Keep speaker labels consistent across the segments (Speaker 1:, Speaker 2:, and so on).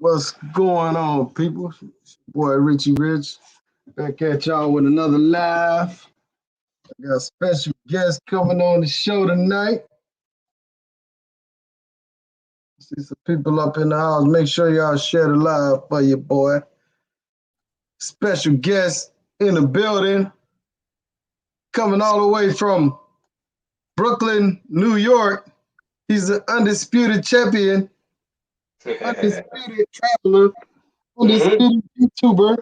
Speaker 1: What's going on, people? Boy, Richie Rich. Back at y'all with another live. I got a special guest coming on the show tonight. See some people up in the house. Make sure y'all share the live for your boy. Special guest in the building. Coming all the way from Brooklyn, New York. He's the undisputed champion, undisputed traveler, undisputed YouTuber,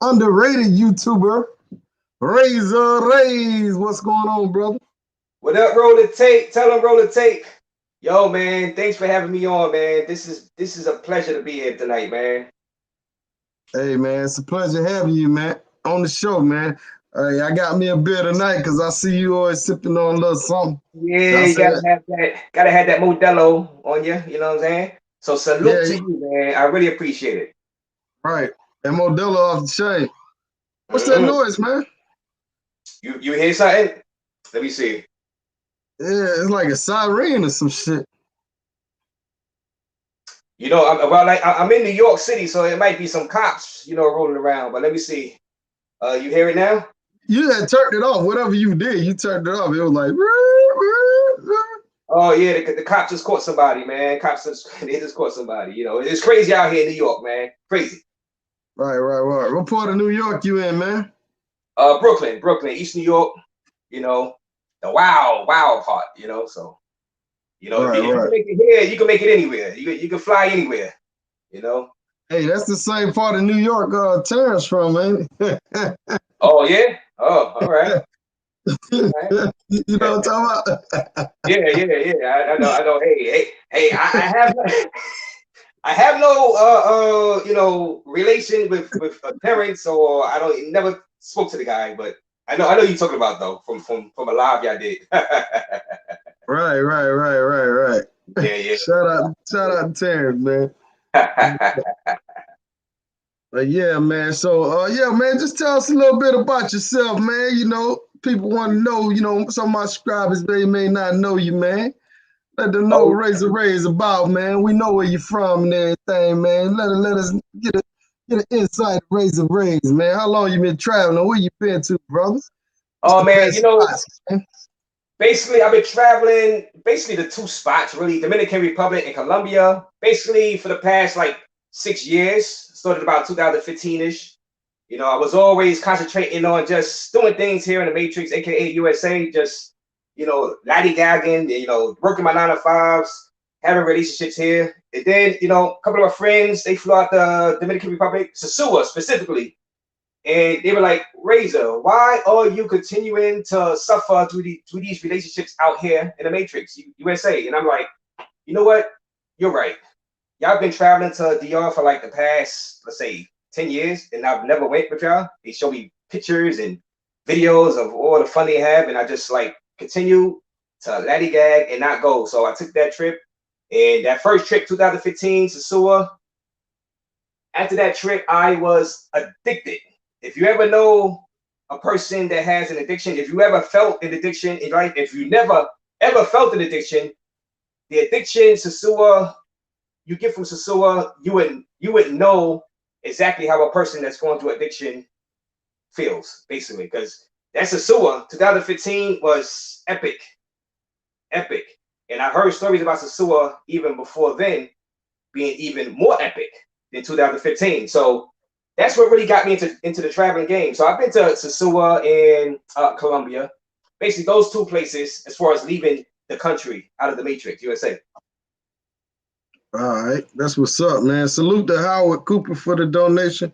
Speaker 1: underrated YouTuber, RAZOR RAZE. What's going on, brother?
Speaker 2: What up, Roll the Tape? Tell them Roll the Tape. Yo, man, thanks for having me on, man. This is a pleasure to be here tonight, man.
Speaker 1: Hey, man, it's a pleasure having you, man, on the show, man. Hey, I got me a beer tonight because I see you always sipping on a little something.
Speaker 2: Yeah, you gotta have that Modelo on you. You know what I'm saying? So salute to you, man. I really appreciate it.
Speaker 1: Right, that Modelo off the chain. What's that noise, man?
Speaker 2: You hear something? Let me see.
Speaker 1: Yeah, it's like a siren or some shit.
Speaker 2: You know, I'm in New York City, so it might be some cops, rolling around. But let me see. You hear it now?
Speaker 1: You had turned it off. Whatever you did, you turned it off. It was like.
Speaker 2: Oh yeah, the cops just caught somebody, man. They just caught somebody. You know, it's crazy out here in New York, man. Crazy.
Speaker 1: Right. What part of New York you in, man?
Speaker 2: Brooklyn, East New York. You know, the wild part. You know, so if you can make it here, you can make it anywhere. You can fly anywhere. You know.
Speaker 1: Hey, that's the same part of New York Terrence from, man.
Speaker 2: Oh yeah. Oh, all right.
Speaker 1: You know what I'm talking
Speaker 2: about? Yeah. I know. Hey. I have no relation with parents, or I never spoke to the guy, but I know you're talking about though from a live y'all did.
Speaker 1: Right.
Speaker 2: Yeah.
Speaker 1: Shout out to Terrence, man. But yeah, man. So man, just tell us a little bit about yourself, man. You know, people want to know, some of my subscribers may not know you, man. Let them know what RAZOR RAZE about, man. We know where you're from and everything, man. Let us get an insight of RAZOR RAZE, man. How long you been traveling? Where you been to, brothers?
Speaker 2: Oh man, basically I've been traveling the two spots, really, Dominican Republic and Colombia, basically for the past like 6 years. Started about 2015-ish. You know, I was always concentrating on just doing things here in the Matrix, aka USA, just laddy-gagging, working my 9-to-5s, having relationships here. And then, a couple of my friends, they flew out the Dominican Republic, Sosua specifically. And they were like, RAZOR, why are you continuing to suffer through these relationships out here in the Matrix, USA? And I'm like, you know what? You're right. Y'all been traveling to DR for like the past, let's say, 10 years, and I've never went with y'all. They show me pictures and videos of all the fun they have, and I just like continue to laddygag and not go. So I took that trip, and that first trip, 2015, Sosua. After that trip, I was addicted. If you ever know a person that has an addiction, if you ever felt an addiction in life, if you never ever felt an addiction, the addiction, Sosua, you get from Sosua, you wouldn't know exactly how a person that's going through addiction feels, basically, because that Sosua 2015 was epic. And I heard stories about Sosua even before then being even more epic than 2015. So that's what really got me into the traveling game. So I've been to Sosua in Colombia, basically those two places as far as leaving the country out of the Matrix, USA.
Speaker 1: All right, that's what's up, man. Salute to Howard Cooper for the donation.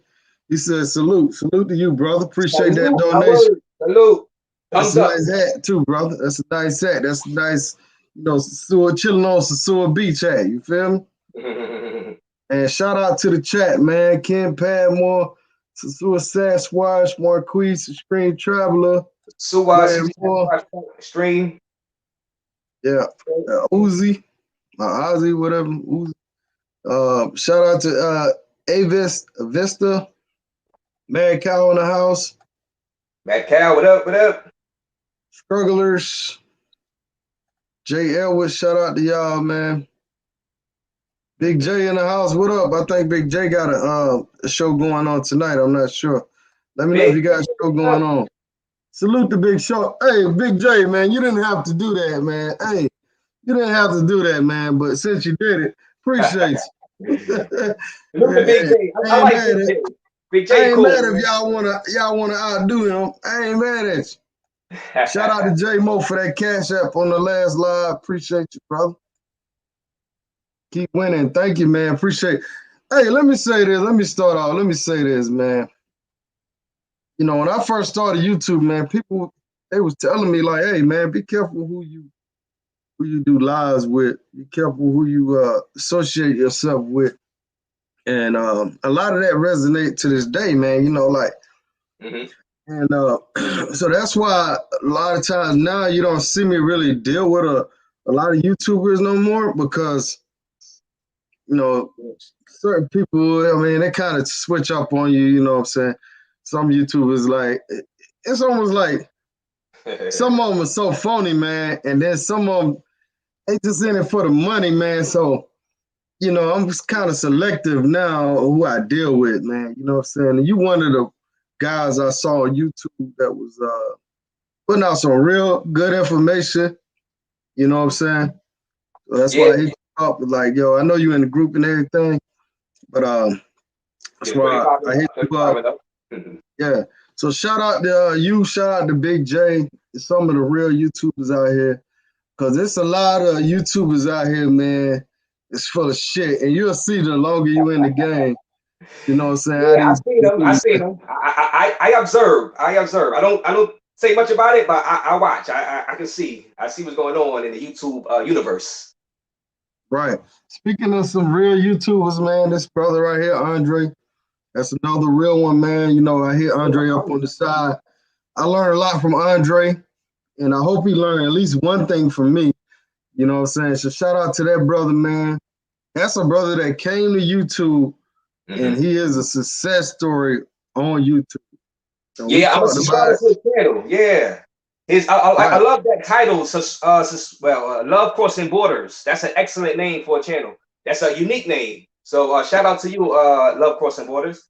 Speaker 1: He said, salute to you, brother. Appreciate that donation.
Speaker 2: Salute.
Speaker 1: That's a nice hat too, brother. That's a nice hat. That's a nice, Sosua, chilling on Sosua Beach hat. You feel me? And shout out to the chat, man. Ken Padmore, Sosua Sasquatch, Marquis, Stream Traveler,
Speaker 2: Stream.
Speaker 1: Yeah, Uzi. Ozzy, whatever. Shout out to Avis Vista, Mad Cow in the house.
Speaker 2: Mad Cow, what up?
Speaker 1: Strugglers. Jay Elwood, shout out to y'all, man. Big J in the house. What up? I think Big J got a show going on tonight. I'm not sure. Let me know if
Speaker 2: Big,
Speaker 1: you got a show going on. Salute the Big Show. Hey, Big J, man, you didn't have to do that, man. Hey, you didn't have to do that, man. But since you did it, appreciate you.
Speaker 2: Look at Big J. I
Speaker 1: ain't
Speaker 2: like
Speaker 1: mad
Speaker 2: Big
Speaker 1: at,
Speaker 2: J. Big
Speaker 1: I
Speaker 2: J
Speaker 1: ain't
Speaker 2: cool,
Speaker 1: mad if
Speaker 2: man.
Speaker 1: y'all wanna outdo him. I ain't mad at you. Shout out to J Mo for that cash app on the last live. Appreciate you, brother. Keep winning. Thank you, man. Appreciate it. Hey, let me say this. Let me start off. Let me say this, man. You know, when I first started YouTube, man, people they was telling me like, hey man, be careful who you do lives with. Be careful who you associate yourself with. And a lot of that resonate to this day, man. You know, like and so that's why a lot of times now you don't see me really deal with a lot of YouTubers no more because you know certain people, I mean, they kind of switch up on you, you know what I'm saying? Some YouTubers like it's almost like some of them are so phony, man, and then some of them they just in it for the money, man. So you know, I'm just kind of selective now who I deal with, man. You know what I'm saying? And you one of the guys I saw on YouTube that was putting out some real good information. You know what I'm saying? So that's why
Speaker 2: Yeah,
Speaker 1: I hit you up. Like, yo, I know you in the group and everything, but that's
Speaker 2: yeah, pretty
Speaker 1: why I
Speaker 2: popular.
Speaker 1: hit
Speaker 2: Pretty
Speaker 1: you up.
Speaker 2: popular.
Speaker 1: Yeah. So shout out to you, shout out to Big J, some of the real YouTubers out here. Cause it's a lot of YouTubers out here, man. It's full of shit. And you'll see the longer you in the game. You know what I'm saying? How
Speaker 2: Yeah, I
Speaker 1: these
Speaker 2: see them. I
Speaker 1: people,
Speaker 2: see them. I observe. I observe. I don't say much about it, but I watch. I can see. I see what's going on in the YouTube universe.
Speaker 1: right. Speaking of some real YouTubers, man, this brother right here, Andre, that's another real one, man. You know, I hit Andre up on the side. I learned a lot from Andre, and I hope he learned at least one thing from me. You know what I'm saying? So shout out to that brother, man. That's a brother that came to YouTube, and he is a success story on YouTube. So we
Speaker 2: Yeah, I'm a
Speaker 1: talked about
Speaker 2: subscriber
Speaker 1: it.
Speaker 2: to his channel. Yeah, I
Speaker 1: Right.
Speaker 2: love that title. Love Crossing Borders. That's an excellent name for a channel. That's a unique name. So shout out to you, Love Crossing Borders.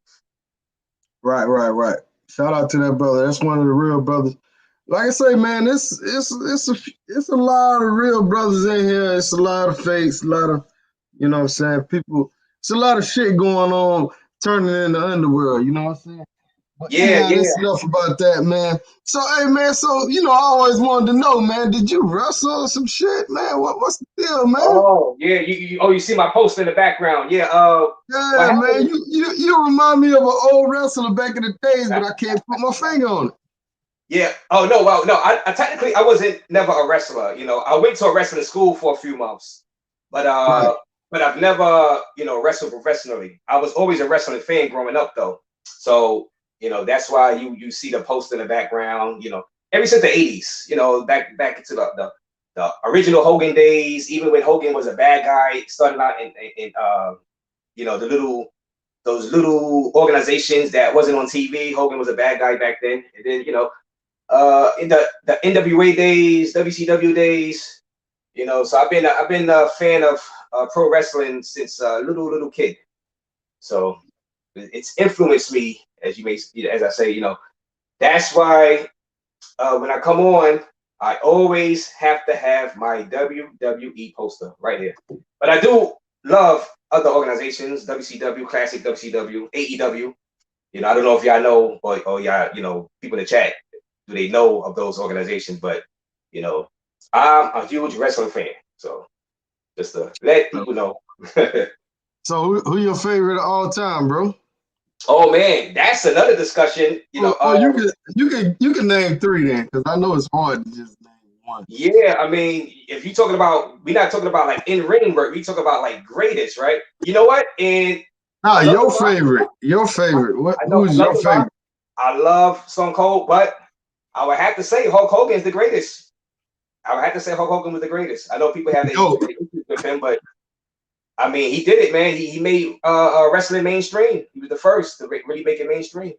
Speaker 1: Right. Shout out to that brother. That's one of the real brothers. Like I say, man, it's a lot of real brothers in here. It's a lot of fakes, a lot of, you know what I'm saying, people. It's a lot of shit going on turning in the underworld, you know what I'm saying? But
Speaker 2: Yeah,
Speaker 1: anyhow, that's
Speaker 2: yeah.
Speaker 1: enough about that, man. So hey man, so you know, I always wanted to know, man, did you wrestle or some shit, man? What's the deal, man?
Speaker 2: Oh, yeah. You see my post in the background. Yeah. What
Speaker 1: Yeah, man,
Speaker 2: happened?
Speaker 1: you remind me of an old wrestler back in the days, but I can't put my finger on it.
Speaker 2: Yeah. Oh no. Well, no. I technically I wasn't never a wrestler. You know, I went to a wrestling school for a few months, but
Speaker 1: Right.
Speaker 2: I've never wrestled professionally. I was always a wrestling fan growing up though. So that's why you see the post in the background. Ever since the '80s. Back into the original Hogan days. Even when Hogan was a bad guy, starting out in the those little organizations that wasn't on TV. Hogan was a bad guy back then, and then in the NWA days, WCW days, so I've been a fan of pro wrestling since little kid. So it's influenced me, as I say, that's why when I come on, I always have to have my WWE poster right here. But I do love other organizations, WCW, Classic WCW, AEW. I don't know if y'all know or y'all, people in the chat, do they know of those organizations? But you know, I'm a huge wrestling fan. So just to let people know.
Speaker 1: So who your favorite of all time, bro?
Speaker 2: Oh man, that's another discussion.
Speaker 1: Oh, you can name three then, because I know it's hard to just name one.
Speaker 2: Yeah, I mean, if you're talking about, we're not talking about like in ring work, we talk about like greatest, right? You know what? And
Speaker 1: Nah, your
Speaker 2: unorthodox,
Speaker 1: favorite. Your favorite.
Speaker 2: I know
Speaker 1: Who's your
Speaker 2: unorthodox.
Speaker 1: favorite?
Speaker 2: I love Stone Cold, but I would have to say Hulk Hogan is the greatest. I would have to say Hulk Hogan was the greatest. I know people have their
Speaker 1: Dope.
Speaker 2: issues with him, but I mean, he did it, man. He made wrestling mainstream. He was the first to really make it mainstream.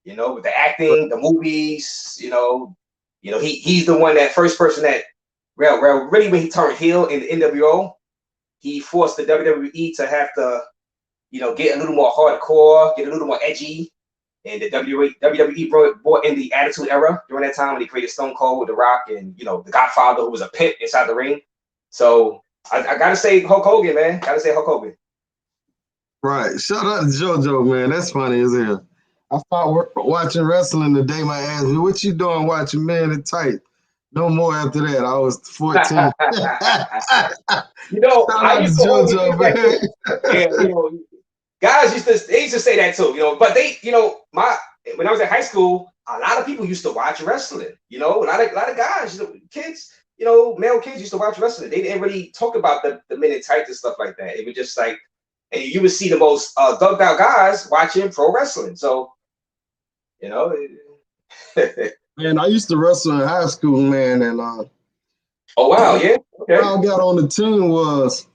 Speaker 2: With the acting, the movies. He's the one, that first person that, really when he turned heel in the NWO, he forced the WWE to have to, get a little more hardcore, get a little more edgy. And the WWE brought in the Attitude Era during that time when they created Stone Cold, The Rock, and the Godfather, who was a pimp inside the ring. So I gotta say Hulk Hogan, man. Gotta say Hulk Hogan.
Speaker 1: Right. Shout out to JoJo, man. That's funny as hell. I started watching wrestling the day my ass. What you doing watching Man in Tight? No more after that. I was 14. Shout
Speaker 2: I
Speaker 1: out
Speaker 2: used
Speaker 1: to
Speaker 2: to always think
Speaker 1: JoJo,
Speaker 2: that
Speaker 1: man.
Speaker 2: too. Yeah, guys used to say that too, But when I was in high school, a lot of people used to watch wrestling. A lot of guys, kids, male kids used to watch wrestling. They didn't really talk about the Men in Tights and stuff like that. It was just like, and you would see the most thugged out guys watching pro wrestling. So,
Speaker 1: Man, I used to wrestle in high school, man, and
Speaker 2: oh wow, yeah, okay.
Speaker 1: How I got on the team was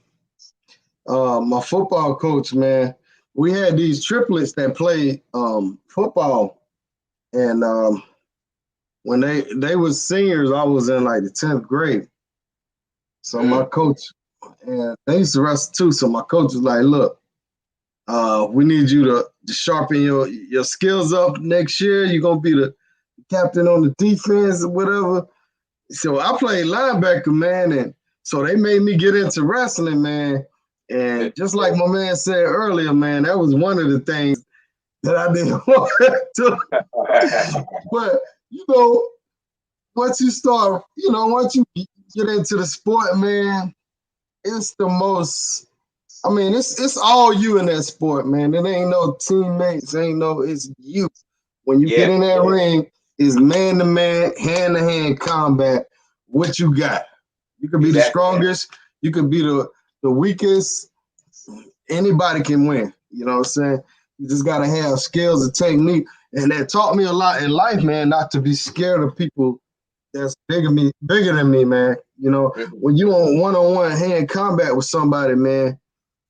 Speaker 1: my football coach, man. We had these triplets that played football, and when they was seniors, I was in like the 10th grade. So my coach, and they used to wrestle too. So my coach was like, "Look, we need you to sharpen your skills up next year. You're gonna be the captain on the defense or whatever." So I played linebacker, man, and so they made me get into wrestling, man. And just like my man said earlier, man, that was one of the things that I didn't want to. But once you start, once you get into the sport, man, it's the most. I mean, it's all you in that sport, man. It ain't no teammates, it's you. When you get in that ring, it's man-to-man, hand-to-hand combat. What you got? You could be the strongest. You could be the weakest. Anybody can win. You know what I'm saying? You just got to have skills and technique. And that taught me a lot in life, man, not to be scared of people that's bigger than me, man. When you on one-on-one hand combat with somebody, man,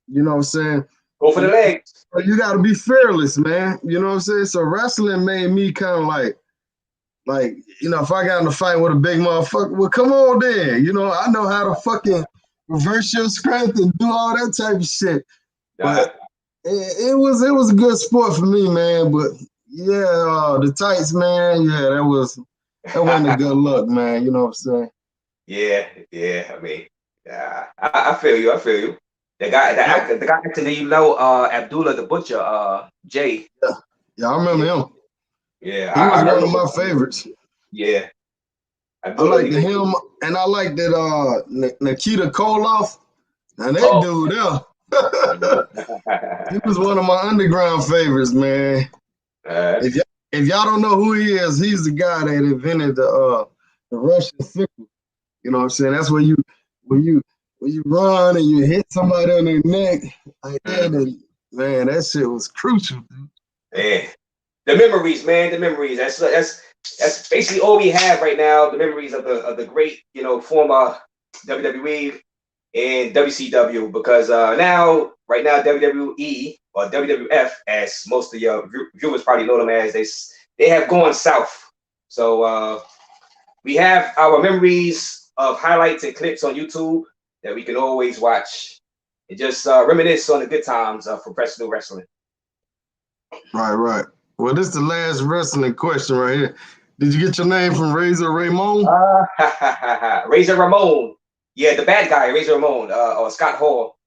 Speaker 1: you know what I'm saying?
Speaker 2: Go for the legs.
Speaker 1: You got to be fearless, man. You know what I'm saying? So wrestling made me kind of like, if I got in a fight with a big motherfucker, well, come on then. I know how to fucking reverse your strength and do all that type of shit. But it was a good sport for me, man. But yeah, the tights, man. Yeah, that wasn't a good look, man. You know what I'm saying?
Speaker 2: Yeah. I mean, I feel you. The guy acting, Abdullah the Butcher, Jay.
Speaker 1: Yeah, I remember him.
Speaker 2: Yeah,
Speaker 1: he was one of my favorites.
Speaker 2: Yeah,
Speaker 1: I liked him, and I liked that Nikita Koloff. And that dude, he was one of my underground favorites, man. If y'all don't know who he is, he's the guy that invented the Russian sickle. You know what I'm saying? That's when you run and you hit somebody on their neck like that, and man, that shit was crucial, dude.
Speaker 2: Man. The memories, man. The memories. That's basically all we have right now. The memories of the great, former WWE and WCW. Because right now, WWE or WWF, as most of your viewers probably know them as, they have gone south. So we have our memories of highlights and clips on YouTube that we can always watch and just reminisce on the good times of professional wrestling.
Speaker 1: Right. Well, this is the last wrestling question right here. Did you get your name from Razor Ramon?
Speaker 2: Razor Ramon. Yeah, the bad guy, Razor Ramon, or Scott Hall.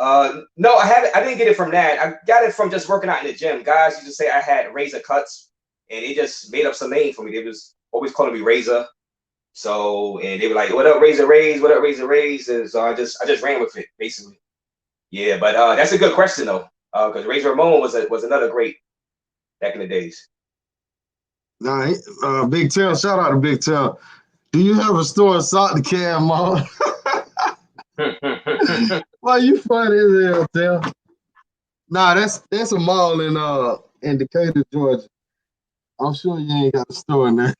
Speaker 2: No, I didn't get it from that. I got it from just working out in the gym. Guys used to say I had razor cuts, and they just made up some name for me. They was always calling me Razor. So, and they were like, "What up, Razor Raze? What up, Razor Raze?" And so I just ran with it, basically. Yeah, but that's a good question though, because Razor Ramon was another great back in the days.
Speaker 1: Nah, Big Tail, shout out to Big Tail. Do you have a store in Salty Can, Mom? Why you funny as hell, Tail? Nah, that's a mall in Decatur, Georgia. I'm sure you ain't got a store in there.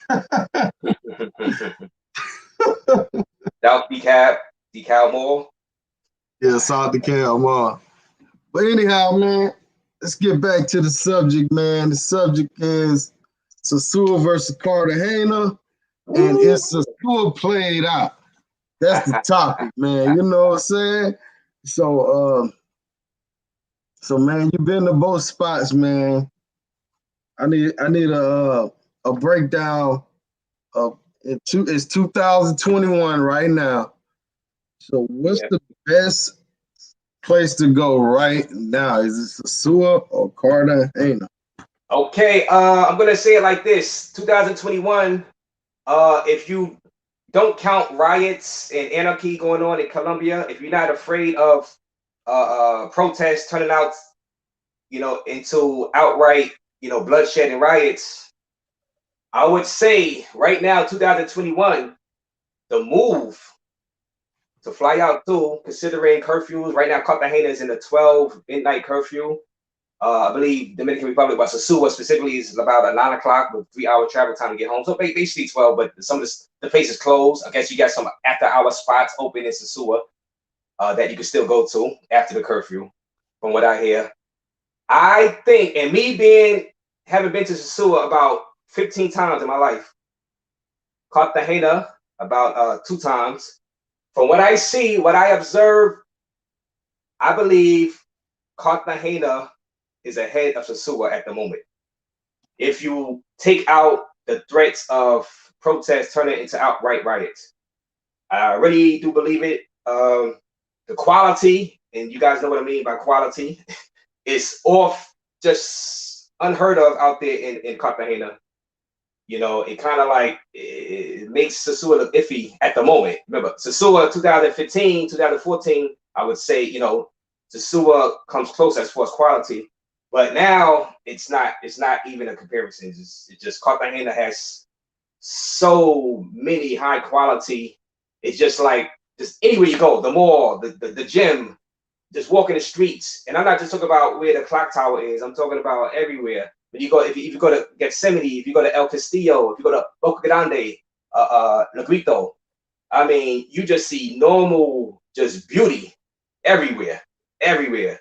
Speaker 2: South DeKalb Mall.
Speaker 1: Yeah, South DeKalb Mall. But anyhow, man, let's get back to the subject, man. The subject is Sasua versus Cartagena, and it's Sasua played out. That's the topic, man. You know what I'm saying? So so man, you've been to both spots, man. I need a breakdown of it's 2021 right now. So what's
Speaker 2: Yeah.
Speaker 1: the best place to go right now? Is it Sasua or Cartagena?
Speaker 2: Okay. I'm gonna say it like this: 2021. If you don't count riots and anarchy going on in Colombia, if you're not afraid of protests turning out, into outright, bloodshed and riots, I would say right now, 2021, the move to fly out too, considering curfews. Right now, Cartagena is in a 12 midnight curfew. I believe Dominican Republic, but Sosúa specifically is about a 9 o'clock with 3 hour travel time to get home. So basically 12, but some of the places closed. I guess you got some after hour spots open in Sosúa that you can still go to after the curfew, from what I hear. I think, and me having been to Sosúa about 15 times in my life, Cartagena about 2 times. From what I see, what I observe, I believe Cartagena is ahead of Sosúa at the moment. If you take out the threats of protests turning into outright riots, I really do believe it. The quality, and you guys know what I mean by quality, is off, just unheard of out there in Cartagena. It kind of like it makes Sosúa look iffy at the moment. Remember, Sosúa 2015, 2014, I would say, Sosúa comes close as far as quality. But now it's not even a comparison. It's just Cartagena has so many high quality. It's just like just anywhere you go, the mall, the gym, just walking the streets. And I'm not just talking about where the clock tower is. I'm talking about everywhere. When you go, if you go to Gethsemane, if you go to El Castillo, if you go to Boca Grande, Negrito, I mean, you just see normal, just beauty everywhere, everywhere.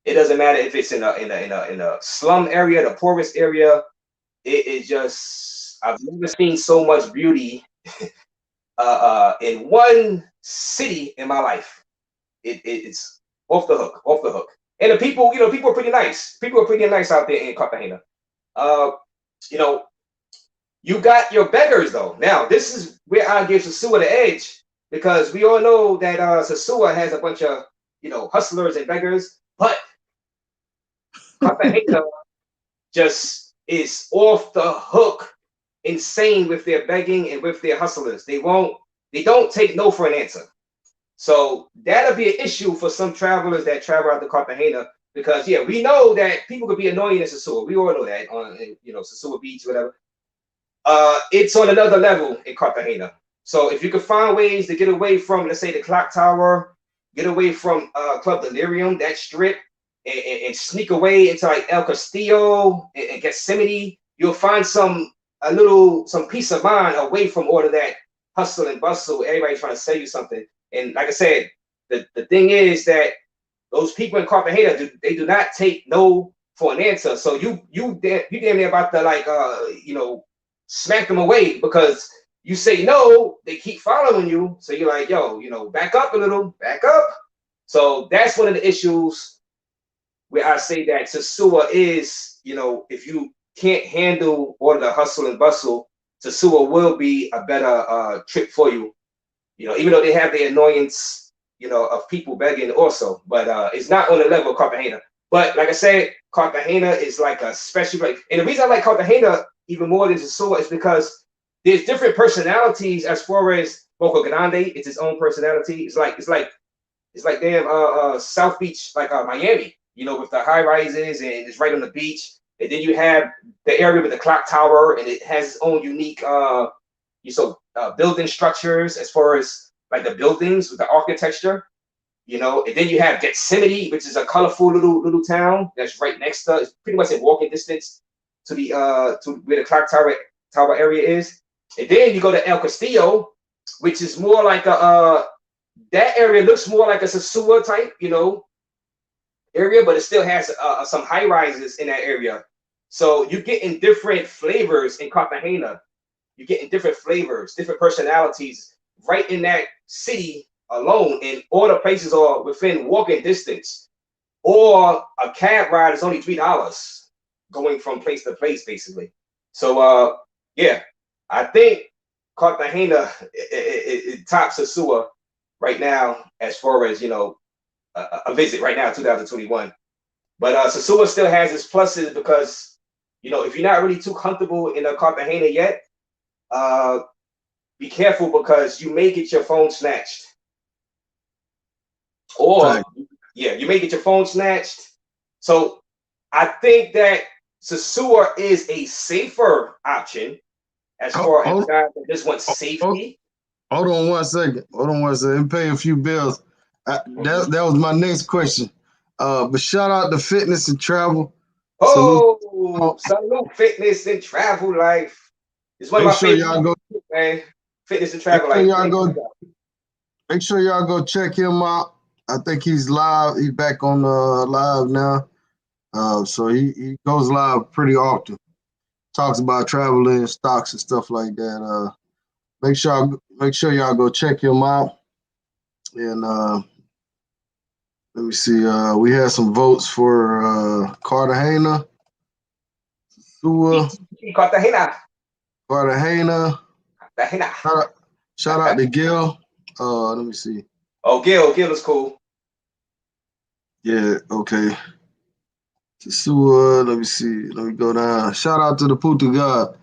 Speaker 2: It doesn't matter if it's in a slum area, the poorest area. It is just I've never seen so much beauty in one city in my life. It's off the hook, off the hook. And the people, people are pretty nice. People are pretty nice out there in Cartagena. Uh, you know, you got your beggars though. Now, this is where I give Sosúa the edge because we all know that Sosúa has a bunch of hustlers and beggars, but Cartagena just is off the hook, insane with their begging and with their hustlers. They don't take no for an answer. So that'll be an issue for some travelers that travel out to Cartagena because yeah, we know that people could be annoying in Sosúa. We all know that on Sosúa Beach, whatever. It's on another level in Cartagena. So if you could find ways to get away from, let's say, the clock tower, get away from Club Delirium, that strip, and sneak away into like El Castillo and Gethsemane, you'll find some peace of mind away from all of that hustle and bustle. Everybody trying to sell you something. And like I said, the thing is that those people in Cartagena they do not take no for an answer. So you damn near about to like smack them away because you say no, they keep following you. So you're like, yo, back up a little, back up. So that's one of the issues where I say that Sosúa is, if you can't handle all of the hustle and bustle, Sosúa will be a better trip for you. Even though they have the annoyance, of people begging also, but it's not on the level of Cartagena. But like I said, Cartagena is like a special place. And the reason I like Cartagena even more than Sosúa is because there's different personalities as far as Boca Grande. It's its own personality. It's like damn South Beach, like Miami, with the high rises and it's right on the beach. And then you have the area with the clock tower and it has its own unique building structures as far as like the buildings with the architecture, and then you have Gethsemane, which is a colorful little town that's right next to, it's pretty much in walking distance to the to where the clock tower area is. And then you go to El Castillo, which is more like a that area looks more like a Sosúa type, area, but it still has some high rises in that area. So you're getting different flavors in Cartagena. You're getting different flavors, different personalities right in that city alone, and all the places are within walking distance, or a cab ride is only $3 going from place to place, basically. So, yeah, I think Cartagena it tops Sosua right now as far as a visit right now, 2021. But Sosua still has its pluses because if you're not really too comfortable in a Cartagena yet, uh, be careful because you may get your phone snatched, or
Speaker 1: Fact.
Speaker 2: yeah, you may get your phone snatched. So I think that Sosua is a safer option as far as
Speaker 1: Hold,
Speaker 2: guys that just want
Speaker 1: hold,
Speaker 2: safety.
Speaker 1: hold on 1 second. Hold on 1 second. And pay a few bills.
Speaker 2: Mhm.
Speaker 1: That was my next question. But shout out to fitness and travel. Salute.
Speaker 2: Oh, salute fitness and travel life. It's one of
Speaker 1: Make
Speaker 2: my
Speaker 1: sure
Speaker 2: favorite
Speaker 1: y'all go.
Speaker 2: people, man. Fitness and
Speaker 1: Make
Speaker 2: travel
Speaker 1: sure
Speaker 2: life.
Speaker 1: y'all go. Make sure y'all go check him out. I think he's live. He's back on live now. So he goes live pretty often. Talks about traveling, stocks, and stuff like that. Make sure y'all go check him out. And let me see. We had some votes for Cartagena, Sua,
Speaker 2: Cartagena.
Speaker 1: Cartagena.
Speaker 2: Cartagena.
Speaker 1: Shout out to Gil. Let me see.
Speaker 2: Oh, Gil is cool.
Speaker 1: Yeah, okay. Sua, let me see. Let me go down. Shout out to the Puta God.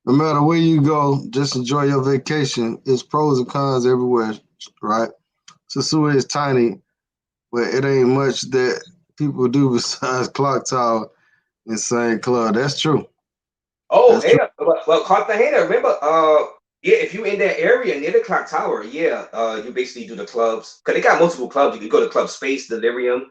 Speaker 1: No matter where you go, just enjoy your vacation. It's pros and cons everywhere, right? Sosua is tiny, but it ain't much that people do besides clock tower and same club. That's true.
Speaker 2: Oh,
Speaker 1: That's true.
Speaker 2: yeah. Well, Cartagena, remember, yeah, if you in that area near the clock tower, yeah, you basically do the clubs. Because they got multiple clubs. You can go to Club Space, Delirium.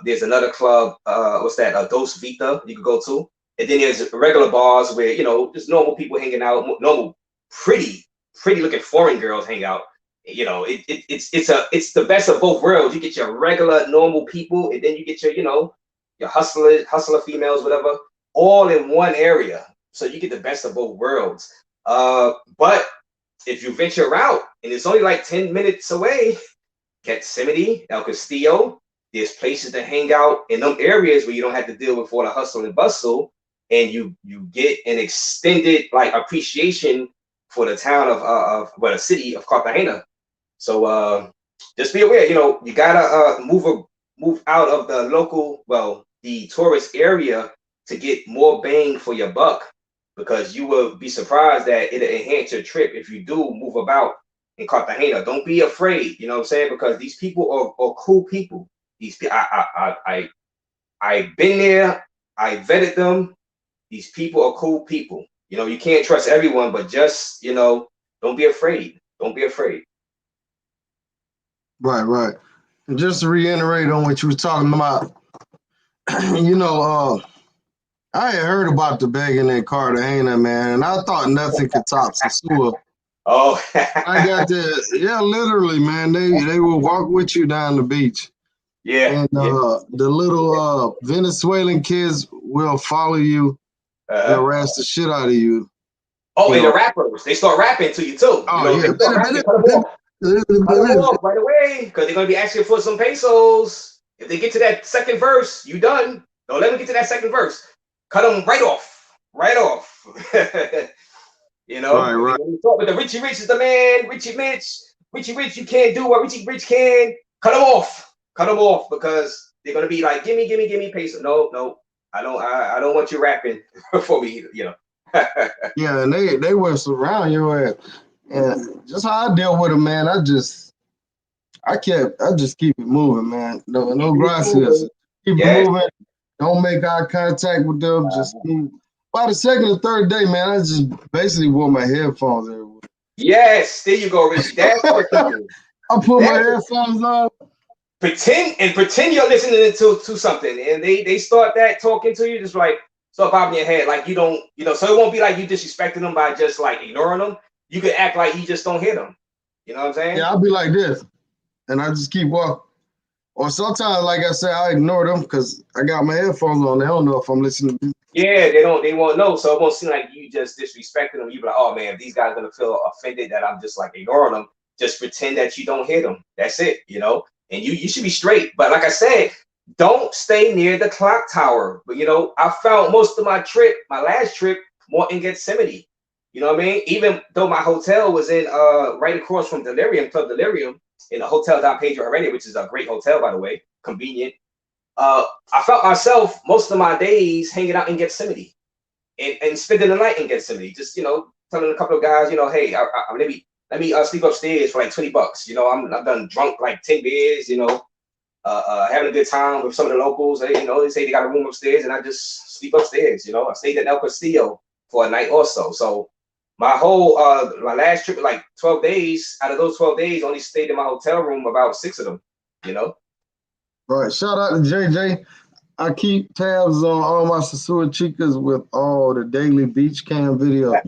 Speaker 2: There's another club, what's that? Dos Vita you can go to. And then there's regular bars where, just normal people hanging out, normal, pretty looking foreign girls hang out. It's the best of both worlds. You get your regular normal people, and then you get your hustler females, whatever, all in one area. So you get the best of both worlds. But if you venture out and it's only like 10 minutes away, Gethsemane, El Castillo, there's places to hang out in them areas where you don't have to deal with all the hustle and bustle, and you get an extended like appreciation for the town of the city of Cartagena. So just be aware, you gotta move out of the local, the tourist area to get more bang for your buck, because you will be surprised that it'll enhance your trip if you do move about in Cartagena. Don't be afraid, you know what I'm saying? Because these people are cool people. I've been there, I vetted them. These people are cool people. You can't trust everyone, but just don't be afraid. Don't be afraid.
Speaker 1: Right, right. And just to reiterate on what you were talking about, you know, I had heard about the begging in Cartagena, man, and I thought nothing could top Sosua.
Speaker 2: Oh,
Speaker 1: I got there, yeah, literally, man. They will walk with you down the beach,
Speaker 2: yeah,
Speaker 1: and
Speaker 2: yeah.
Speaker 1: the little Venezuelan kids will follow you and
Speaker 2: Uh-huh.
Speaker 1: harass the shit out of you.
Speaker 2: Oh,
Speaker 1: You
Speaker 2: and
Speaker 1: know,
Speaker 2: the rappers, they start rapping to you too.
Speaker 1: oh
Speaker 2: They
Speaker 1: yeah,
Speaker 2: start rapping, cut them off. Cut them off right away, because they're gonna be asking for some pesos. If they get to that second verse, you done. Don't let them get to that second verse. Cut them right off. Right off.
Speaker 1: right,
Speaker 2: When
Speaker 1: right,
Speaker 2: you talk with the Richie Rich is the man, Richie Rich, you can't do what Richie Rich can. Cut them off. Cut them off, because they're gonna be like, give me peso. No, no, I don't want you rapping for me.
Speaker 1: yeah, and they will surround your ass, and just how I deal with them, man. I just keep it moving, man. No
Speaker 2: Keeping it
Speaker 1: gracias.
Speaker 2: moving.
Speaker 1: Keep it
Speaker 2: Yeah.
Speaker 1: moving. Don't make eye contact with them. Just keep. By the second or third day, man, I just basically wore my headphones everywhere.
Speaker 2: Yes, there you go, Richie. That's what you do.
Speaker 1: I put my
Speaker 2: That
Speaker 1: headphones on.
Speaker 2: pretend you're listening to something, and they start that talking to you, just like start bobbing your head like you don't, so it won't be like you disrespecting them by just like ignoring them. You could act like you just don't hear them. You know what I'm saying?
Speaker 1: Yeah, I'll be like this, and I just keep walking. Or sometimes, like I said, I ignore them because I got my headphones on. They don't know if I'm listening.
Speaker 2: Yeah, they won't know, so it won't seem like you just disrespecting them. You be like, oh man, these guys are gonna feel offended that I'm just like ignoring them. just pretend that you don't hear them. That's it, you know. And you should be straight. But like I said, don't stay near the clock tower. But you know, I found most of my last trip, more in Gethsemane. You know what I mean? Even though my hotel was in right across from Club Delirium, in a hotel down Pedro Heredia, which is a great hotel, by the way, convenient. I felt myself most of my days hanging out in Gethsemane and spending the night in Gethsemane. Just, you know, telling a couple of guys, you know, hey, let me sleep upstairs for like $20. You know, I'm done drunk like 10 beers, you know, having a good time with some of the locals. You know, they say they got a room upstairs and I just sleep upstairs. You know, I stayed at El Castillo for a night also. So my whole my last trip, like 12 days, out of those 12 days, only stayed in my hotel room about 6 of them, you know.
Speaker 1: Right. Shout out to JJ. I keep tabs on all my Sasua chicas with all the daily beach cam video. Shout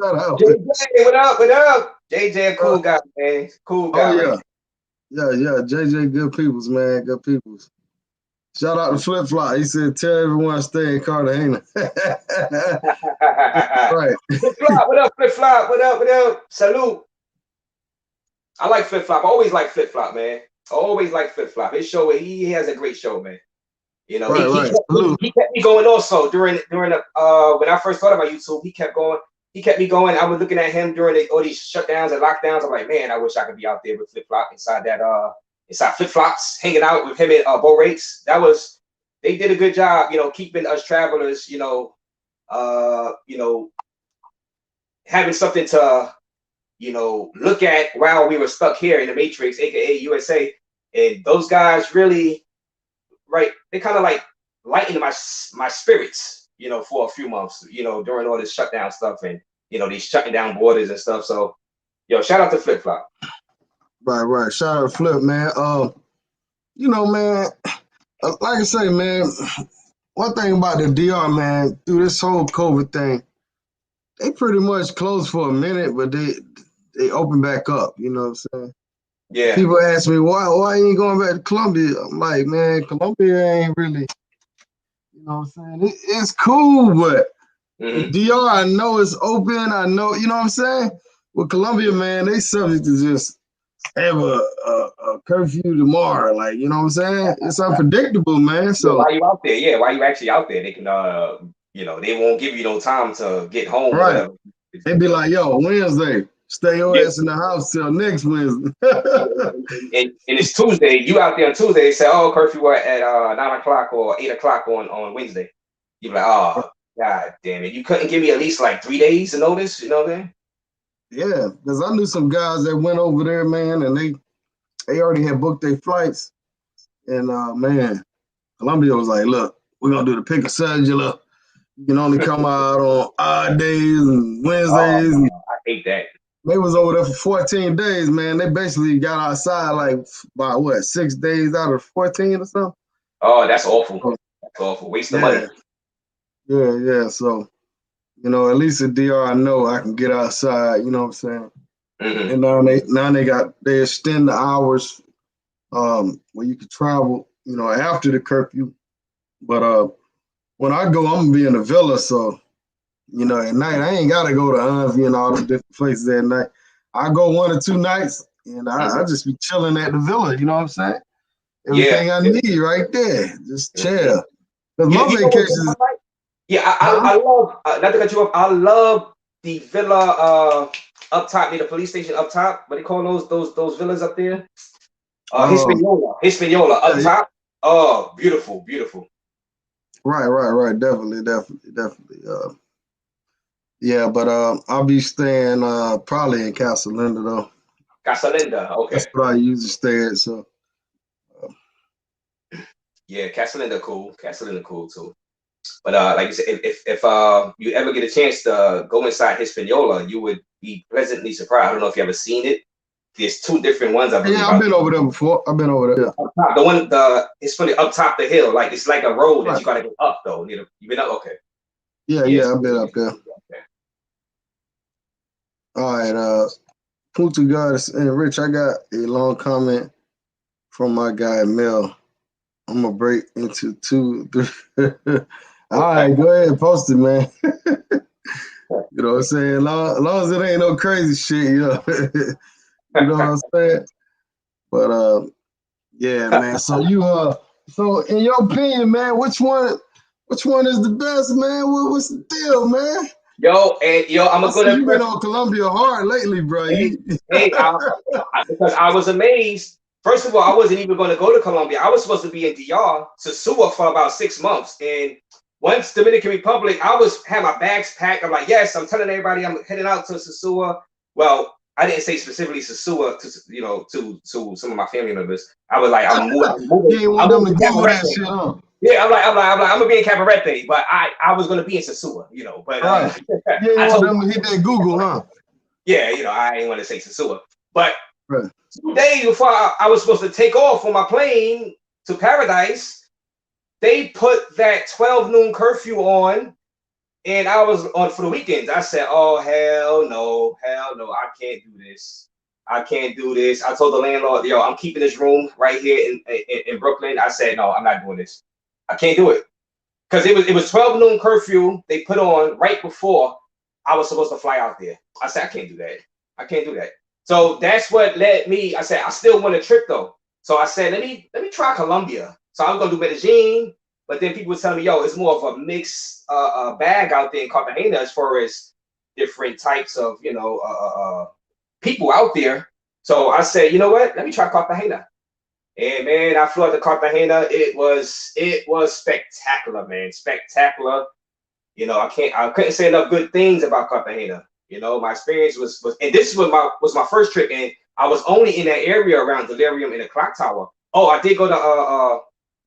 Speaker 1: out.
Speaker 2: JJ, what up? What up? JJ, a cool guy, man. Cool guy.
Speaker 1: Oh yeah.
Speaker 2: Right?
Speaker 1: Yeah. JJ, good peoples, man. Good peoples. Shout out to Flip Flop. He said, tell everyone to stay in Cartagena. Right.
Speaker 2: Flip Flop, what up, Flip Flop? What up? What up? Salute. I like Flip Flop. I always like Flip Flop, man. I always like Flip Flop. His show, he has a great show, man. You know, he kept me going also during the when I first thought about YouTube. He kept going. He kept me going. I was looking at him during all these shutdowns and lockdowns. I'm like, man, I wish I could be out there with Flip Flop inside Flip Flops, hanging out with him at Bo Rates. They did a good job, you know, keeping us travelers, you know, having something to, you know, look at while we were stuck here in the Matrix, aka USA. And those guys really, right, they kind of like lightened my spirits, you know, for a few months, you know, during all this shutdown stuff and, you know, these shutting down borders and stuff. So, yo, shout out to Flip Flop.
Speaker 1: Right. Shout out to Flip, man. You know, man, like I say, man, one thing about the DR, man, through this whole COVID thing, they pretty much closed for a minute, but they open back up, you know what I'm saying?
Speaker 2: Yeah.
Speaker 1: People ask me, why you ain't going back to Colombia? I'm like, man, Colombia ain't really, you know what I'm saying? It's cool, but DR, I know it's open. I know, you know what I'm saying? With Colombia, man, they subject to just have a curfew tomorrow. Like, you know what I'm saying? It's unpredictable, man. So
Speaker 2: why you out there? Yeah, why you actually out there? They can, you know, they won't give you no time to get home.
Speaker 1: Right.
Speaker 2: Or whatever.
Speaker 1: They be like, yo, Wednesday, stay your ass in the house till next Wednesday.
Speaker 2: and it's Tuesday. You out there on Tuesday, they say, oh, curfew at 9 o'clock or 8 o'clock on Wednesday. You be like, oh, God damn it. You couldn't give me at least like 3 days of notice, you know what I mean?
Speaker 1: Yeah, because I knew some guys that went over there, man, and they already had booked their flights. And man, Colombia was like, look, we're gonna do the pick a scheduler. You can only come out on odd days and Wednesdays.
Speaker 2: Oh, I hate that.
Speaker 1: They was over there for 14 days, man. They basically got outside like by what, 6 days out of 14 or something?
Speaker 2: Oh, that's awful. That's awful. Waste of money.
Speaker 1: Yeah. So, you know, at least at DR, I know I can get outside, you know what I'm saying? And now they extend the hours where you can travel, you know, after the curfew. But when I go, I'm gonna be in the villa, so you know, at night I ain't gotta go to Hunvey and all the different places at night. I go 1 or 2 nights, and I just be chilling at the villa. You know what I'm saying? Everything I need right there, just chill. Because my vacations.
Speaker 2: I love not to cut you off. I love the villa up top near the police station up top. What do you call those villas up there? Hispaniola up top. Oh, beautiful.
Speaker 1: Right. Definitely. Yeah, but I'll be staying probably in Casa Linda though.
Speaker 2: Casa Linda, okay.
Speaker 1: That's what I usually stay at. So.
Speaker 2: Yeah, Casa Linda cool. Casa Linda cool too. But like you said, if you ever get a chance to go inside Hispaniola, you would be pleasantly surprised. I don't know if you ever seen it. There's 2 different ones. I believe.
Speaker 1: Yeah, I've been over there before. Yeah.
Speaker 2: It's funny up top the hill. Like it's like a road that you gotta go up though. You been up? Okay.
Speaker 1: Yeah, I've been up there. Okay. All right, Punta Goddess and Rich, I got a long comment from my guy Mel. I'm gonna break into 2, 3. All right, go ahead and post it, man. You know what I'm saying? As long as it ain't no crazy shit, you know. You know what I'm saying? But yeah, man. So so in your opinion, man, which one is the best, man? What's the deal, man?
Speaker 2: Yo, I'm
Speaker 1: I
Speaker 2: gonna go
Speaker 1: see
Speaker 2: to
Speaker 1: you been on Columbia hard lately, bro.
Speaker 2: hey,
Speaker 1: You
Speaker 2: hey, because I was amazed. First of all, I wasn't even going to go to Colombia. I was supposed to be in DR, Sosua, for about 6 months. And once Dominican Republic, had my bags packed. I'm like, yes, I'm telling everybody I'm heading out to Sosua. Well, I didn't say specifically Sosua to some of my family members. I was like,
Speaker 1: you ain't
Speaker 2: I'm
Speaker 1: want them
Speaker 2: moving
Speaker 1: to
Speaker 2: to
Speaker 1: Google that
Speaker 2: Cabarete.
Speaker 1: shit, huh?
Speaker 2: Yeah, I'm gonna be in Cabarete, but I was gonna be in Sosua, but
Speaker 1: Right. You ain't
Speaker 2: I
Speaker 1: want
Speaker 2: told
Speaker 1: them to hit that Google, huh?
Speaker 2: yeah, I ain't want to say Sosua, but
Speaker 1: Right.
Speaker 2: 2 days before I was supposed to take off on my plane to Paradise, they put that 12 noon curfew on, and I was on for the weekends. I said, oh, hell no, I can't do this. I can't do this. I told the landlord, yo, I'm keeping this room right here in Brooklyn. I said, no, I'm not doing this. I can't do it. Because it was 12 noon curfew they put on right before I was supposed to fly out there. I said, I can't do that. I can't do that. So that's what led me. I said, I still want a trip though. So I said, let me try Colombia. So I was gonna do Medellin, but then people were telling me, yo, it's more of a mixed bag out there in Cartagena as far as different types of people out there. So I said, you know what? Let me try Cartagena. And man, I flew out to Cartagena. It was spectacular, man. Spectacular. I couldn't say enough good things about Cartagena. My experience was and this was my first trip, and I was only in that area around Delirium and the Clock Tower. Oh, I did go to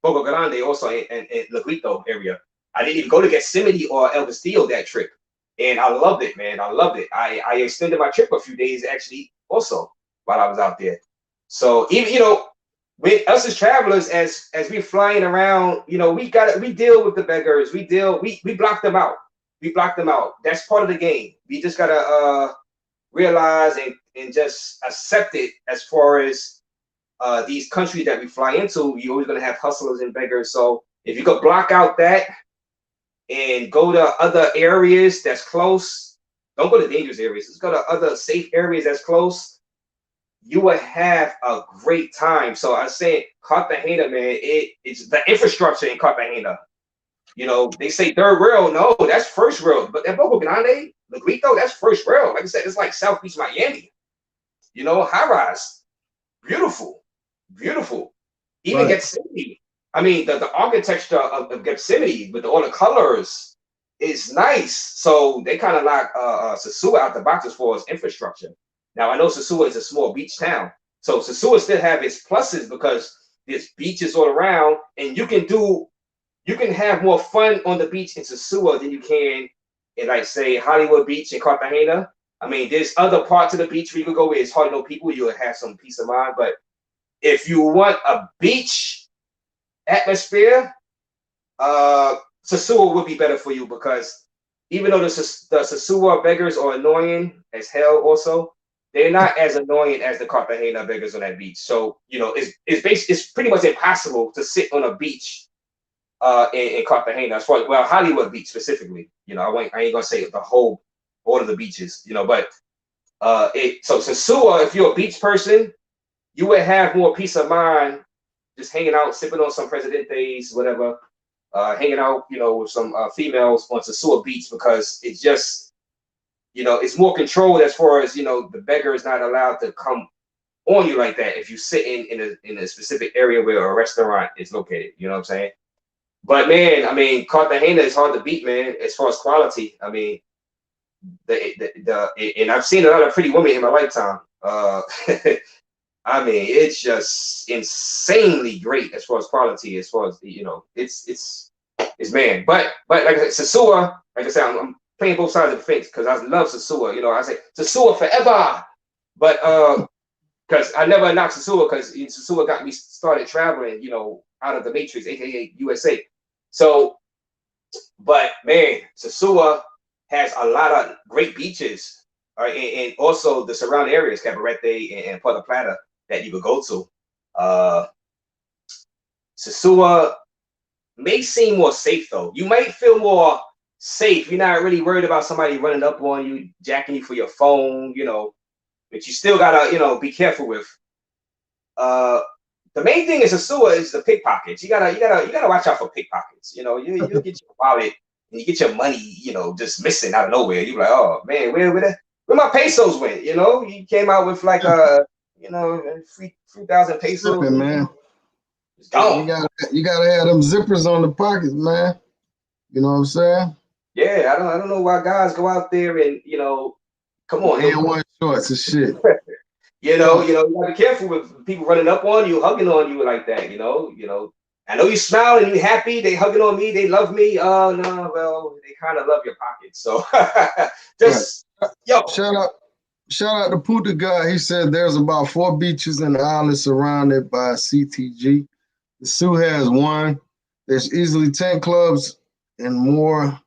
Speaker 2: Boca Grande also in La Grito area. I didn't even go to Gethsemane or El Castillo that trip. And I loved it, man. I loved it. I extended my trip a few days actually also while I was out there. So even with us as travelers, as we flying around, we deal with the beggars. We block them out. We block them out. That's part of the game. We just gotta realize and just accept it as far as these countries that we fly into. You're always gonna have hustlers and beggars. So if you could block out that and go to other areas that's close, don't go to dangerous areas. Just go to other safe areas that's close. You would have a great time. So I say Cartagena, man, it's the infrastructure in Cartagena. They say third rail. No, that's first rail. But that Boca Grande, the Grito, that's first rail. Like I said, it's like South Beach, Miami. High rise. Beautiful. Beautiful. Even
Speaker 1: Right.
Speaker 2: Gethsemane. I mean, the architecture of Gethsemane with all the colors is nice. So they kind of like Sosua out the box as far as infrastructure. Now I know Sosua is a small beach town, so Sosua still have its pluses because there's beaches all around, and you can have more fun on the beach in Sosua than you can in, like, say, Hollywood Beach in Cartagena. I mean, there's other parts of the beach where you can go where it's hard to know people. You'll have some peace of mind, but if you want a beach atmosphere, Sosua would be better for you because even though the Sosua beggars are annoying as hell, also they're not as annoying as the Cartagena beggars on that beach. So it's pretty much impossible to sit on a beach in Cartagena, as far as Hollywood Beach specifically. I ain't gonna say all of the beaches. But so Sosua, if you're a beach person, you would have more peace of mind just hanging out, sipping on some Presidentes, whatever, hanging out, with some females on Sosua Beach because it's just, it's more controlled as far as, the beggar is not allowed to come on you like that if you sit in a specific area where a restaurant is located. You know what I'm saying? But man, I mean, Cartagena is hard to beat, man, as far as quality. I mean, and I've seen a lot of pretty women in my lifetime. I mean, it's just insanely great as far as quality, as far as it's man. But like I said, Sosua, like I said, I'm playing both sides of the fence because I love Sosua. I say Sosua forever, but because I never knocked Sosua because Sosua got me started traveling, out of the Matrix, aka USA. So, but man, Sosua has a lot of great beaches, and also the surrounding areas, Cabarete and Puerto Plata, that you could go to. Sosua may seem more safe though. You might feel more safe. You're not really worried about somebody running up on you, jacking you for your phone, which you still gotta, be careful with. The main thing is Sasua is the pickpockets. You gotta watch out for pickpockets. You get your wallet and you get your money, just missing out of nowhere. You're like, oh man, where my pesos went? You came out with like 3,000 pesos.
Speaker 1: Zipping, man.
Speaker 2: It's gone.
Speaker 1: You gotta have them zippers on the pockets, man. You know what I'm saying?
Speaker 2: Yeah, I don't know why guys go out there and come on,
Speaker 1: and one shorts and shit.
Speaker 2: you gotta be careful with people running up on you, hugging on you like that. I know you smile and you happy. They hugging on me. They love me. Oh no, well, they kind of love your pockets. So just yo,
Speaker 1: shout out to Puta guy. He said there's about 4 beaches in the island surrounded by CTG. The Sioux has 1. There's easily 10 clubs and more,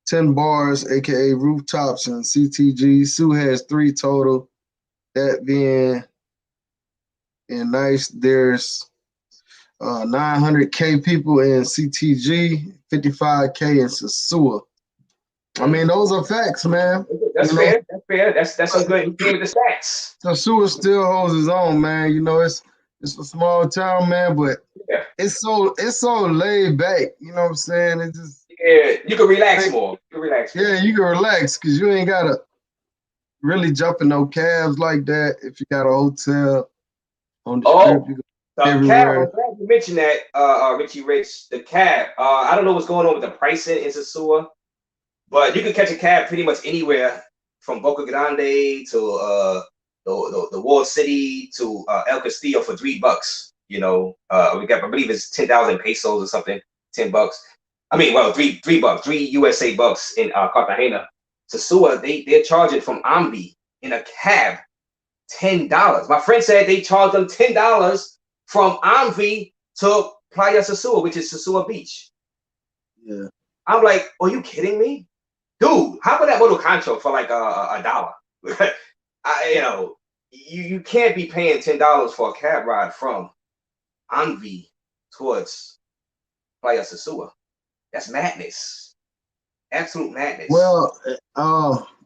Speaker 1: 10 bars, aka rooftops, in CTG. Sioux has 3 total. That being nice. There's 900K people in CTG, 55K in Sasua. I mean, those are facts, man.
Speaker 2: That's fair. That's fair. That's some good. He gave the stats.
Speaker 1: Sasua still holds his own, man. It's a small town, man, but it's so laid back. You know what I'm saying? It just
Speaker 2: you can relax more.
Speaker 1: Yeah, you can relax because you ain't gotta really jump in no cabs like that. If you got a hotel on the strip, you go everywhere.
Speaker 2: Cab, I'm glad you mentioned that, Richie Rich. The cab. I don't know what's going on with the pricing in Sasua, but you can catch a cab pretty much anywhere from Boca Grande to the Wall City to El Castillo for $3. I believe it's 10,000 pesos or something. $10. I mean, well, $3, $3 USA bucks in Cartagena. Sasua, they're charging from Ambi in a cab $10. My friend said they charged them $10 from Ambi to Playa Sasua, which is Sasua Beach.
Speaker 1: Yeah.
Speaker 2: I'm like, are you kidding me? Dude, how about that little concho for like $1? You can't be paying $10 for a cab ride from Ambi towards Playa Sasua. That's madness. Absolute madness.
Speaker 1: Well,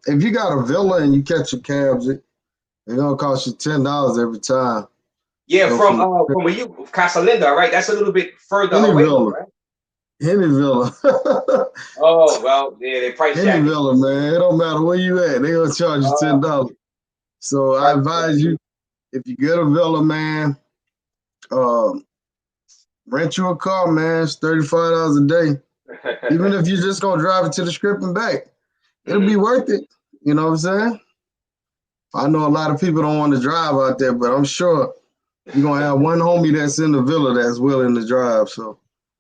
Speaker 1: if you got a villa and you catch your cabs, it's gonna cost you $10 every time.
Speaker 2: Yeah, from where you Casa Linda, right? That's a little bit further away, right?
Speaker 1: Henny Villa.
Speaker 2: Oh well, yeah, they price
Speaker 1: Henny Villa, man. It don't matter where you at, they gonna charge you $10. So I advise you, if you get a villa, man, rent you a car, man. It's $35 a day. Even if you're just gonna drive it to the Strip and back, it'll be worth it. You know what I'm saying? I know a lot of people don't want to drive out there, but I'm sure you're gonna have one homie that's in the villa that's willing to drive. So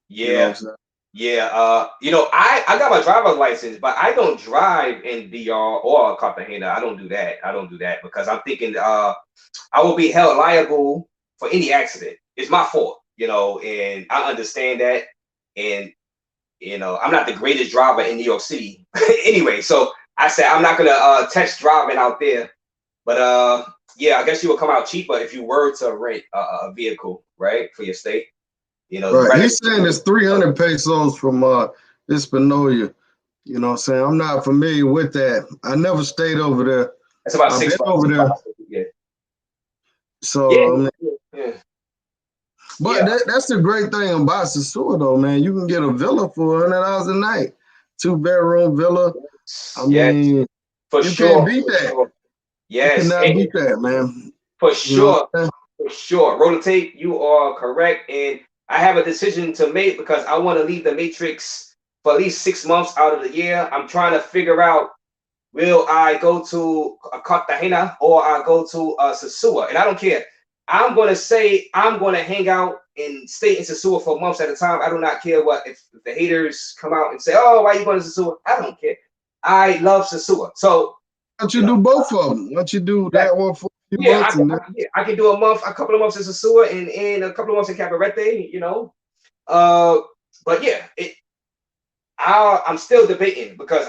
Speaker 2: yeah,
Speaker 1: you know what I'm saying?
Speaker 2: Yeah. I got my driver's license, but I don't drive in DR or Cartagena. I don't do that because I'm thinking I will be held liable for any accident. It's my fault, and I understand that. And I'm not the greatest driver in New York City anyway. So I said I'm not gonna test driving out there. But yeah, I guess you would come out cheaper if you were to rent a vehicle, right, for your stay.
Speaker 1: Right. He's saying it's 300 pesos from Espanola. You know what I'm saying? I'm not familiar with that. I never stayed over there.
Speaker 2: That's about
Speaker 1: I've
Speaker 2: $6
Speaker 1: been over there.
Speaker 2: Yeah.
Speaker 1: So
Speaker 2: yeah.
Speaker 1: But that's the great thing about Sasua, though, man. You can get a villa for $100 a night, 2-bedroom villa. I mean,
Speaker 2: for
Speaker 1: you
Speaker 2: sure.
Speaker 1: can't beat that.
Speaker 2: Yes,
Speaker 1: you cannot beat that, man.
Speaker 2: For sure, for sure. Roller tape, you are correct, and I have a decision to make because I want to leave the Matrix for at least 6 months out of the year. I'm trying to figure out, will I go to Cartagena or I go to Sasua, and I don't care. I'm going to say I'm going to hang out and stay in Sasua for months at a time. I do not care if the haters come out and say, oh, why are you going to Sasua? I don't care. I love Sasua. So
Speaker 1: why don't you do both of them? Why don't you do that one for a few months?
Speaker 2: I can do a couple of months in Sasua and a couple of months in Cabarete, But yeah, I'm still debating because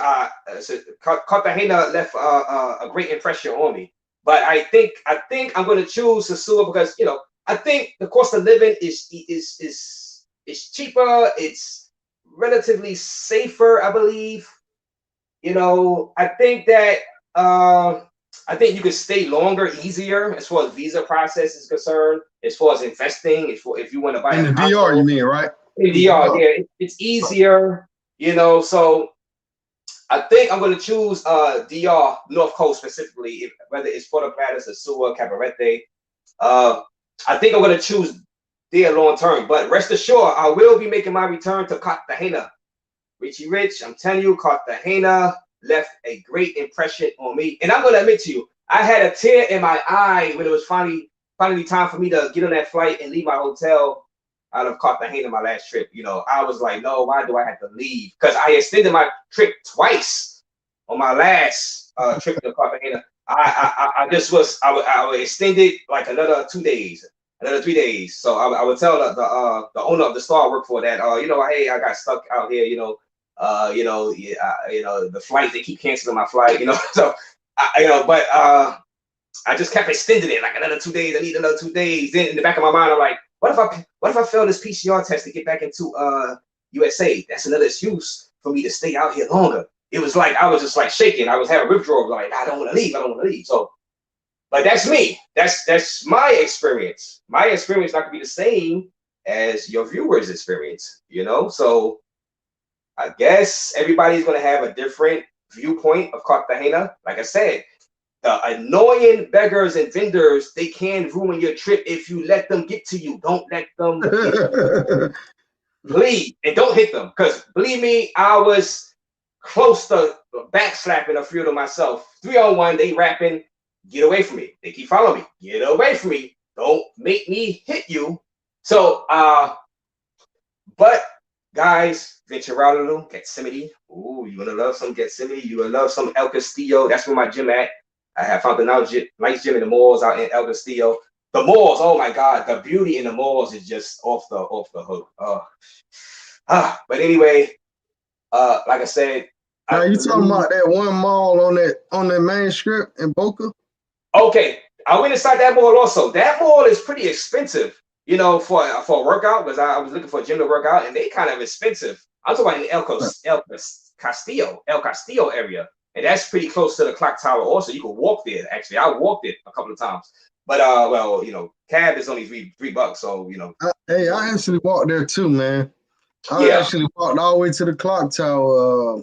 Speaker 2: Cartagena left a great impression on me. But I think I'm going to choose Sasua because I think the cost of living is cheaper. It's relatively safer, I believe. I think that I think you can stay longer, easier as far as visa process is concerned, as far as investing, if you want to buy
Speaker 1: In
Speaker 2: a
Speaker 1: the DR, you
Speaker 2: condo.
Speaker 1: mean, right?
Speaker 2: In
Speaker 1: In
Speaker 2: DR,
Speaker 1: DR.
Speaker 2: yeah, it's easier, so I think I'm going to choose DR, North Coast specifically, whether it's Puerto Plata, Sosua, Cabarete. Uh, I think I'm going to choose there long term. But rest assured, I will be making my return to Cartagena. Richie Rich, I'm telling you, Cartagena left a great impression on me. And I'm going to admit to you, I had a tear in my eye when it was finally time for me to get on that flight and leave my hotel out of Cartagena my last trip. I was like, no, why do I have to leave? Because I extended my trip twice on my last trip to Cartagena. I just was I would extend it like another 2 days, another 3 days. So I would tell the owner of the store I work for that hey, I got stuck out here, the flight, they keep canceling my flight, so but I just kept extending it like another 2 days. I need another 2 days. Then in the back of my mind, I'm like, what if I fail this PCR test to get back into USA? That's another excuse for me to stay out here longer. It was like I was just like shaking. I was having withdrawals. Like I don't want to leave. I don't want to leave. So, but that's me. That's my experience. My experience not gonna be the same as your viewers' experience. So I guess everybody's gonna have a different viewpoint of Cartagena. Like I said, the annoying beggars and vendors, they can ruin your trip if you let them get to you. Don't let them get to you. Please. And don't hit them. Because believe me, I was close to backslapping a few of them myself. 3-on-1, they rapping. Get away from me. They keep following me. Get away from me. Don't make me hit you. So, but guys, venture out a little. Gethsemane. Ooh, you want to love some Gethsemane? You want to love some El Castillo? That's where my gym at. I have found a nice gym in the malls out in El Castillo. The malls, oh my God, the beauty in the malls is just off the hook. But anyway, like I said,
Speaker 1: Now you talking about that one mall on that main strip in Boca?
Speaker 2: Okay, I went inside that mall also. That mall is pretty expensive, for a workout, because I was looking for a gym to work out, and they kind of expensive. I'm talking about in El Castillo area. And that's pretty close to the clock tower. Also, you can walk there. Actually, I walked it a couple of times. But well, cab is only $3, so
Speaker 1: Hey, I actually walked there too, man. I
Speaker 2: yeah.
Speaker 1: actually walked all the way to the clock tower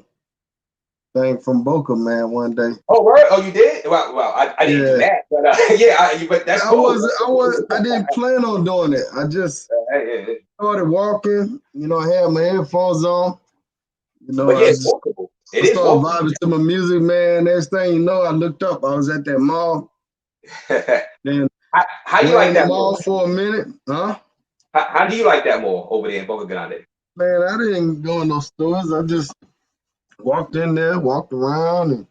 Speaker 1: thing from Boca, man, one day.
Speaker 2: Oh, word? Oh, you did? Well, I didn't do that, but but that's cool.
Speaker 1: I didn't plan on doing it. I just started walking. I had my headphones on.
Speaker 2: But yeah, it's walkable.
Speaker 1: I started vibing to my music, man. Next thing you know, I looked up. I was at that mall. Then
Speaker 2: how do you like that
Speaker 1: mall for a minute, huh?
Speaker 2: How do you like that mall over there in Boca Grande?
Speaker 1: Man, I didn't go in those stores. I just walked in there, walked around, and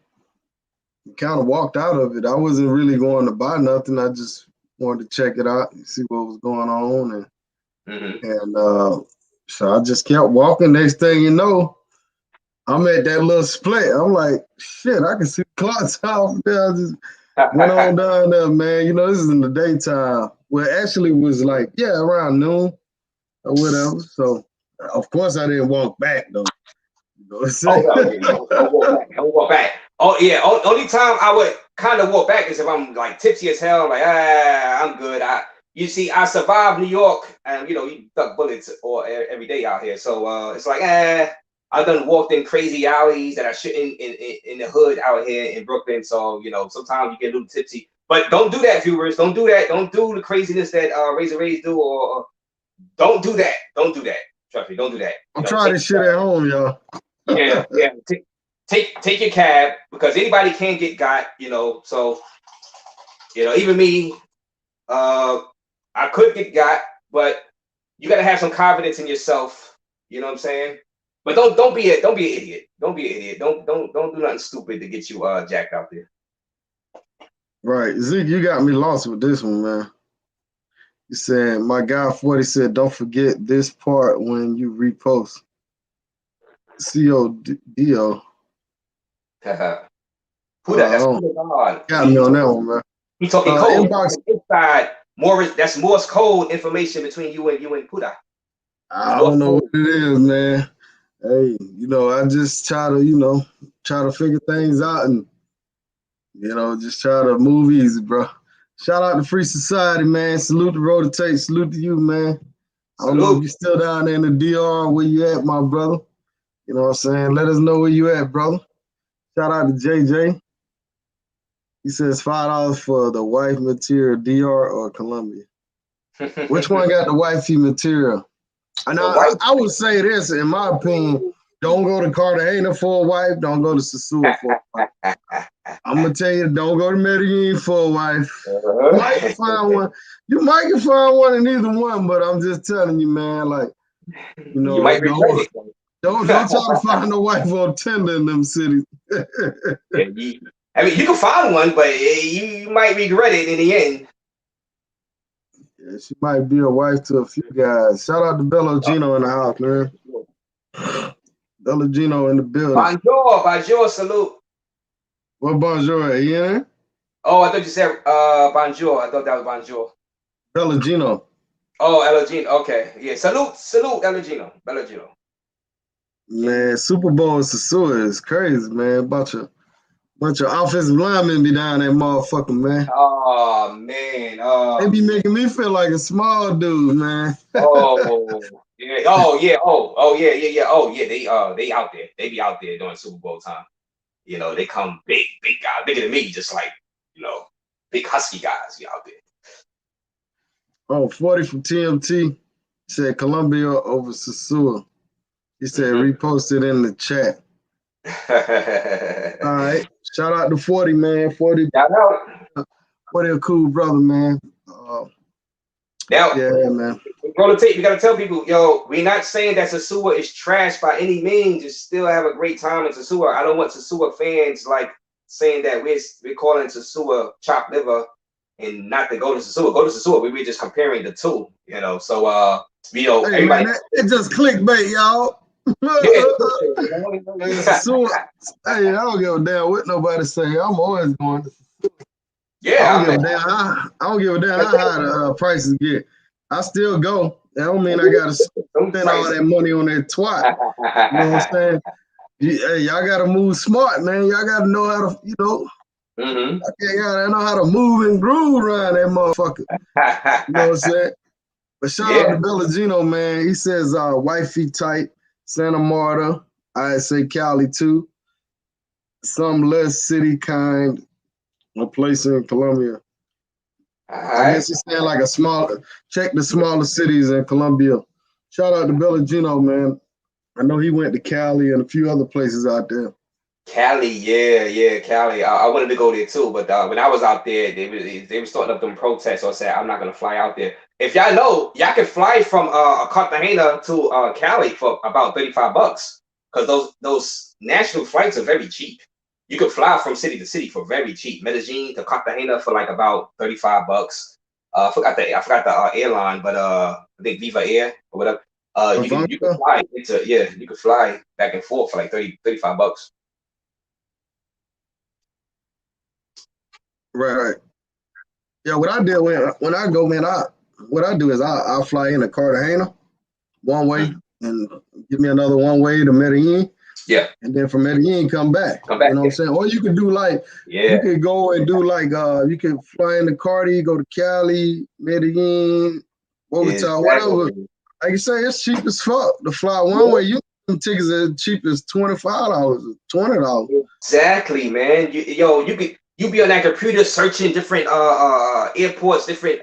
Speaker 1: kind of walked out of it. I wasn't really going to buy nothing. I just wanted to check it out and see what was going on, and so I just kept walking. Next thing you know, I'm at that little split. I'm like, shit, I can see the clock tower there. I just went on down there, man. This is in the daytime. Well, actually, it was like, around noon or whatever. So, of course, I didn't walk back, though. You know what I'm saying?
Speaker 2: Don't walk back. Oh, yeah. Only time I would kind of walk back is if I'm like tipsy as hell. Like, I'm good. You see, I survived New York, and you duck bullets every day out here. So it's like, I done walked in crazy alleys that I shouldn't in the hood out here in Brooklyn. So sometimes you get a little tipsy. But don't do that, viewers. Don't do that. Don't do the craziness that Razor Raze do, or don't do that. Don't do that. Trust me, don't do that.
Speaker 1: I'm trying this shit at home, y'all.
Speaker 2: Yeah. Take your cab, because anybody can get got. So even me, I could get got, but you got to have some confidence in yourself. You know what I'm saying? But don't be an idiot. Don't be an idiot. Don't do nothing stupid to get you jacked out there.
Speaker 1: Right, Zeke, you got me lost with this one, man. You said my guy 40 said, don't forget this part when you repost. CODO.
Speaker 2: Who that? That's God.
Speaker 1: Got me on that one, man.
Speaker 2: He talking code. Inside Morris. That's Morse code information between you and Puda.
Speaker 1: I don't know what it is, man. Hey, I just try to figure things out, and You know, just try to move easy, bro. Shout out to Free Society, man. Salute to Rotate. Salute to you, man. I don't know if
Speaker 2: Salute.
Speaker 1: you're still down there in the DR. Where you at, my brother? You know what I'm saying? Let us know where you at, brother. Shout out to JJ. He says $5 for the wife material, DR or Columbia. Which one got the wifey material? And
Speaker 2: The white.
Speaker 1: I would say this, in my opinion, don't go to Cartagena for a wife. Don't go to Sosua for a wife. I'm gonna tell you, don't go to Medellin for a wife. You might find one. You might can find one in either one, but I'm just telling you, man. Like, you know,
Speaker 2: You might regret it.
Speaker 1: don't try to find a wife on Tinder in them cities.
Speaker 2: Yeah, I mean, you can find one, but you might regret it in the end.
Speaker 1: Yeah, she might be a wife to a few guys. Shout out to Bello Gino in the house, man. Bello Gino in the building.
Speaker 2: Bonjour, salute.
Speaker 1: What bonjour? He in there?
Speaker 2: Oh, I thought you said bonjour. I thought that was bonjour.
Speaker 1: Bello Gino.
Speaker 2: Oh, Elogino. Okay, yeah. Salute, Elogino. Bellagino.
Speaker 1: Man, Super Bowl in Sosua is crazy, man. Bunch of offensive linemen be down there, motherfucker, man.
Speaker 2: Oh man.
Speaker 1: They be making me feel like a small dude, man.
Speaker 2: Oh yeah. Oh yeah. Oh yeah. Oh yeah. They out there. They be out there during Super Bowl time. You know, they come big guys, bigger than me, just like, you know, big husky guys be out there.
Speaker 1: Oh, 40 from TMT said Columbia over Sosua. He said reposted in the chat. All right. Shout out to 40, man. 40.
Speaker 2: Shout out.
Speaker 1: 40 a cool brother, man.
Speaker 2: Now,
Speaker 1: yeah, man.
Speaker 2: We gotta tell people, yo, we're not saying that Sosua is trash by any means. You still have a great time in Sosua. I don't want Sosua fans like saying that we're calling Sosua chopped liver and not to go to Sosua. Go to Sosua. We were just comparing the two, you know. So you know,
Speaker 1: hey,
Speaker 2: everybody,
Speaker 1: man, it just clickbait, y'all. Sosua, hey, I don't give a damn what nobody say. I'm always going to Sosua.
Speaker 2: Yeah,
Speaker 1: I don't give a damn how high the prices get. I still go. That don't mean I gotta spend all that money on that twat. You know what I'm saying? Hey, y'all gotta move smart, man. Y'all gotta know how to, you know. Y'all gotta know how to move and groove around that motherfucker. You know what I'm saying? But shout out to Bellagino, man. He says wifey type, Santa Marta. I say Cali too. Some less city kind. A place in Colombia. I guess he's saying like check the smaller cities in Colombia. Shout out to Bellagino, man. I know he went to Cali and a few other places out there.
Speaker 2: Cali, yeah, Cali. I wanted to go there too, but when I was out there, they were starting up them protests. So I said, I'm not gonna fly out there. If y'all know, y'all can fly from Cartagena to Cali for about $35, because those national flights are very cheap. You can fly from city to city for very cheap. Medellin to Cartagena for like about $35. I forgot the airline, but I think Viva Air or whatever. You can fly you can fly back and forth for like $35.
Speaker 1: Right. Yeah, what I did when I go, man, what I do is I'll fly into Cartagena one way and give me another one way to Medellin.
Speaker 2: Yeah.
Speaker 1: And then from Medellin, come back. You know what I'm saying? Or you could do like, you could go and do like, you could fly into Cardi, go to Cali, Medellin, Bogota, whatever. Like you say, it's cheap as fuck to fly one way. You can tickets as cheap as $25, $20. Exactly,
Speaker 2: man. You be on that computer searching different airports, different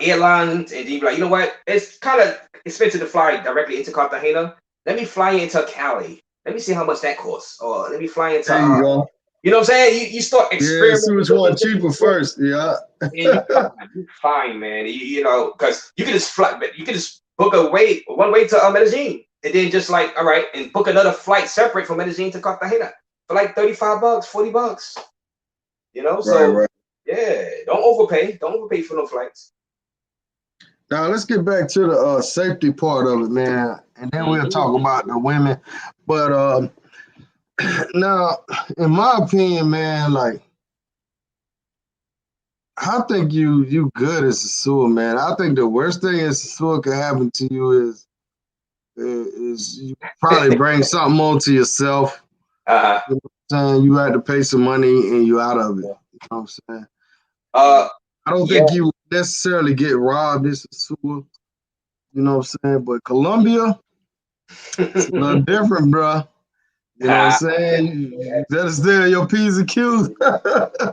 Speaker 2: airlines, and you be like, you know what? It's kind of expensive to fly directly into Cartagena. Let me fly into Cali. Let me see how much that costs. Or let me fly into.
Speaker 1: There you go.
Speaker 2: You know what I'm saying? You start experimenting.
Speaker 1: Yeah, see which one cheaper first. Yeah.
Speaker 2: You're fine, man. You know, because you can just fly, but you can just book one way to Medellin, and then just like, all right, and book another flight separate from Medellin to Cartagena for like $35, $40. You know, so yeah, don't overpay. Don't overpay for no flights.
Speaker 1: Now let's get back to the safety part of it, man, and then we'll talk about the women. But now, in my opinion, man, like I think you good as a sewer, man. I think the worst thing as a sewer can happen to you is you probably bring something on to yourself. saying you had to pay some money and you out of it. You know what I'm saying?
Speaker 2: Uh,
Speaker 1: I don't
Speaker 2: yeah.
Speaker 1: think you necessarily get robbed. This is sewer. You know what I'm saying? But Colombia, it's a little different, bro. You know what I'm saying? You better stay on your P's and Q's.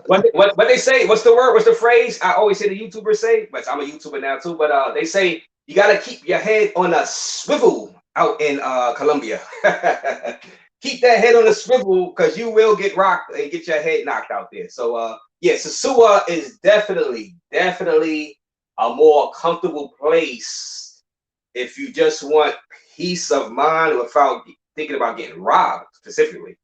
Speaker 2: What they say? What's the word? What's the phrase? I always hear the YouTubers say, but I'm a YouTuber now too. But they say you gotta keep your head on a swivel out in Colombia. Keep that head on a swivel because you will get rocked and get your head knocked out there. So yeah, Sosua is definitely a more comfortable place if you just want peace of mind without thinking about getting robbed specifically.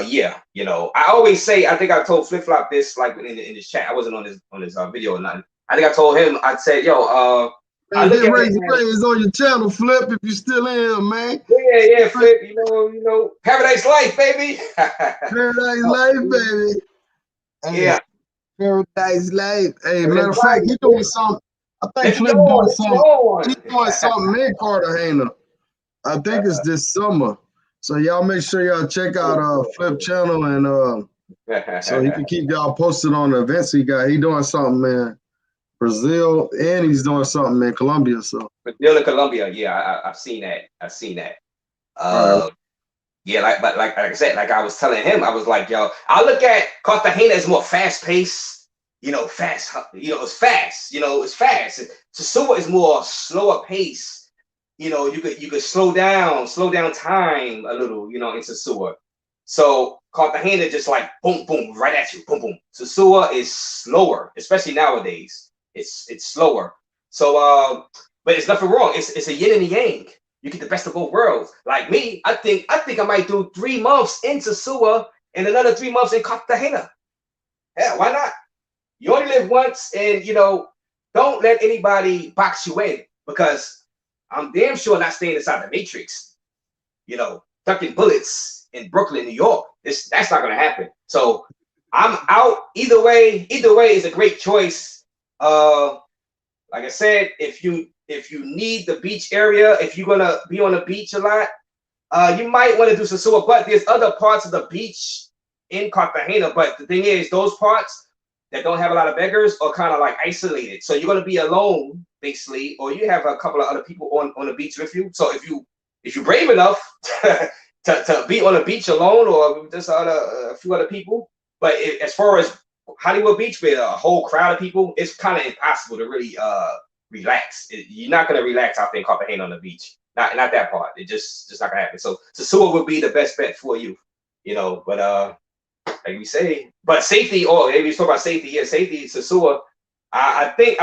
Speaker 2: Yeah, you know, I always say, I think I told Flip Flop this like in this chat. I wasn't on this video or nothing. I think I told him, I said, yo, I
Speaker 1: Man,
Speaker 2: look
Speaker 1: get
Speaker 2: at
Speaker 1: Razor
Speaker 2: it.
Speaker 1: Raze on your channel, Flip, if you're still in here, man.
Speaker 2: Yeah, Flip, you know, Paradise Life, baby.
Speaker 1: Paradise Life, baby. Hey,
Speaker 2: Yeah.
Speaker 1: Paradise Life. Hey, matter
Speaker 2: Paradise
Speaker 1: of fact,
Speaker 2: Life.
Speaker 1: he doing something. I think
Speaker 2: Let me
Speaker 1: Flip
Speaker 2: know.
Speaker 1: doing
Speaker 2: Let me
Speaker 1: something.
Speaker 2: know.
Speaker 1: He's doing something in Cartagena. I think it's this summer. So y'all make sure y'all check out Flip channel and so he can keep y'all posted on the events he got. He doing something, man. Brazil, and he's doing something in Colombia. So
Speaker 2: Brazil and Colombia, yeah, I've seen that. I've seen that.
Speaker 1: all right.
Speaker 2: Yeah, like I said, like I was telling him, I was like, yo, I look at Cartagena as more fast paced, you know, fast, you know, it's fast, you know, it's fast. Sosua is more slower pace. You know, you could slow down time a little, you know, in Sosua. So Cartagena just like boom, boom, right at you, boom, boom. Sosua is slower, especially nowadays. It's slower. So but it's nothing wrong. It's a yin and a yang. You get the best of both worlds. Like me, I think I might do 3 months in Sosua and another 3 months in Cartagena. Yeah, why not? You only live once, and you know, don't let anybody box you in because I'm damn sure not staying inside the Matrix. You know, ducking bullets in Brooklyn, New York. That's not gonna happen. So I'm out. Either way is a great choice. Like I said, if you need the beach area, if you're gonna be on the beach a lot, you might want to do Sosua. But there's other parts of the beach in Cartagena. But the thing is, those parts that don't have a lot of beggars are kind of like isolated. So you're gonna be alone basically, or you have a couple of other people on the beach with you. So if you're brave enough to be on the beach alone, or just a few other people, but as far as Hollywood Beach with a whole crowd of people, it's kind of impossible to really relax. You're not gonna relax out there in Cartagena on the beach. Not that part. It just not gonna happen. So Sosua would be the best bet for you, you know. But like we say, but safety. Oh, if you talk about safety, yeah, safety. Sosua. I think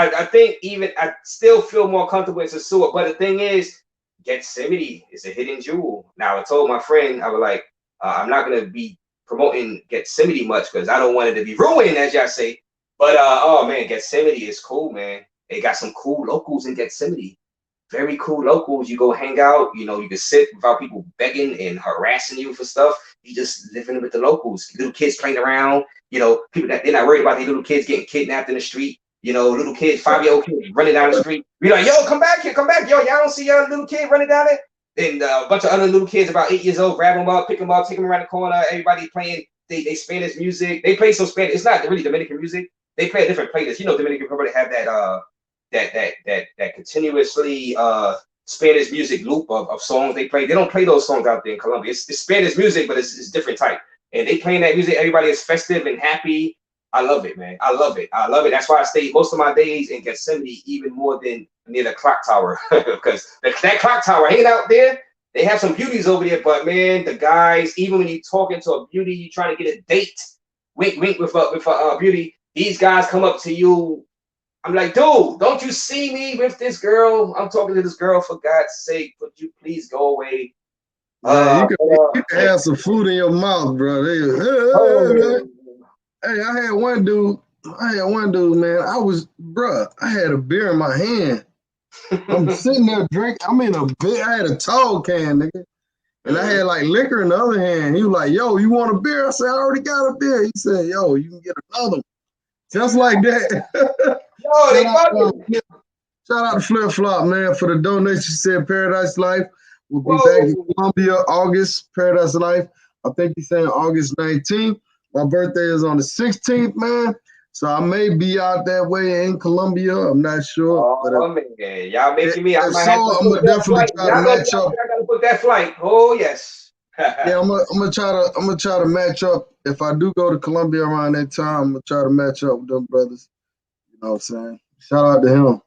Speaker 2: even I still feel more comfortable in Sosua. But the thing is, Gethsemane is a hidden jewel. Now I told my friend, I was like, I'm not gonna be promoting Gethsemane much because I don't want it to be ruined, as y'all say. But oh man, Gethsemane is cool, man. They got some cool locals in Gethsemane. Very cool locals. You go hang out, you know, you can sit without people begging and harassing you for stuff. You just living with the locals. Little kids playing around, you know, people that they're not worried about these little kids getting kidnapped in the street. You know, little kids, 5-year-old kids running down the street. Be like, yo, come back here, come back. Yo, y'all don't see your little kid running down there? And a bunch of other little kids about 8 years old, grab them up, pick them up, take them around the corner. Everybody playing they Spanish music. They play some Spanish. It's not really Dominican music. They play a different playlist. You know, Dominican Republic have that continuously Spanish music loop of songs they play. They don't play those songs out there in Colombia. It's Spanish music, but it's different type. And they playing that music. Everybody is festive and happy. I love it, man. I love it. That's why I stayed most of my days in Gethsemane, even more than near the clock tower, because that clock tower hanging out there. They have some beauties over there, but man, the guys, even when you talking to a beauty, you trying to get a date, wink, wink with a beauty. These guys come up to you. I'm like, dude, don't you see me with this girl? I'm talking to this girl, for God's sake. Would you please go away?
Speaker 1: Man, you can have some food in your mouth, bro. Hey, I had one dude, man. I had a beer in my hand. I'm sitting there drinking. I'm in a beer. I had a tall can, nigga. And I had like liquor in the other hand. He was like, yo, you want a beer? I said, I already got a beer. He said, yo, you can get another one. Just like that.
Speaker 2: Yo, they fucking.
Speaker 1: Shout out to Flip Flop, man, for the donation. Said Paradise Life. We'll be back in Colombia, August, Paradise Life. I think he's saying August 19th. My birthday is on the 16th, man. So I may be out that way in Colombia. I'm not sure. But
Speaker 2: Oh man, y'all making me. I
Speaker 1: if
Speaker 2: might
Speaker 1: so,
Speaker 2: have to
Speaker 1: I'm
Speaker 2: book
Speaker 1: gonna
Speaker 2: that
Speaker 1: definitely
Speaker 2: flight.
Speaker 1: try to
Speaker 2: Y'all gonna be
Speaker 1: match
Speaker 2: out
Speaker 1: up.
Speaker 2: there. I gotta book that flight. Oh yes.
Speaker 1: Yeah, I'm gonna try to match up. If I do go to Colombia around that time, I'm gonna try to match up with them brothers. You know what I'm saying? Shout out to him.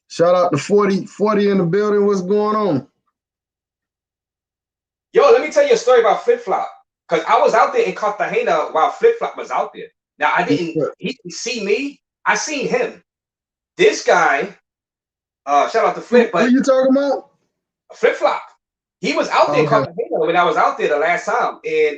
Speaker 1: Shout out to 40 in the building. What's going on?
Speaker 2: Yo, let me tell you a story about Flip Flop. Cause I was out there in Cartagena while Flip Flop was out there. Now he didn't see me. I seen him. This guy, shout out to Flip,
Speaker 1: Who
Speaker 2: but
Speaker 1: you talking about?
Speaker 2: Flip Flop. He was out there
Speaker 1: Oh,
Speaker 2: in
Speaker 1: okay.
Speaker 2: Cartagena when I was out there the last time. And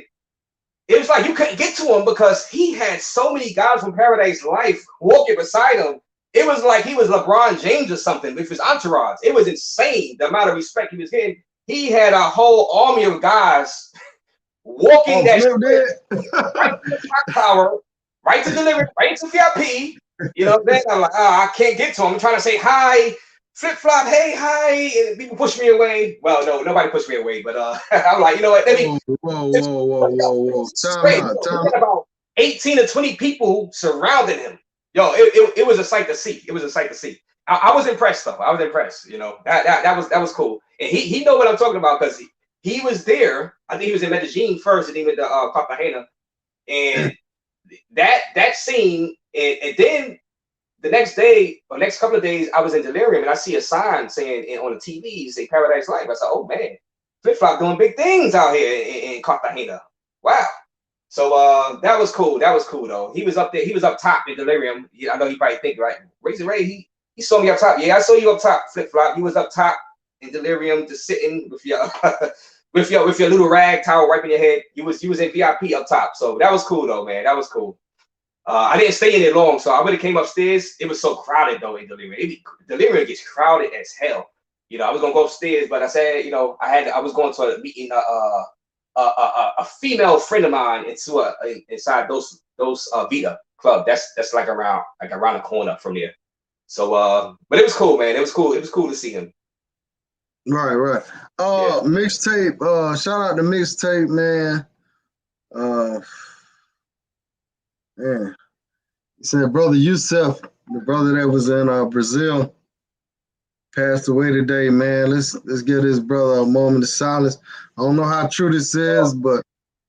Speaker 2: it was like you couldn't get to him because he had so many guys from Paradise Life walking beside him. It was like he was LeBron James or something with his entourage. It was insane the amount of respect he was getting. He had a whole army of guys walking
Speaker 1: Oh,
Speaker 2: that
Speaker 1: Flip
Speaker 2: strip right
Speaker 1: did.
Speaker 2: to the clock tower, right to delivery, right to VIP. You know, then I'm like, oh, I can't get to him. I'm trying to say hi, Flip Flop, hey, hi, and people push me away. Well, no, nobody pushed me away, but I'm like, you know what? Let me.
Speaker 1: Whoa.
Speaker 2: This is
Speaker 1: Time
Speaker 2: great.
Speaker 1: out.
Speaker 2: He
Speaker 1: Time
Speaker 2: had about 18 or 20 people surrounding him. Yo, it was a sight to see. It was a sight to see. I was impressed though. I was impressed. You know, that was cool. And he know what I'm talking about because he was there. I think he was in Medellin first, and he went to Cartagena. And that scene, and then the next day or next couple of days, I was in delirium and I see a sign saying on the TV, say Paradise Life. I said, oh man, Flip Flop doing big things out here in Cartagena. Wow. So that was cool. That was cool though. He was up there. He was up top in delirium. I know he probably think like Razor Ray. He saw me up top. Yeah, I saw you up top, Flip Flop. You was up top in delirium, just sitting with your with your little rag towel wiping your head. You was in VIP up top. So that was cool though, man. That was cool. I didn't stay in it long, so I would have came upstairs. It was so crowded though in Delirium. Delirium gets crowded as hell. You know, I was gonna go upstairs, but I said, you know, I was going to a meeting a female friend of mine inside those Vita Club. That's like around the corner from there. So but it was cool, man. It was cool. It was cool to see him.
Speaker 1: Right.
Speaker 2: Yeah.
Speaker 1: Mixtape. Shout out to Mixtape, man. Man. He said, Brother Youssef, the brother that was in Brazil, passed away today, man. Let's give this brother a moment of silence. I don't know how true this is, but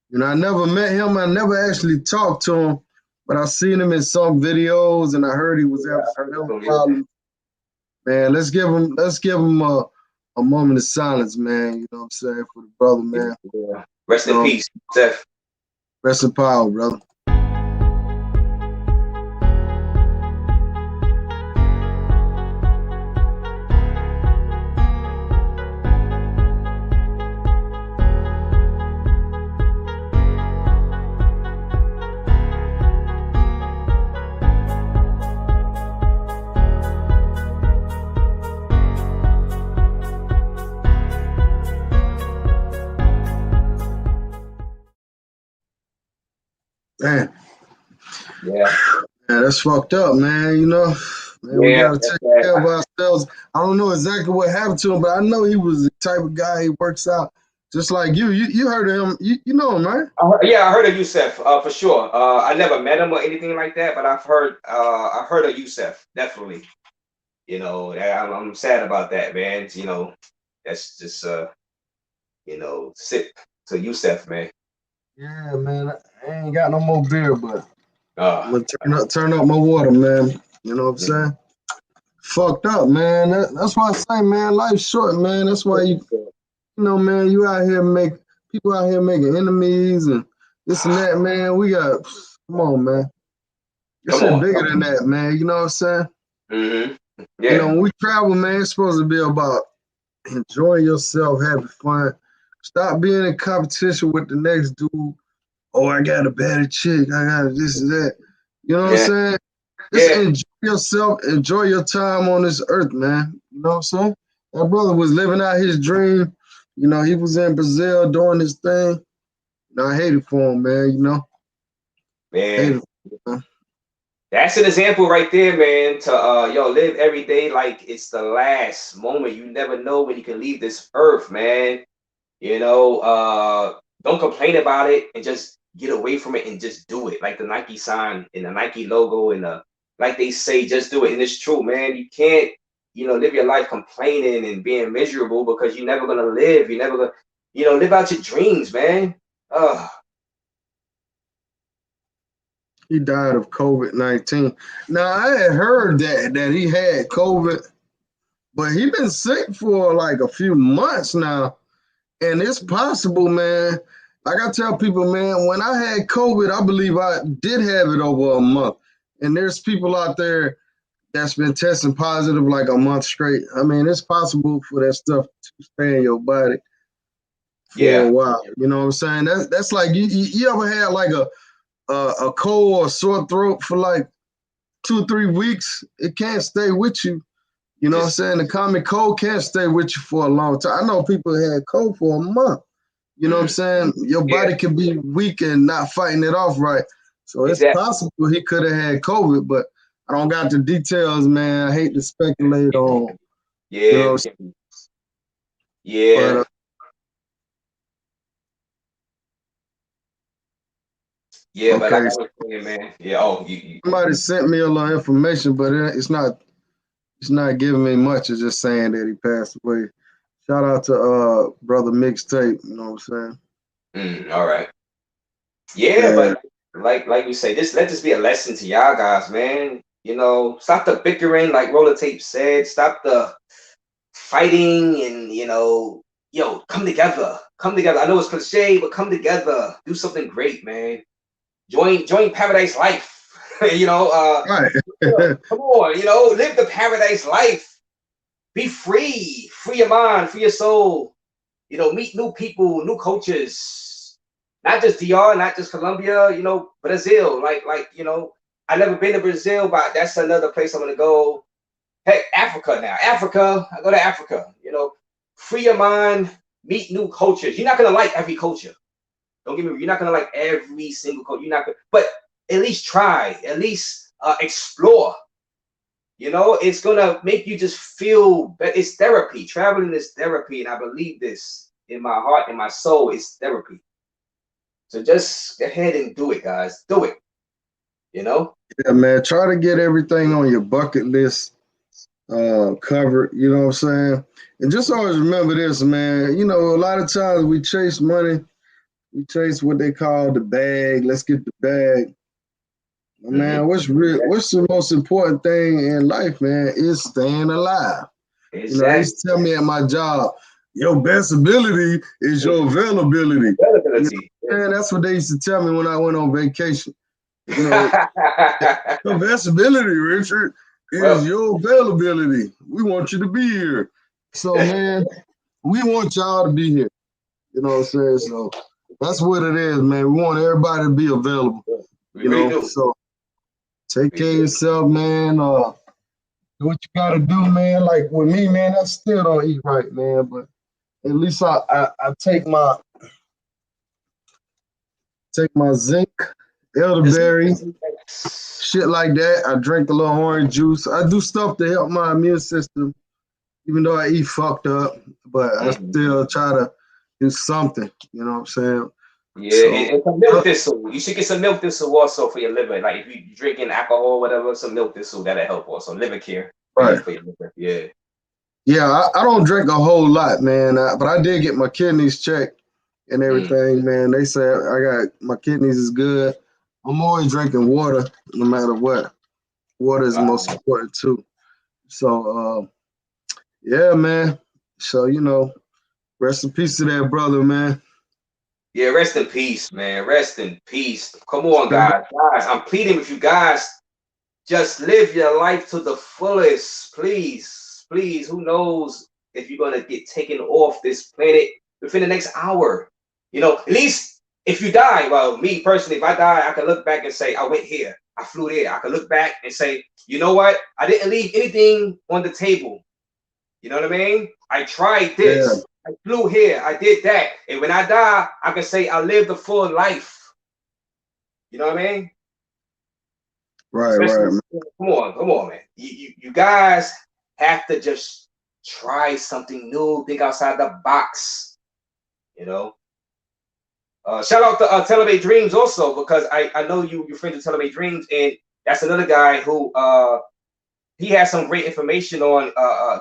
Speaker 1: you know, I never met him. I never actually talked to him, but I've seen him in some videos, and I heard he was having some health problems. Man, let's give him a moment of silence, man. You know what I'm saying, for the brother, man.
Speaker 2: Yeah. Rest in peace, Seth.
Speaker 1: Rest in power, brother. Man.
Speaker 2: Yeah.
Speaker 1: Man, that's fucked up, man. You know, man, we gotta take care of ourselves. I don't know exactly what happened to him, but I know he was the type of guy. He works out just like you. You heard of him? You know him, right?
Speaker 2: I heard of Youssef for sure. I never met him or anything like that, but I've heard of Youssef definitely. You know, I'm sad about that, man. You know, that's just you know, sick to Youssef, man.
Speaker 1: Yeah, man. I ain't got no more beer, but I'm
Speaker 2: Uh,
Speaker 1: gonna turn up my water, man. You know what I'm saying? Fucked up, man. That's why I say, man, life's short, man. That's why you know, man, you out here people out here making enemies and this and that, man. We got, come on, man. This shit bigger than that, man. You know what I'm saying?
Speaker 2: Mm-hmm. Yeah.
Speaker 1: You know, when we travel, man, it's supposed to be about enjoying yourself, having fun. Stop being in competition with the next dude. Oh, I got a better chick. I got this and that. You know what I'm saying? Just enjoy yourself. Enjoy your time on this earth, man. You know what I'm saying? That brother was living out his dream. You know, he was in Brazil doing his thing. You know, I hate it for him, man. You know,
Speaker 2: man. That's an example right there, man. To live every day like it's the last moment. You never know when you can leave this earth, man. You know, don't complain about it and just get away from it and just do it. Like the Nike sign and the Nike logo and the like they say, just do it. And it's true, man. You can't, live your life complaining and being miserable because you're never gonna live. You're never gonna, live out your dreams, man.
Speaker 1: He died of COVID-19. Now I had heard that he had COVID, but he been sick for like a few months now. And it's possible, man. Like I tell people, man, when I had COVID, I believe I did have it over a month. And there's people out there that's been testing positive like a month straight. I mean, it's possible for that stuff to stay in your body for
Speaker 2: Yeah.
Speaker 1: a while. You know what I'm saying? That's like you ever had like a cold or sore throat for like 2 or 3 weeks? It can't stay with you. You know what I'm saying? The common cold can't stay with you for a long time. I know people had cold for a month. You know what I'm saying? Your body can be weak and not fighting it off right. So it's possible he could have had COVID, but I don't got the details, man. I hate to speculate on.
Speaker 2: Yeah.
Speaker 1: You know,
Speaker 2: yeah.
Speaker 1: But,
Speaker 2: yeah, but like
Speaker 1: okay.
Speaker 2: I was saying, man. Yeah.
Speaker 1: Somebody sent me a lot of information, but it's not giving me much. It's just saying that he passed away. Shout out to brother Mixtape. You know what I'm
Speaker 2: saying? All right. Yeah, but like we say, let this be a lesson to y'all guys, man. Stop the bickering, like Roller Tape said. Stop the fighting, and come together. Come together. I know it's cliche, but come together. Do something great, man. Join Paradise Life.
Speaker 1: right.
Speaker 2: Come on, live the paradise life. Be free. Free your mind, free your soul. Meet new people, new cultures. Not just DR, not just Colombia, Brazil. Like, I've never been to Brazil, but that's another place I'm gonna go. Heck, Africa now. Africa, I go to Africa. Free your mind, meet new cultures. You're not gonna like every culture. Don't get me wrong. You're not gonna like every single culture. You're not gonna, but at least try. At least explore. It's gonna make you just feel better. It's therapy. Traveling is therapy, and I believe this in my heart and my soul. It's therapy. So just go ahead and do it, guys. Do it.
Speaker 1: Yeah, man. Try to get everything on your bucket list covered. You know what I'm saying? And just always remember this, man. A lot of times we chase money. We chase what they call the bag. Let's get the bag. Man, what's the most important thing in life, man, is staying alive.
Speaker 2: Exactly.
Speaker 1: They used to tell me at my job, your best ability is your availability. And that's what they used to tell me when I went on vacation. Your best ability, Richard, is your availability. We want you to be here. So, man, we want y'all to be here. You know what I'm saying? So that's what it is, man. We want everybody to be available. So take care of yourself, man. Do what you gotta do, man. Like with me, man, I still don't eat right, man. But at least I take my zinc, elderberry, shit like that. I drink a little orange juice. I do stuff to help my immune system, even though I eat fucked up. But I still try to do something. You know what I'm saying?
Speaker 2: Yeah, and some milk thistle. You should get some milk thistle also for your liver. Like if you're drinking alcohol or whatever, some milk thistle, that'll help also. Liver care.
Speaker 1: Right.
Speaker 2: For your liver. Yeah.
Speaker 1: Yeah, I don't drink a whole lot, man. But I did get my kidneys checked and everything, man. They said my kidneys is good. I'm always drinking water, no matter what. Water is the most important too. So, yeah, man. So, rest in peace to that brother, man.
Speaker 2: Yeah, rest in peace, man. Rest in peace. Come on, guys. Guys, I'm pleading with you guys. Just live your life to the fullest. Please, please. Who knows if you're going to get taken off this planet within the next hour? At least if you die, well, me personally, if I die, I can look back and say, I went here. I flew there. I can look back and say, you know what? I didn't leave anything on the table. You know what I mean? I tried this. Yeah. I flew here. I did that. And when I die, I can say I lived a full life. You know what I mean?
Speaker 1: Right, right.
Speaker 2: Come on, man. You guys have to just try something new. Think outside the box. Shout out to Telebay Dreams also, because I know you're friends with Telebay Dreams, and that's another guy who he has some great information on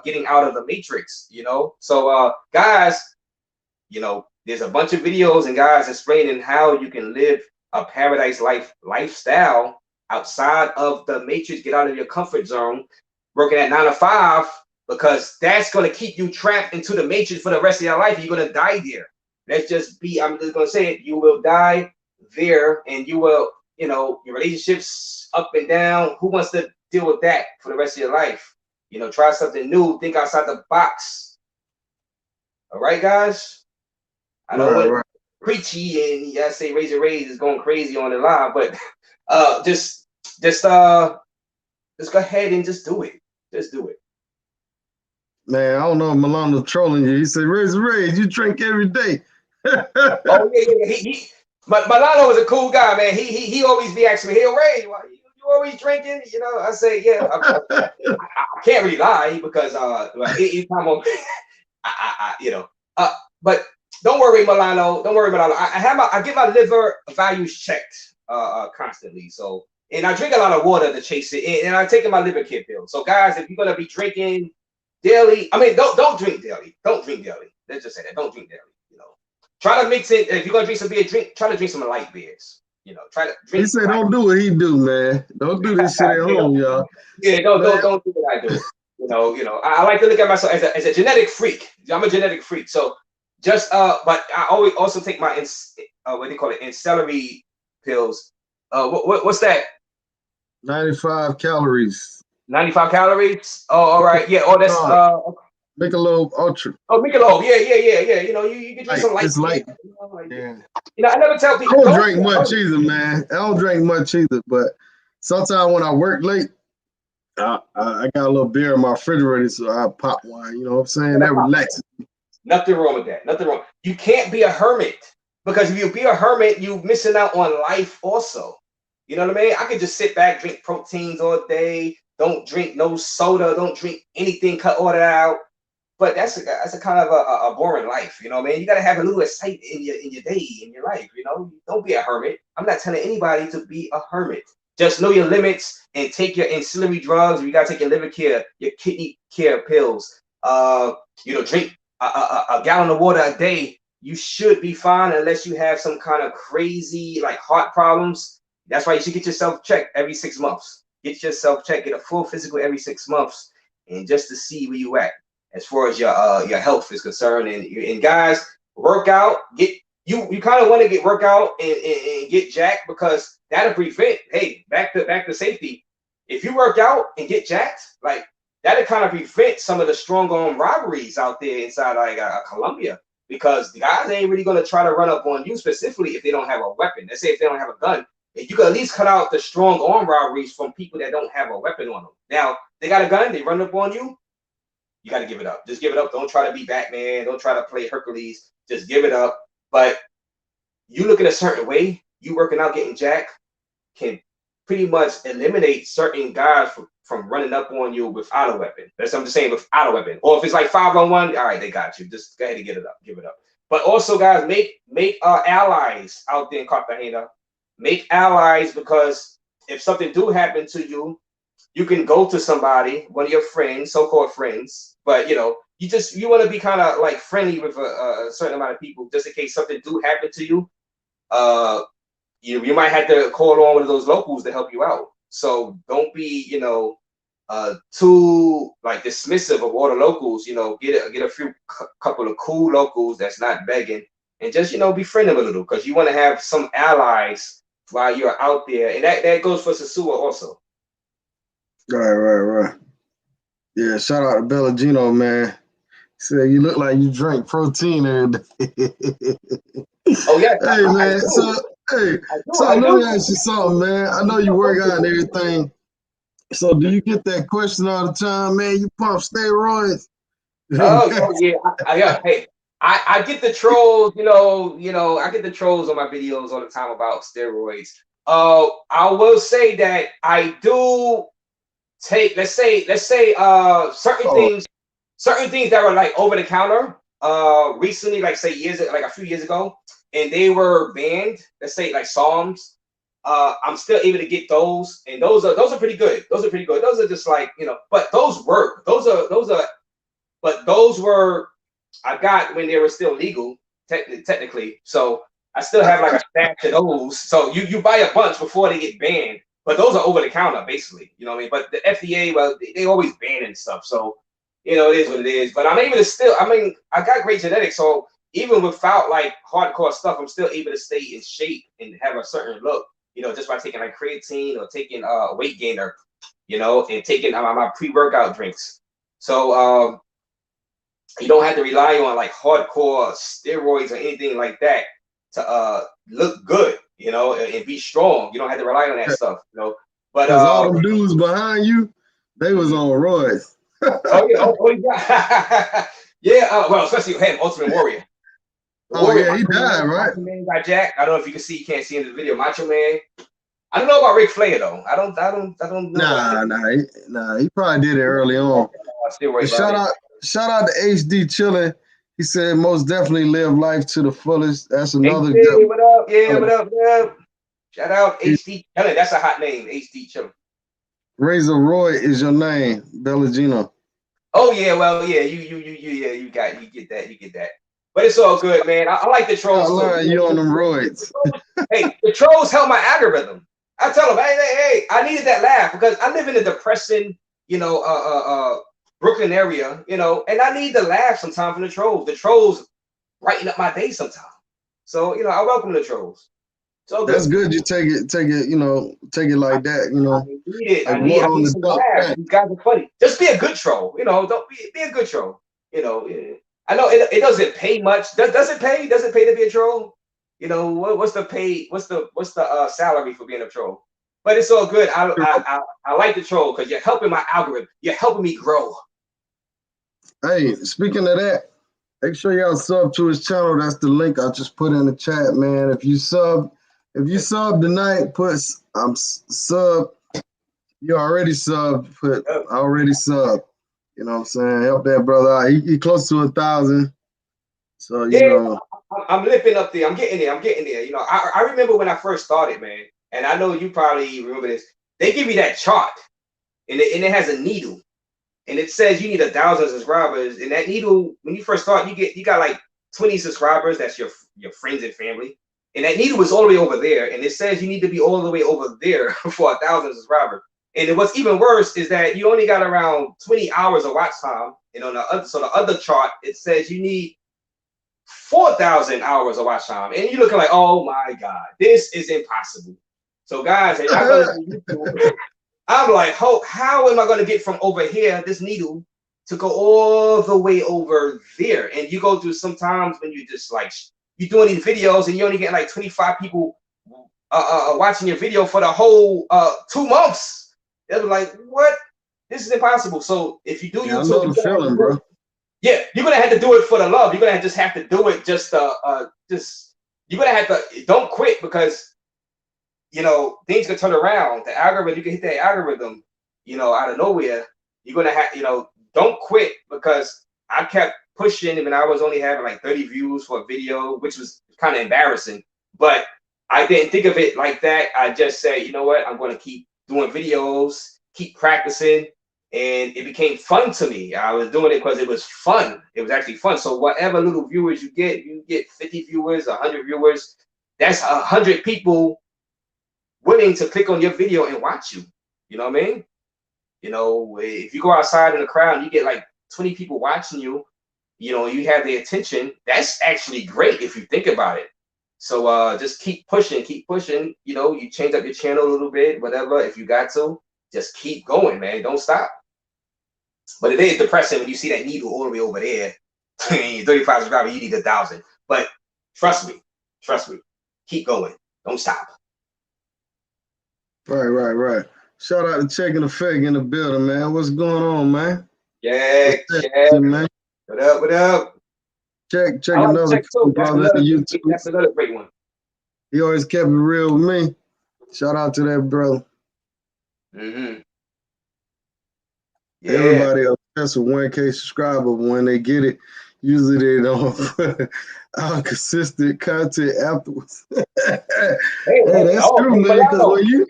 Speaker 2: getting out of the matrix, you know. So guys, you know, there's a bunch of videos and guys explaining how you can live a paradise lifestyle outside of the matrix, get out of your comfort zone, working at 9 to 5, because that's going to keep you trapped into the matrix for the rest of your life. You're going to die there. Let's just be, I'm just going to say it, you will die there, and you will, you know, your relationships up and down. Who wants to deal with that for the rest of your life? You know, try something new, think outside the box. All right, guys? I know what preachy and I say Razor Raze is going crazy on the live, but just go ahead and just do it. Just do it.
Speaker 1: Man, I don't know if Milano's trolling you. He said, Razor Raze, you drink every day.
Speaker 2: Oh yeah. Milano is a cool guy, man. He always be asking me, "Hey, Ray, you always drinking?" You know, I say, "Yeah." I can't really lie because anytime you know, but don't worry, Milano. Don't worry, Milano. I get my liver values checked constantly. So, and I drink a lot of water to chase it, and I take my liver care pill. So, guys, if you're gonna be drinking daily, I mean, don't drink daily. Don't drink daily. Let's just say that. Don't drink daily. You know, try to mix it. If you're gonna drink some beer, try to drink some light beers. You know, try to drink.
Speaker 1: He said, "Don't do what he do, man. Don't do this shit at home, y'all."
Speaker 2: Yeah, don't do what I do. You know, I like to look at myself as a genetic freak. I'm a genetic freak. So just but I always also take my what do you call it, ancillary pills. What's that?
Speaker 1: 95 calories.
Speaker 2: 95 calories. Oh, all right. Yeah. Oh, that's
Speaker 1: Michelob Ultra.
Speaker 2: Oh, Michelob. Yeah. You know, you can drink some light.
Speaker 1: It's light.
Speaker 2: Yeah. You know, I never tell people.
Speaker 1: I don't drink much either, man. I don't drink much either, but sometimes when I work late, I got a little beer in my refrigerator, so I pop one. You know what I'm saying? That relaxes me.
Speaker 2: Nothing wrong with that. Nothing wrong. You can't be a hermit, because if you be a hermit, you're missing out on life also. You know what I mean? I could just sit back, drink proteins all day, don't drink no soda, don't drink anything, cut all that out. But that's a kind of a boring life, you know what I mean? You got to have a little excitement in your day, in your life, you know? Don't be a hermit. I'm not telling anybody to be a hermit. Just know your limits and take your ancillary drugs. You got to take your liver care, your kidney care pills. You know, drink a gallon of water a day. You should be fine unless you have some kind of crazy like heart problems. That's why you should get yourself checked every 6 months. Get yourself checked, get a full physical every 6 months, and just to see where you at as far as your health is concerned. And guys, work out. You kind of want to get workout and get jacked, because that'll prevent. Hey, back to safety. If you work out and get jacked, like that'll kind of prevent some of the strong arm robberies out there inside like Colombia, because the guys ain't really gonna try to run up on you specifically if they don't have a weapon. Let's say if they don't have a gun, you can at least cut out the strong arm robberies from people that don't have a weapon on them. Now they got a gun, they run up on you. You got to give it up. Just give it up. Don't try to be Batman. Don't try to play Hercules. Just give it up. But you look at a certain way, you working out, getting jacked, can pretty much eliminate certain guys from running up on you without a weapon. That's what I'm just saying, without a weapon. Or if it's like 5-on-1, all right, they got you. Just go ahead and give it up. But also, guys, make allies out there in Cartagena. Make allies, because if something do happen to you, you can go to somebody, one of your friends, so-called friends, but you know, you want to be kind of like friendly with a certain amount of people, just in case something do happen to you. You might have to call on one of those locals to help you out. So don't be, you know, too like dismissive of all the locals. You know, get a few couple of cool locals that's not begging, and just, you know, befriend them a little, because you want to have some allies while you're out there, and that goes for Sasua also.
Speaker 1: Right. Yeah, shout out to Bellagino, man. He said you look like you drink protein every day.
Speaker 2: Oh yeah.
Speaker 1: Hey man, so let me ask you something, man. I know you work out and everything. So do you get that question all the time, man? You pump steroids?
Speaker 2: Oh yeah. Hey, I get the trolls, you know, I get the trolls on my videos all the time about steroids. I will say that I do take, let's say certain things that were like over the counter recently, like say a few years ago, and they were banned, let's say like Psalms, I'm still able to get those, and those are pretty good. Those are pretty good. Those are just like, you know, but those work. But those were I got when they were still legal, technically. So I still have like a stack of those. So you buy a bunch before they get banned, but those are over the counter basically. You know what I mean? But the FDA, well, they always banning stuff. So you know, it is what it is. But I'm able to still. I mean, I got great genetics, so even without like hardcore stuff, I'm still able to stay in shape and have a certain look. You know, just by taking like creatine or taking weight gainer, you know, and taking my pre-workout drinks. So you don't have to rely on like hardcore steroids or anything like that to look good, you know, and be strong. You don't have to rely on that stuff, you know. But
Speaker 1: Because all them dudes behind you, they was on roids.
Speaker 2: oh yeah, yeah. Well, especially him, Ultimate Warrior.
Speaker 1: Warrior, yeah, he died, right?
Speaker 2: Macho Man got jacked. I don't know if you can see. You can't see in the video. Macho Man. I don't know about Ric Flair though. I don't know.
Speaker 1: Nah. He probably did it early on. Shout out to HD Chillin'. He said most definitely live life to the fullest. That's another.
Speaker 2: Hey, what up? Yeah, what up? Shout out HD Chillin'. That's a hot name, HD Chillin'.
Speaker 1: Razor Roy is your name, Bellagino.
Speaker 2: Oh yeah, well yeah, you get that. But it's all good, man. I like the trolls.
Speaker 1: I learned you on them roids.
Speaker 2: Hey, the trolls help my algorithm. I tell them, hey, I needed that laugh because I live in a depressing, you know, Brooklyn area, you know, and I need the laugh sometimes from the trolls. The trolls brighten up my day sometimes. So, you know, I welcome the trolls. So
Speaker 1: that's good. You take it, you know, take it like that, you know.
Speaker 2: I need some laugh. These guys are funny. Just be a good troll, you know. Don't be a good troll, you know. I know it doesn't pay much. Does it pay? Does it pay to be a troll? You know, what's the pay? What's the salary for being a troll? But it's all good. I like the troll because you're helping my algorithm. You're helping me grow.
Speaker 1: Hey, speaking of that, make sure y'all sub to his channel. That's the link I just put in the chat, man. If you sub tonight, put I'm sub. You already subbed. Put already sub. You know what I'm saying? Help that brother out. He close to 1,000. So you know.
Speaker 2: I'm lipping up there. I'm getting there. You know, I remember when I first started, man, and I know you probably remember this. They give you that chart, and it has a needle, and it says you need 1,000 subscribers. And that needle, when you first start, you got like 20 subscribers. That's your friends and family. And that needle was all the way over there, and it says you need to be all the way over there for 1,000 subscribers. And what's even worse is that you only got around 20 hours of watch time. And on the other chart, it says you need 4,000 hours of watch time, and you're looking like, oh my god, this is impossible. So guys, I'm like, how am I going to get from over here, this needle, to go all the way over there? And you go through sometimes when you just like you're doing these videos and you only get like 25 people watching your video for the whole 2 months. They're like, what? This is impossible. So if you do YouTube,
Speaker 1: I know the feeling, bro.
Speaker 2: Yeah, you're gonna have to do it for the love. You're gonna just have to do it. You're gonna have to don't quit because you know things can turn around. The algorithm, you can hit that algorithm, you know, out of nowhere. You're gonna have, you know, don't quit because I kept pushing and I was only having like 30 views for a video, which was kind of embarrassing. But I didn't think of it like that. I just said, you know what, I'm gonna keep doing videos, keep practicing. And it became fun to me. I was doing it because it was fun. It was actually fun. So whatever little viewers you get 50 viewers, 100 viewers. That's 100 people willing to click on your video and watch you. You know what I mean? You know, if you go outside in the crowd and you get like 20 people watching you, you know, you have their attention. That's actually great if you think about it. So just keep pushing. You know, you change up your channel a little bit, whatever. If you got to, just keep going, man. Don't stop. But it is depressing when you see that needle all the way over there. 35 subscribers, you need 1,000. But trust me, keep going. Don't stop.
Speaker 1: Right. Shout out to Checking Effect in the building, man. What's going on, man?
Speaker 2: Yeah,
Speaker 1: man.
Speaker 2: What up?
Speaker 1: Check another brother on YouTube.
Speaker 2: That's another great one.
Speaker 1: He always kept it real with me. Shout out to that brother.
Speaker 2: Mm-hmm. Yeah.
Speaker 1: Everybody obsessed with 1K subscriber, but when they get it, Usually they don't put out consistent content afterwards.
Speaker 2: Hey,
Speaker 1: Hey,
Speaker 2: hey,
Speaker 1: that's
Speaker 2: oh,
Speaker 1: true,
Speaker 2: hey,
Speaker 1: man. Because
Speaker 2: Milano.
Speaker 1: when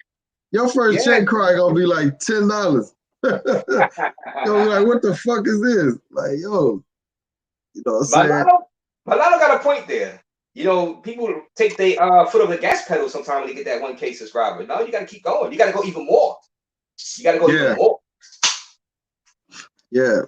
Speaker 1: your first
Speaker 2: Yeah.
Speaker 1: check card gonna be like $10. You'll be like, what the fuck is this? Like, yo, you know what I'm saying?
Speaker 2: Milano got a point there. You know, people take their foot off the gas pedal sometimes when they get that 1K subscriber. No, you got to keep going. You got to go even more. You got to go even
Speaker 1: Yeah,
Speaker 2: more.
Speaker 1: yeah.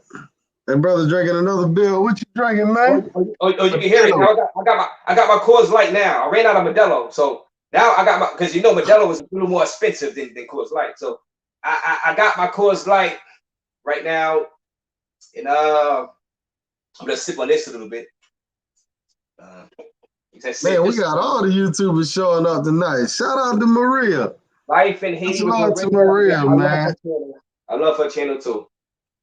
Speaker 1: And brother drinking another beer. What you drinking,
Speaker 2: Oh,
Speaker 1: man?
Speaker 2: you can hear it now. I got my Coors Light now. I ran out of Modelo, so now I got my, because you know Modelo was a little more expensive than Coors Light. So I got my Coors Light right now, and I'm gonna sip on this a little bit.
Speaker 1: Man, we got all the YouTubers showing up tonight. Shout out to Maria.
Speaker 2: Life in
Speaker 1: Much
Speaker 2: Haiti with
Speaker 1: love to
Speaker 2: Maria. Yeah,
Speaker 1: Maria,
Speaker 2: I love her
Speaker 1: man.
Speaker 2: channel. I love her channel too.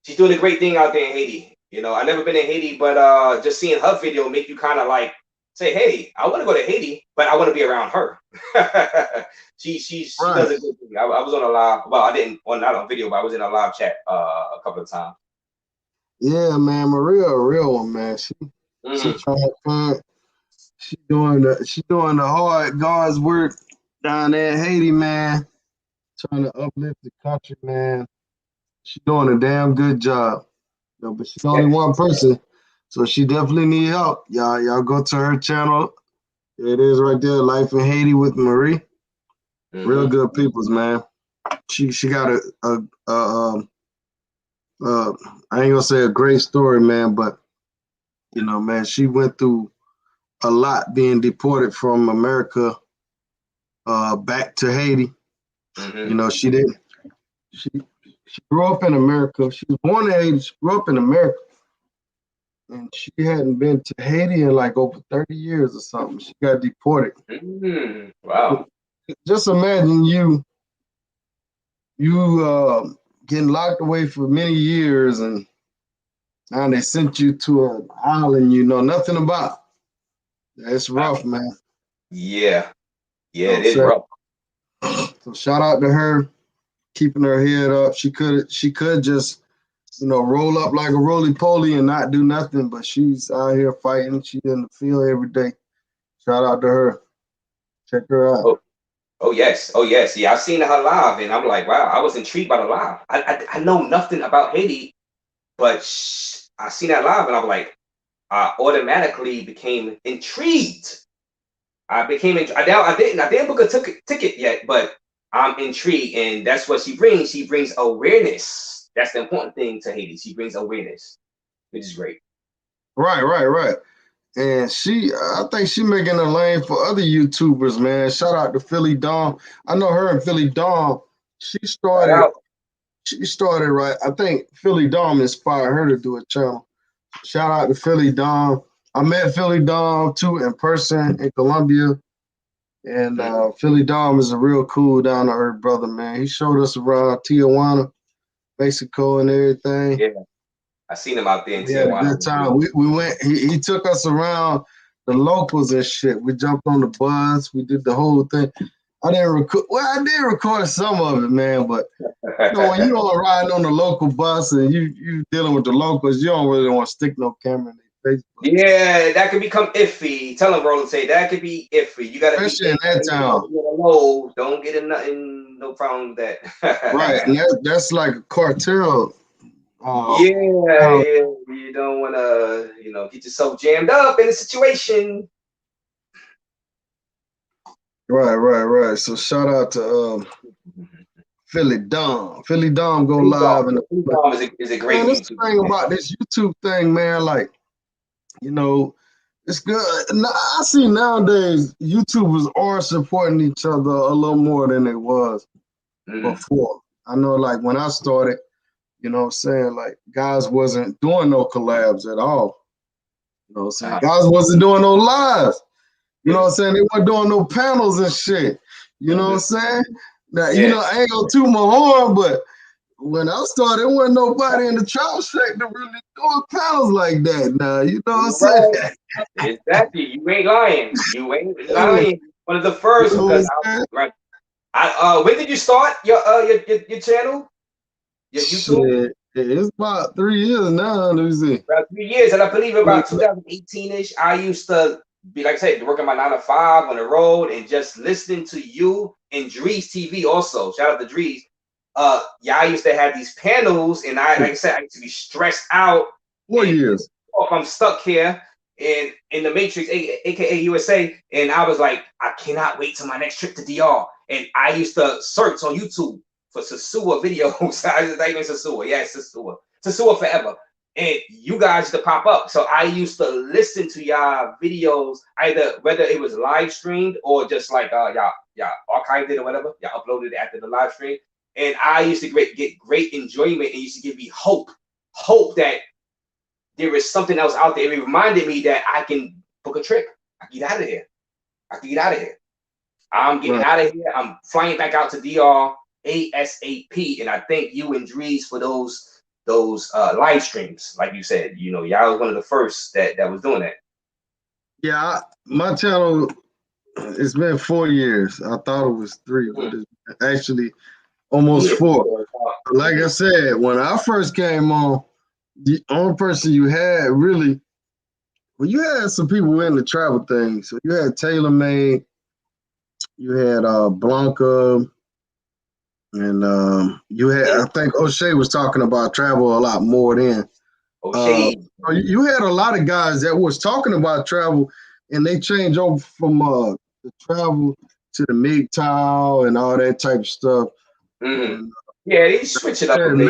Speaker 2: She's doing a great thing out there in Haiti. You know, I never been in Haiti, but just seeing her video make you kind of like say, "Hey, I want to go to Haiti, but I want to be around her." she
Speaker 1: Right.
Speaker 2: does a good thing. I was on a live. Well, I didn't, well, not on video, but I was in a live chat a couple of times.
Speaker 1: Yeah, man. Maria, a real one, man. She trying to she doing the hard God's work down there in Haiti, man. Trying to uplift the country, man. She doing a damn good job. You know, but she's only
Speaker 2: Yes.
Speaker 1: one person, so she definitely need help. Y'all go to her channel. It is right there, Life in Haiti with Marie. Real good peoples, man. She got I ain't gonna say a great story, man, but you know, man, she went through a lot being deported from America back to Haiti. You know, she didn't. She grew up in America. She was born in Haiti. She grew up in America, and she hadn't been to Haiti in like over 30 years or something. She got deported.
Speaker 2: Wow.
Speaker 1: Just imagine you getting locked away for many years, and now they sent you to an island you know nothing about. It's rough, man.
Speaker 2: Yeah.
Speaker 1: You
Speaker 2: Yeah,
Speaker 1: know
Speaker 2: it
Speaker 1: what
Speaker 2: is
Speaker 1: I'm
Speaker 2: rough.
Speaker 1: saying? So shout out to her, keeping her head up. She could just, you know, roll up like a roly poly and not do nothing, but she's out here fighting. She's in the field every day. Shout out to her. Check her out.
Speaker 2: Oh, oh yes. Oh yes. Yeah, I've seen her live, and I'm like, wow, I was intrigued by the live. I know nothing about Haiti, but I seen that live, and I'm like, I automatically became intrigued. I didn't book a ticket yet, but I'm intrigued, and that's what she brings. She brings awareness. That's the important thing to Haiti. She brings awareness, which is great.
Speaker 1: Right. And I think she making a lane for other YouTubers, man. Shout out to Philly Dawn. I know her and Philly Dawn. She
Speaker 2: Shout
Speaker 1: started.
Speaker 2: out.
Speaker 1: She started right. I think Philly Dawn inspired her to do a channel. Shout out to Philly Dawn. I met Philly Dawn too in person in Colombia, and Philly Dawn is a real cool, down to earth brother, man. He showed us around Tijuana, Mexico, and everything.
Speaker 2: Yeah, I seen him out there in
Speaker 1: We had a
Speaker 2: Tijuana.
Speaker 1: good time. We went. He took us around the locals and shit. We jumped on the bus. We did the whole thing. I didn't record. Well, I did record some of it, man. But you know, when you are riding on the local bus and you dealing with the locals, you don't really want to stick no camera in their face.
Speaker 2: Yeah, that could become iffy. Tell him, Roland, say that could be iffy. You gotta be
Speaker 1: Especially in that town.
Speaker 2: low. Don't get in nothing. No problem with that.
Speaker 1: Right, and that's like a cartel.
Speaker 2: Yeah, you don't want to, get yourself jammed up in a situation.
Speaker 1: Right. So shout out to Philly Dom. Philly Dom go
Speaker 2: Philly
Speaker 1: live,
Speaker 2: Dom
Speaker 1: and
Speaker 2: Philly Dom is a great
Speaker 1: man, this
Speaker 2: YouTube
Speaker 1: thing
Speaker 2: man.
Speaker 1: about this YouTube thing, man, like, you know, it's good. I see nowadays YouTubers are supporting each other a little more than they was before. I know, like when I started, you know what I'm saying, like guys wasn't doing no collabs at all. You know what I'm saying? Guys wasn't doing no lives. You know what I'm saying? They weren't doing no panels and shit. You know what I'm saying? Now, you know, I ain't gonna toot my horn, but when I started, there wasn't nobody in the trap sector really doing panels like that. Now, you know what I'm saying?
Speaker 2: Right. Exactly. You ain't lying. You ain't
Speaker 1: Yeah.
Speaker 2: lying. One of the first,
Speaker 1: You know
Speaker 2: because
Speaker 1: what I'm
Speaker 2: when did you start your channel? Your YouTube?
Speaker 1: saying? It's about 3 years now. Let me see.
Speaker 2: About 3 years, and I believe about 2018-ish, I used to be, like I said, working my 9 to 5 on the road and just listening to you and Drees TV also. Shout out to Drees. Yeah, I used to have these panels, and like I said, I used to be stressed out.
Speaker 1: 4 years.
Speaker 2: I'm stuck here in the Matrix, aka USA, and I was like, I cannot wait till my next trip to DR. And I used to search on YouTube for Sasua videos. I just type in Sasua, yeah, Sasua forever. And you guys used to pop up. So I used to listen to y'all videos, either whether it was live streamed or just like y'all archived it or whatever, y'all uploaded it after the live stream. And I used to get great enjoyment, and used to give me hope that there is something else out there. It reminded me that I can book a trip. I can get out of here. I'm getting out of here. I'm flying back out to DR ASAP. And I thank you and Drees for those live streams. Like you said, y'all was one of the first that was doing that.
Speaker 1: Yeah, my channel, it's been 4 years. I thought it was 3, but it's actually almost 4. Like I said, when I first came on, the only person you had really, well, you had some people in the travel thing. So you had TaylorMade, you had Blanca, and you had, I think O'Shea was talking about travel a lot more then.
Speaker 2: O'Shea.
Speaker 1: You had a lot of guys that was talking about travel, and they changed over from the travel to the MGTOW and all that type of stuff.
Speaker 2: And, yeah, they switch it up a bit.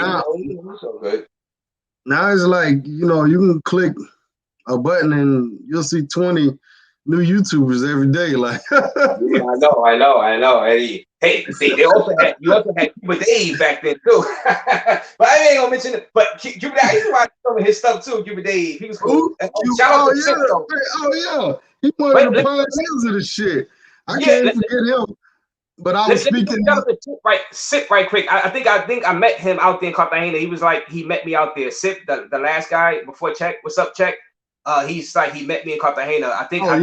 Speaker 2: So good.
Speaker 1: Now it's like, you can click a button and you'll see 20 new YouTubers every day. Like,
Speaker 2: yeah, I know. Hey, you also had Cuba Dave back then too. But I ain't gonna mention it. But Cuba Dave, I used to watch some of his stuff too. Cuba Dave, he was cool. Shout out to Sip, though.
Speaker 1: Oh yeah, he one of the pioneers of the shit. I can't forget him. But I was speaking.
Speaker 2: Sip right quick. I think I met him out there in Cartagena. He was like, he met me out there. Sip, the last guy before Check. What's up, Check? He's like, he met me in Cartagena. I think I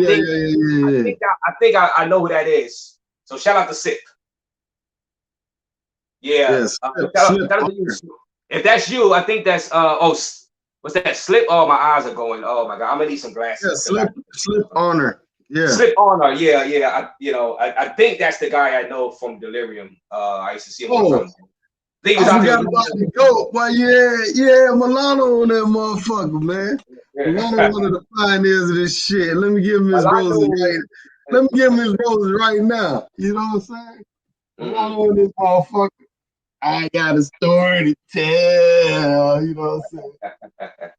Speaker 2: know who that is. So shout out to Sip. Yeah.
Speaker 1: Yes.
Speaker 2: Shout out to you. If that's you, I think that's what's that? Slip? Oh, my eyes are going. Oh my god, I'm gonna need some glasses.
Speaker 1: Yeah, Slip Honor. Yeah.
Speaker 2: Slip Honor. Yeah. I think that's the guy I know from Delirium. I used to see him.
Speaker 1: I forgot about the GOAT. Well, yeah, Milano on that motherfucker, man. Milano one of the pioneers of this shit. Let me give him his roses right. Let me give him his roses right now. You know what I'm saying? Milano on this motherfucker. I got a story to tell. You know what I'm saying?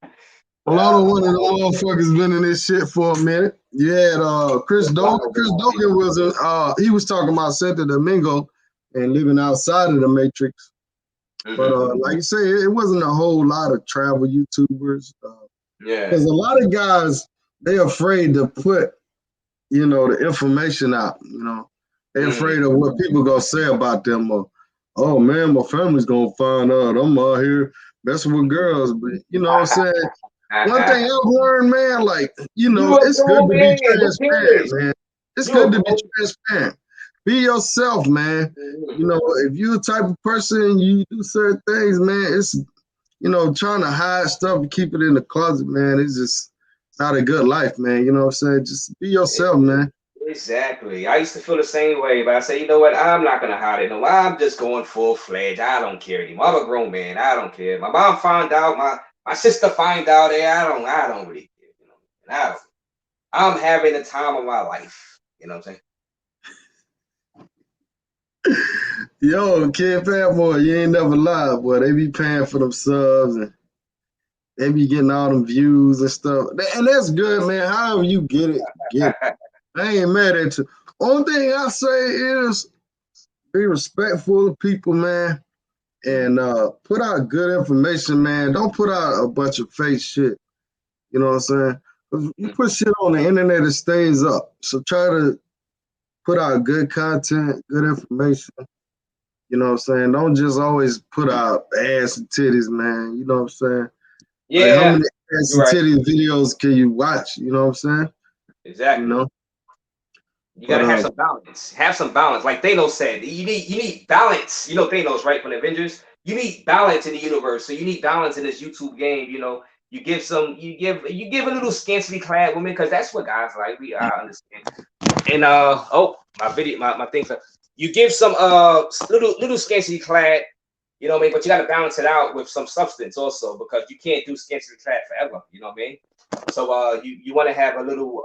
Speaker 1: Milano one of the motherfuckers been in this shit for a minute. You had Chris Dogan. Chris Dogan was he was talking about Santo Domingo and living outside of the Matrix. But like you say, it wasn't a whole lot of travel YouTubers. Because a lot of guys, they're afraid to put, the information out. They're afraid of what people gonna say about them. Or, oh man, my family's gonna find out I'm out here messing with girls. But you know what I'm saying? One thing I've learned, man, like, it's good to be transparent, man. It's good to be transparent. Be yourself, man. If you're the type of person, you do certain things, man, it's, trying to hide stuff and keep it in the closet, man, it's just not a good life, man. You know what I'm saying? Just be yourself, man.
Speaker 2: Exactly. I used to feel the same way, but I say, you know what? I'm not going to hide it. No, I'm just going full-fledged. I don't care anymore. I'm a grown man. I don't care. My mom found out. My sister find out. I don't really care. I'm having the time of my life. You know what I'm saying?
Speaker 1: Yo, Kid Fat Boy, you ain't never lied, boy. They be paying for them subs and they be getting all them views and stuff. And that's good, man. However you get it, get it. I ain't mad at you. Only thing I say is be respectful of people, man. And put out good information, man. Don't put out a bunch of fake shit. You know what I'm saying? Because you put shit on the internet, it stays up. So try to put out good content, good information. You know what I'm saying? Don't just always put out ass and titties, man. You know what I'm saying?
Speaker 2: Yeah.
Speaker 1: Like, how many ass and titties videos can you watch? You know what I'm saying?
Speaker 2: Exactly. You gotta have some balance. Have some balance. Like Thanos said, you need balance. You know Thanos, right? From the Avengers. you need balance in the universe. So you need balance in this YouTube game. You know, you give a little scantily clad women because that's what guys like. I understand. And oh, my thing. You give some little scantily clad. You know what I mean? But you got to balance it out with some substance also because you can't do scantily clad forever. You know what I mean? So you want to have a little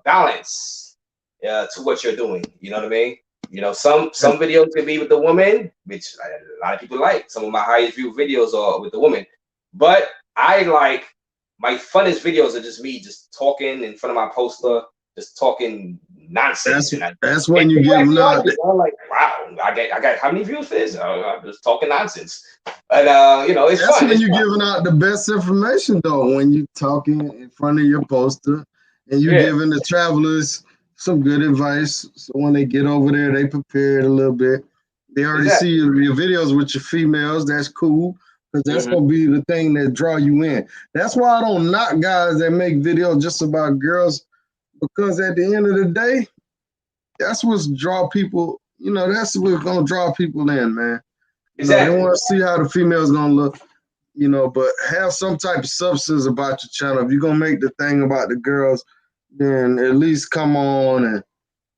Speaker 2: balance to what you're doing. You know what I mean? You know, some videos can be with the woman, which a lot of people like. Some of my highest view videos are with the woman, but I like my funnest videos are just me just talking in front of my poster, just talking nonsense.
Speaker 1: That's when you give them out.
Speaker 2: I'm like, wow, I got how many views for this? I'm just talking nonsense, and you know, it's
Speaker 1: that's
Speaker 2: fun.
Speaker 1: When you're giving out the best information, though. When you talking in front of your poster, and you giving the travelers some good advice, so when they get over there, they prepared a little bit. They already see your videos with your females. That's cool. Because that's gonna be the thing that draw you in. That's why I don't knock guys that make videos just about girls, because at the end of the day, that's what's draw people. You know, that's what's gonna draw people in, man. You know, they want to see how the female's gonna look. You know, but have some type of substance about your channel. If you're gonna make the thing about the girls, then at least come on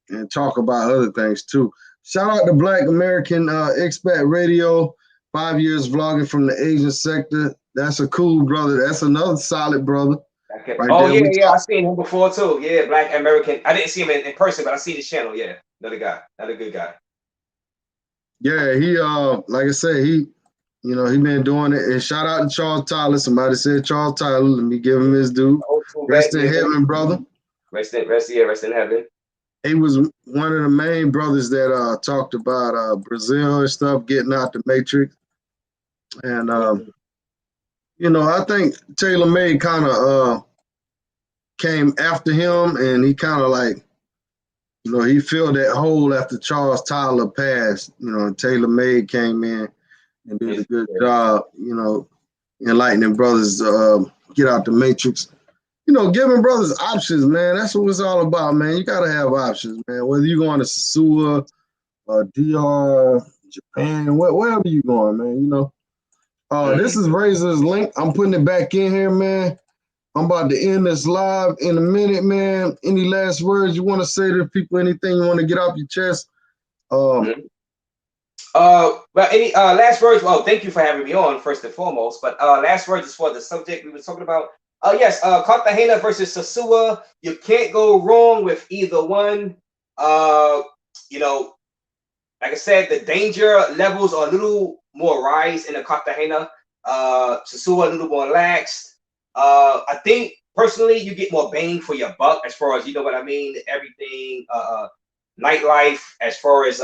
Speaker 1: and talk about other things too. Shout out to Black American Expat Radio. 5 years vlogging from the Asian sector. That's a cool brother. That's another solid brother.
Speaker 2: Okay. Right yeah. I seen him before too. Yeah, Black American. I didn't see him in person, but I see his channel. Yeah, another guy, another good guy.
Speaker 1: Yeah, he like I said, he been doing it. And shout out to Charles Tyler. Somebody said Charles Tyler. Let me give him his due. Rest in heaven, brother.
Speaker 2: Rest in heaven.
Speaker 1: He was one of the main brothers that talked about Brazil and stuff, getting out the Matrix. And you know, I think Taylor Made kind of came after him, and he kind of like, you know, he filled that hole after Charles Tyler passed. You know, and Taylor Made came in and did a good job, you know, enlightening brothers get out the Matrix. You know, giving brothers options, man. That's what it's all about, man. You gotta have options, man. Whether you're going to Sasua, DR, Japan, wherever you're going, man. You know. This is Razor's link. I'm putting it back in here, man. I'm about to end this live in a minute, man. Any last words you want to say to people? Anything you want to get off your chest?
Speaker 2: Well, any last words? Well, thank you for having me on first and foremost. But last words is for the subject we were talking about. Yes, Cartagena versus Sasua. You can't go wrong with either one. You know, like I said, the danger levels are a little more rise in the Cartagena. Sasua a little more lax. I think personally you get more bang for your buck as far as, you know what I mean, everything nightlife, as far as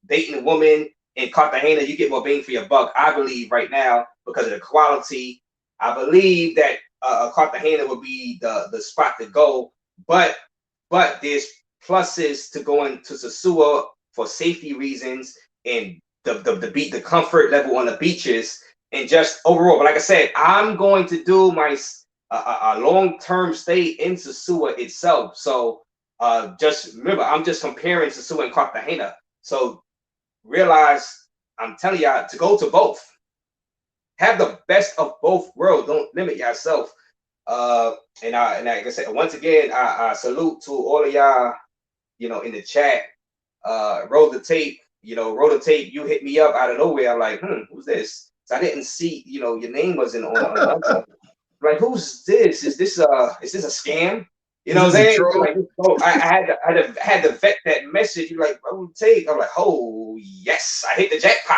Speaker 2: dating a woman in Cartagena, you get more bang for your buck, I believe, right now, because of the quality. I believe that Cartagena would be the spot to go, but there's pluses to going to Sasua for safety reasons and the comfort level on the beaches and just overall. But like I said, I'm going to do my a long-term stay in Sasua itself. So just remember, I'm just comparing Sasua and Cartagena. So realize I'm telling y'all to go to both. Have the best of both worlds. Don't limit yourself. And like I said, once again, I salute to all of y'all, you know, in the chat. Roll the tape, you hit me up out of nowhere. I'm like, who's this? So I didn't see, you know, your name wasn't on. Like, who's this? Is this a scam? You know what I'm saying? Like, so I had to vet that message. You like, roll the tape. I'm like, oh yes, I hit the jackpot.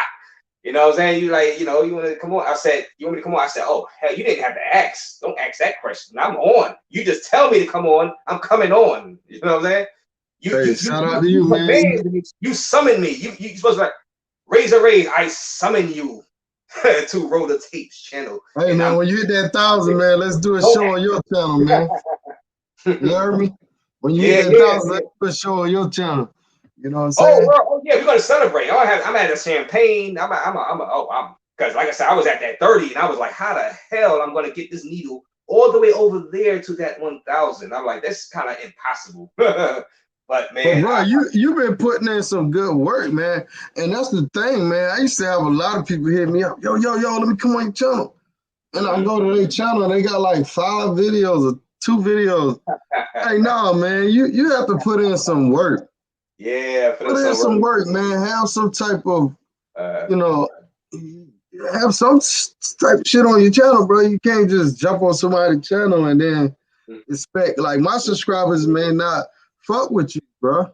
Speaker 2: You know what I'm saying? You like, you know, you want to come on? I said, you want me to come on? I said, oh, hell, you didn't have to ask. Don't ask that question. I'm on. You just tell me to come on. I'm coming on. You know what I'm saying?
Speaker 1: Shout out to you, man.
Speaker 2: You summon me. You supposed to like, Razor Raze, I summon you to Roll the Tapes channel.
Speaker 1: Hey, man, when you hit that 1,000, man, let's do a show on your channel, man. You heard me? When you hit that 1,000, let's do a show on your channel. You know what I'm saying?
Speaker 2: Oh yeah, we're gonna celebrate. I'm at a champagne. Because like I said, I was at that 30 and I was like, how the hell I'm gonna get this needle all the way over there to that 1,000? I'm like, that's kind of impossible. But
Speaker 1: But
Speaker 2: man,
Speaker 1: bro, you've been putting in some good work, man. And that's the thing, man. I used to have a lot of people hit me up. Yo, let me come on your channel. And I go to their channel and they got like 5 videos or 2 videos. Hey, no, man, you have to put in some work.
Speaker 2: yeah,
Speaker 1: Put in some work, man. Have some type of, you know, have some type of shit on your channel, bro. You can't just jump on somebody's channel and then expect, like, my subscribers may not fuck with you, bro.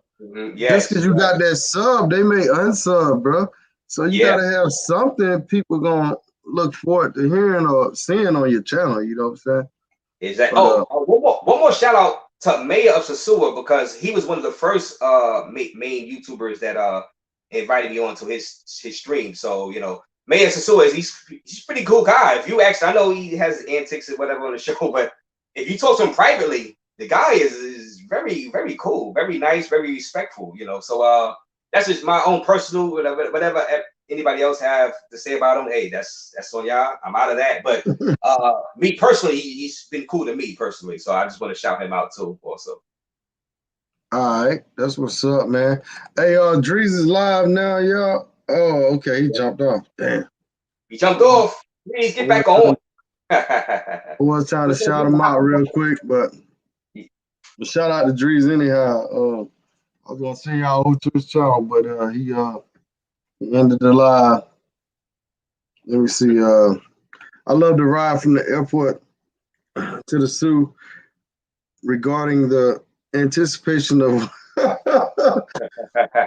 Speaker 1: Just because you got that sub, they may unsub, bro. So you gotta have something people gonna look forward to hearing or seeing on your channel. You know what I'm saying?
Speaker 2: Exactly. One more shout out to Mayor of Sasua, because he was one of the first main YouTubers that invited me onto his stream. So Mayor of Sasua he's a pretty cool guy. If you actually, I know he has antics and whatever on the show, but if you talk to him privately, the guy is very, very cool, very nice, very respectful. So that's just my own personal whatever anybody else have to say about him. Hey, that's on y'all. I'm out of that. But me personally, he's been cool to me personally. So I just want to shout him out too, also.
Speaker 1: All right, that's what's up, man. Hey, Drees is live now, y'all. Oh, okay, he jumped off. Damn,
Speaker 2: he jumped off. Please get back on.
Speaker 1: I was trying to shout him out real quick, but shout out to Drees anyhow. I was gonna send y'all over to his channel, but he ended the live. Let me see. I love the ride from the airport to the zoo regarding the anticipation of.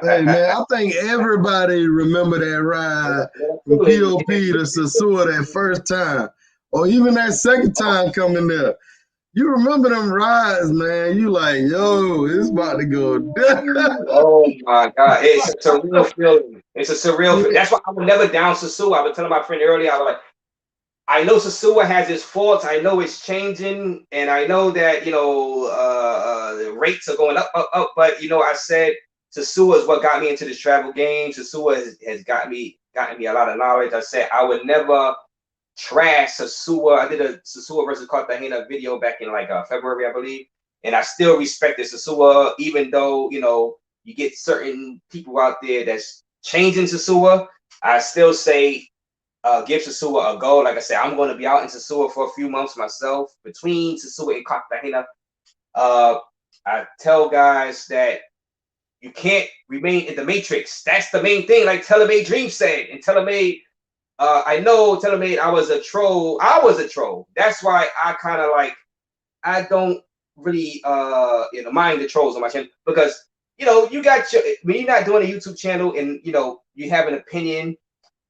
Speaker 1: Hey man, I think everybody remember that ride from POP to Sasua that first time, or even that second time coming there. You remember them rides, man. You like, yo, it's about to go down.
Speaker 2: Oh my God. It's a surreal feeling. It's a surreal feeling. That's why I would never down Sasua. I was telling my friend earlier, I was like, I know Sasua has its faults. I know it's changing, and I know that the rates are going up. But I said Sasua is what got me into this travel game. Sasua has gotten me a lot of knowledge. I said I would never trash Sasua. I did a Sasua versus Cartagena video back in like February, I believe, and I still respected Sasua, even though you get certain people out there that's changing Sasua. I still say give Sasua a go. Like I said, I'm going to be out in Sasua for a few months myself. Between Sasua and Cartagena, I tell guys that you can't remain in the matrix. That's the main thing. Like Telemade Dream said, and Telemade, I know Telemade, I was a troll. That's why I kind of I don't really mind the trolls on my channel, because you got when you're not doing a YouTube channel and you have an opinion.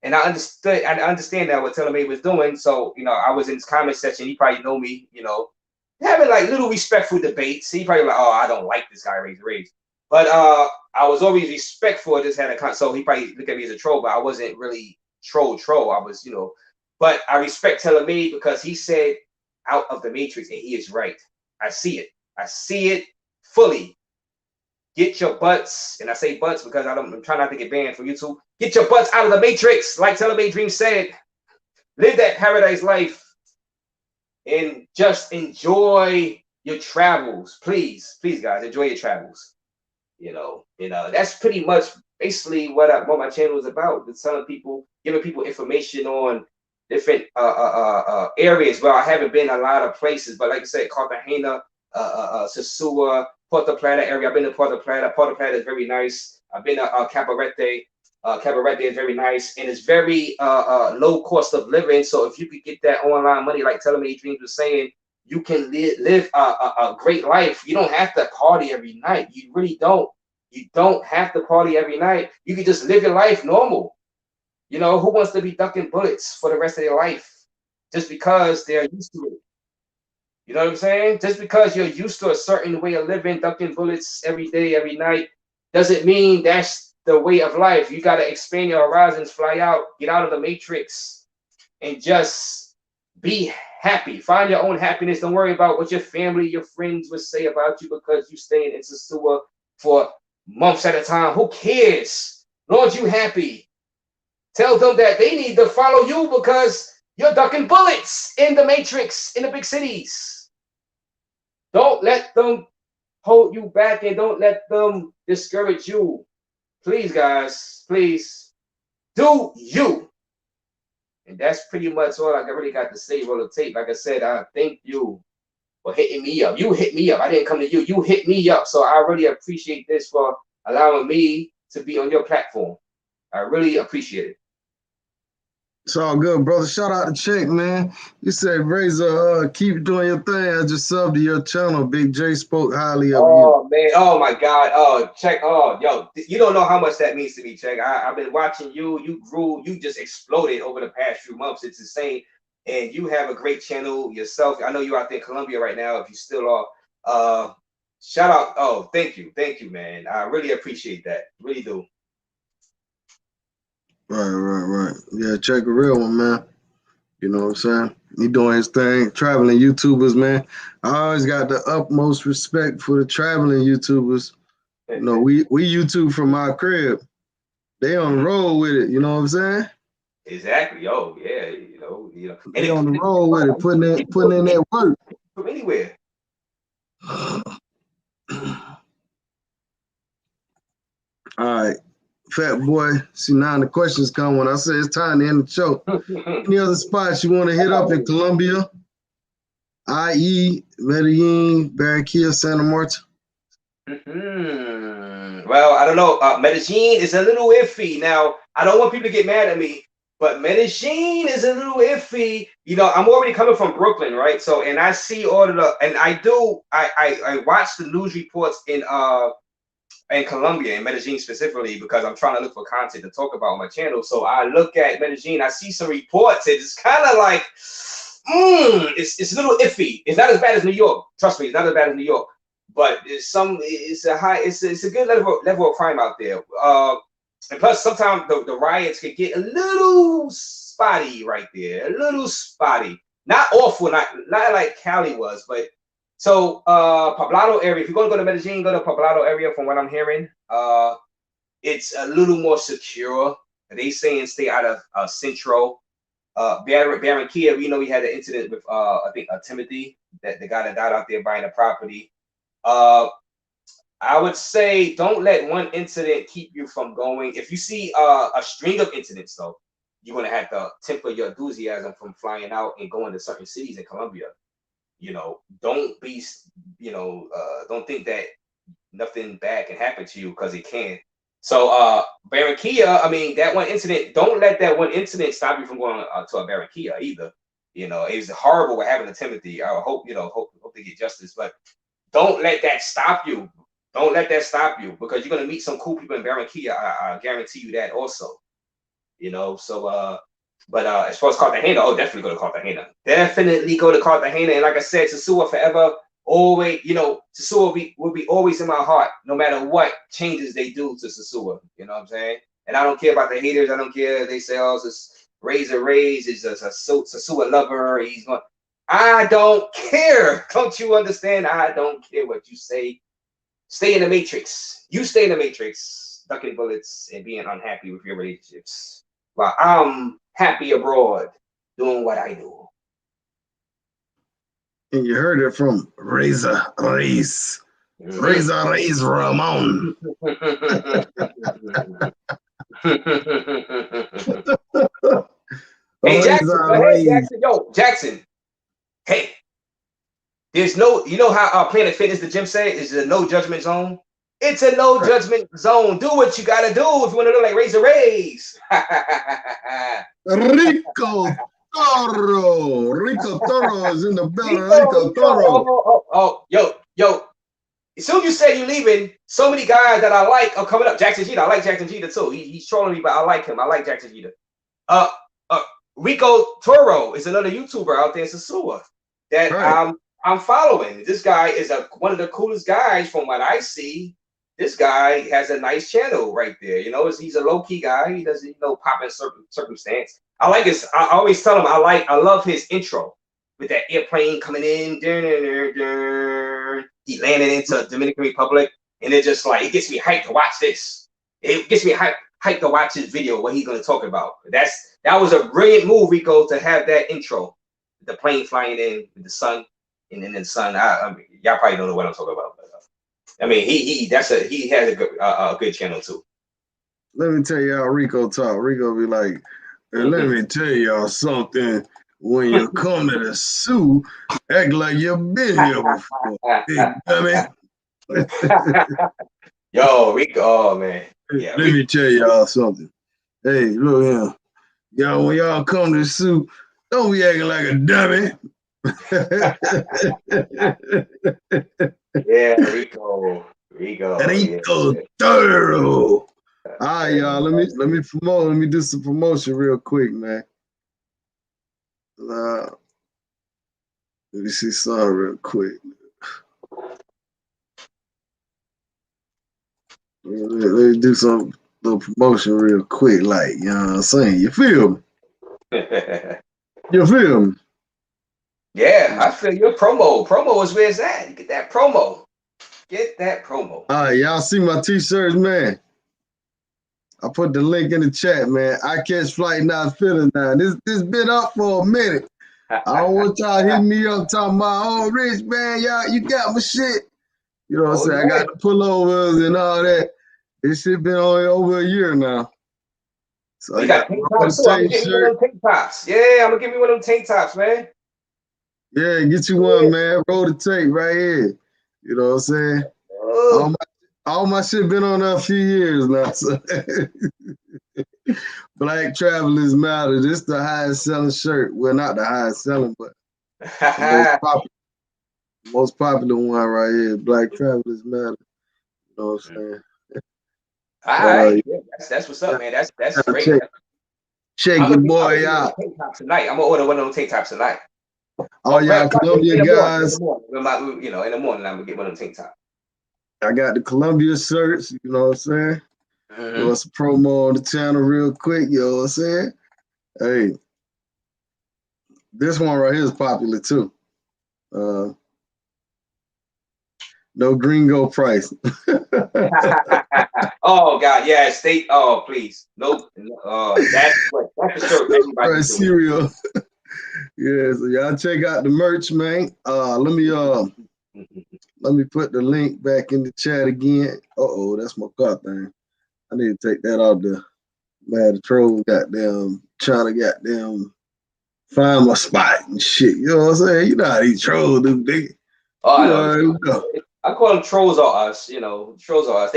Speaker 2: And I understand that what Telemade was doing. So, I was in his comment section. He probably know me, having like little respectful debates. He probably like, oh, I don't like this guy, RAZOR RAZE. But I was always respectful. Just had a so he probably looked at me as a troll, but I wasn't really troll. I was, but I respect Telemade because he said out of the matrix, and he is right. I see it fully. Get your butts, and I say butts because I'm trying not to get banned from YouTube. Get your butts out of the matrix, like Telemade Dream said. Live that paradise life, and just enjoy your travels. Please, guys, enjoy your travels. That's pretty much basically what my channel is about. It's telling people, giving people information on different areas. Well, I haven't been a lot of places, but like I said, Cartagena, Sasua, Puerto Plata area. I've been to Puerto Plata. Puerto Plata is very nice. I've been to Cabarete. Cabarete is very nice, and it's very low cost of living. So if you could get that online money, like Telemade Dreams was saying, you can live a great life. You don't have to party every night. You really don't. You don't have to party every night. You can just live your life normal. Who wants to be ducking bullets for the rest of their life just because they're used to it? You know what I'm saying? Just because you're used to a certain way of living, ducking bullets every day, every night, doesn't mean that's the way of life. You got to expand your horizons, fly out, get out of the matrix, and just be happy. Find your own happiness. Don't worry about what your family, your friends would say about you because you staying in Sasua for months at a time. Who cares? Lord, you happy. Tell them that they need to follow you because you're ducking bullets in the matrix, in the big cities. Don't let them hold you back and don't let them discourage you. Please, guys, please do you. And that's pretty much all I really got to say. Roll the tape. Like I said, I thank you for hitting me up. You hit me up. I didn't come to you. You hit me up. So I really appreciate this for allowing me to be on your platform. I really appreciate it.
Speaker 1: It's all good, brother. Shout out to Chick, man. You said, Razor, keep doing your thing. I just subbed to your channel. Big J spoke highly of you.
Speaker 2: Oh, man. Oh, my God. Oh, Check. Oh, yo, you don't know how much that means to me, Check. I've been watching you. You grew. You just exploded over the past few months. It's insane. And you have a great channel yourself. I know you're out there in Colombia right now, if you still are. Shout out. Oh, thank you. Thank you, man. I really appreciate that. Really do.
Speaker 1: Right. Yeah, Check a real one, man. You know what I'm saying? He doing his thing. Traveling YouTubers, man. I always got the utmost respect for the traveling YouTubers. You know, we YouTube from our crib. They on the road with it. You know what I'm saying?
Speaker 2: Exactly. Oh, yeah. You know. And
Speaker 1: they on the road with it, putting in that work.
Speaker 2: From anywhere.
Speaker 1: All right. Fat boy, see now the questions come when I say it's time to end the show. Any other spots you want to hit up in Colombia, i.e. Medellin, Barranquilla, Santa Marta?
Speaker 2: Well, I don't know. Medellin is a little iffy. Now, I don't want people to get mad at me, but Medellin is a little iffy. You know, I'm already coming from Brooklyn, right? So, and I see all of the, and I watch the news reports in Colombia, in Medellin specifically, because I'm trying to look for content to talk about on my channel. So I look at Medellin, I see some reports. It's kind of like, it's a little iffy. It's not as bad as New York. Trust me, it's not as bad as New York. But it's a good level of crime out there. And plus, sometimes the riots can get a little spotty right there, a little spotty. Not awful, not like Cali was, but. So Poblado area, if you're going to go to Medellin, go to Poblado area from what I'm hearing. It's a little more secure. They saying stay out of Centro. Barranquilla, we know we had an incident with, I think, Timothy, the guy that died out there buying a property. I would say don't let one incident keep you from going. If you see a string of incidents, though, you're going to have to temper your enthusiasm from flying out and going to certain cities in Colombia. You know, don't be, don't think that nothing bad can happen to you, because it can. So Barranquilla, I mean, that one incident, don't let that one incident stop you from going to a Barranquilla either. You know, it was horrible what happened to Timothy. I hope they get justice, but don't let that stop you. Don't let that stop you, because you're going to meet some cool people in Barranquilla. I guarantee you that also. You know, so but as far as Cartagena, definitely go to Cartagena. Definitely go to Cartagena. And like I said, Sosua forever, always, Sosua will be always in my heart, no matter what changes they do to Sosua. You know what I'm saying? And I don't care about the haters. I don't care. They say, oh, it's RAZOR RAZE is a Sosua lover. He's going. I don't care. Don't you understand? I don't care what you say. Stay in the matrix. You stay in the matrix, ducking bullets and being unhappy with your relationships. While I'm happy abroad doing what I do.
Speaker 1: And you heard it from RAZOR RAZE. RAZOR RAZE Ramon.
Speaker 2: Hey, Jackson. Hey, Jackson. Yo, Jackson. Hey. There's no, you know how Planet Fitness, the gym say, is a no judgment zone? It's a no judgment zone. Do what you gotta do if you want to look like RAZOR RAZE.
Speaker 1: Rico Toro is in the building. Rico Toro.
Speaker 2: Yo. As soon as you said you're leaving, so many guys that I like are coming up. Jackson Jeter, I like Jackson Jeter too. He's trolling me, but I like him. I like Jackson Jeter. Rico Toro is another YouTuber out there in Sosua that I'm following. This guy is one of the coolest guys from what I see. This guy has a nice channel right there. You know, he's a low-key guy. He doesn't, pop in circumstance. I like his, I always tell him I love his intro with that airplane coming in. He landed into Dominican Republic, and it just like, it gets me hyped to watch this. It gets me hyped to watch his video, what he's going to talk about. That was a brilliant move, Rico, to have that intro. The plane flying in with the sun. And then the sun, y'all probably don't know what I'm talking about. But, I mean, he has a good channel too.
Speaker 1: Let me tell you how Rico talk. Rico be like, hey, let me tell y'all something. When you come to the zoo, act like you've been here before. Big dummy.
Speaker 2: Yo, Rico, oh man. Yeah,
Speaker 1: Let me tell y'all something. Hey, look here. Y'all, when y'all come to the zoo, don't be acting like a dummy.
Speaker 2: Yeah, Rico.
Speaker 1: Rico thorough. All right, y'all. Let me promote. Let me do some promotion real quick, man. Let me see something real quick. Let me do some little promotion real quick, like, you know what I'm saying? You feel me? You feel me?
Speaker 2: Yeah, I feel your promo. Promo is where it's at. You get that promo. Get that promo.
Speaker 1: All right, y'all see my t-shirts, man. I put the link in the chat, man. I catch flight, not feeling now. This been up for a minute. I don't want y'all hitting me up talking about, oh, Rich, man, y'all, you got my shit. You know what I'm saying? I got the pullovers and all that. This shit been on over a year now. So
Speaker 2: you got tank tops too. I'm gonna get me one of them tank tops. Yeah, I'm gonna get me one of them tank tops, man.
Speaker 1: Yeah, get you one, man. Roll the tape right here. You know what I'm saying? Oh. All my shit been on there a few years now. So. Black Travelers Matter. This the highest selling shirt. Well, not the highest selling, but the most popular one right here. Black Travelers Matter. You know what I'm saying?
Speaker 2: All right. Yeah, that's what's up, man. That's great.
Speaker 1: Check your boy out.
Speaker 2: Tonight. I'm gonna order one of those tank tops tonight.
Speaker 1: All y'all Columbia guys.
Speaker 2: In the morning, I'm gonna get one of them tank tops.
Speaker 1: I got the Columbia shirts, you know what I'm saying? Doing some promo on the channel real quick, you know what I'm saying? Hey, this one right here is popular too. No gringo price.
Speaker 2: Oh God, yeah, state. Oh please, nope. That's the shirt everybody
Speaker 1: cereal. Yeah, so y'all check out the merch, man. Let me put the link back in the chat again. Uh-oh, that's my car thing. I need to take that out there. Man, the troll goddamn trying to goddamn find my spot and shit. You know what I'm saying? You know how these trolls do, nigga.
Speaker 2: Oh, I know. I call them trolls or us, you know. Trolls are us.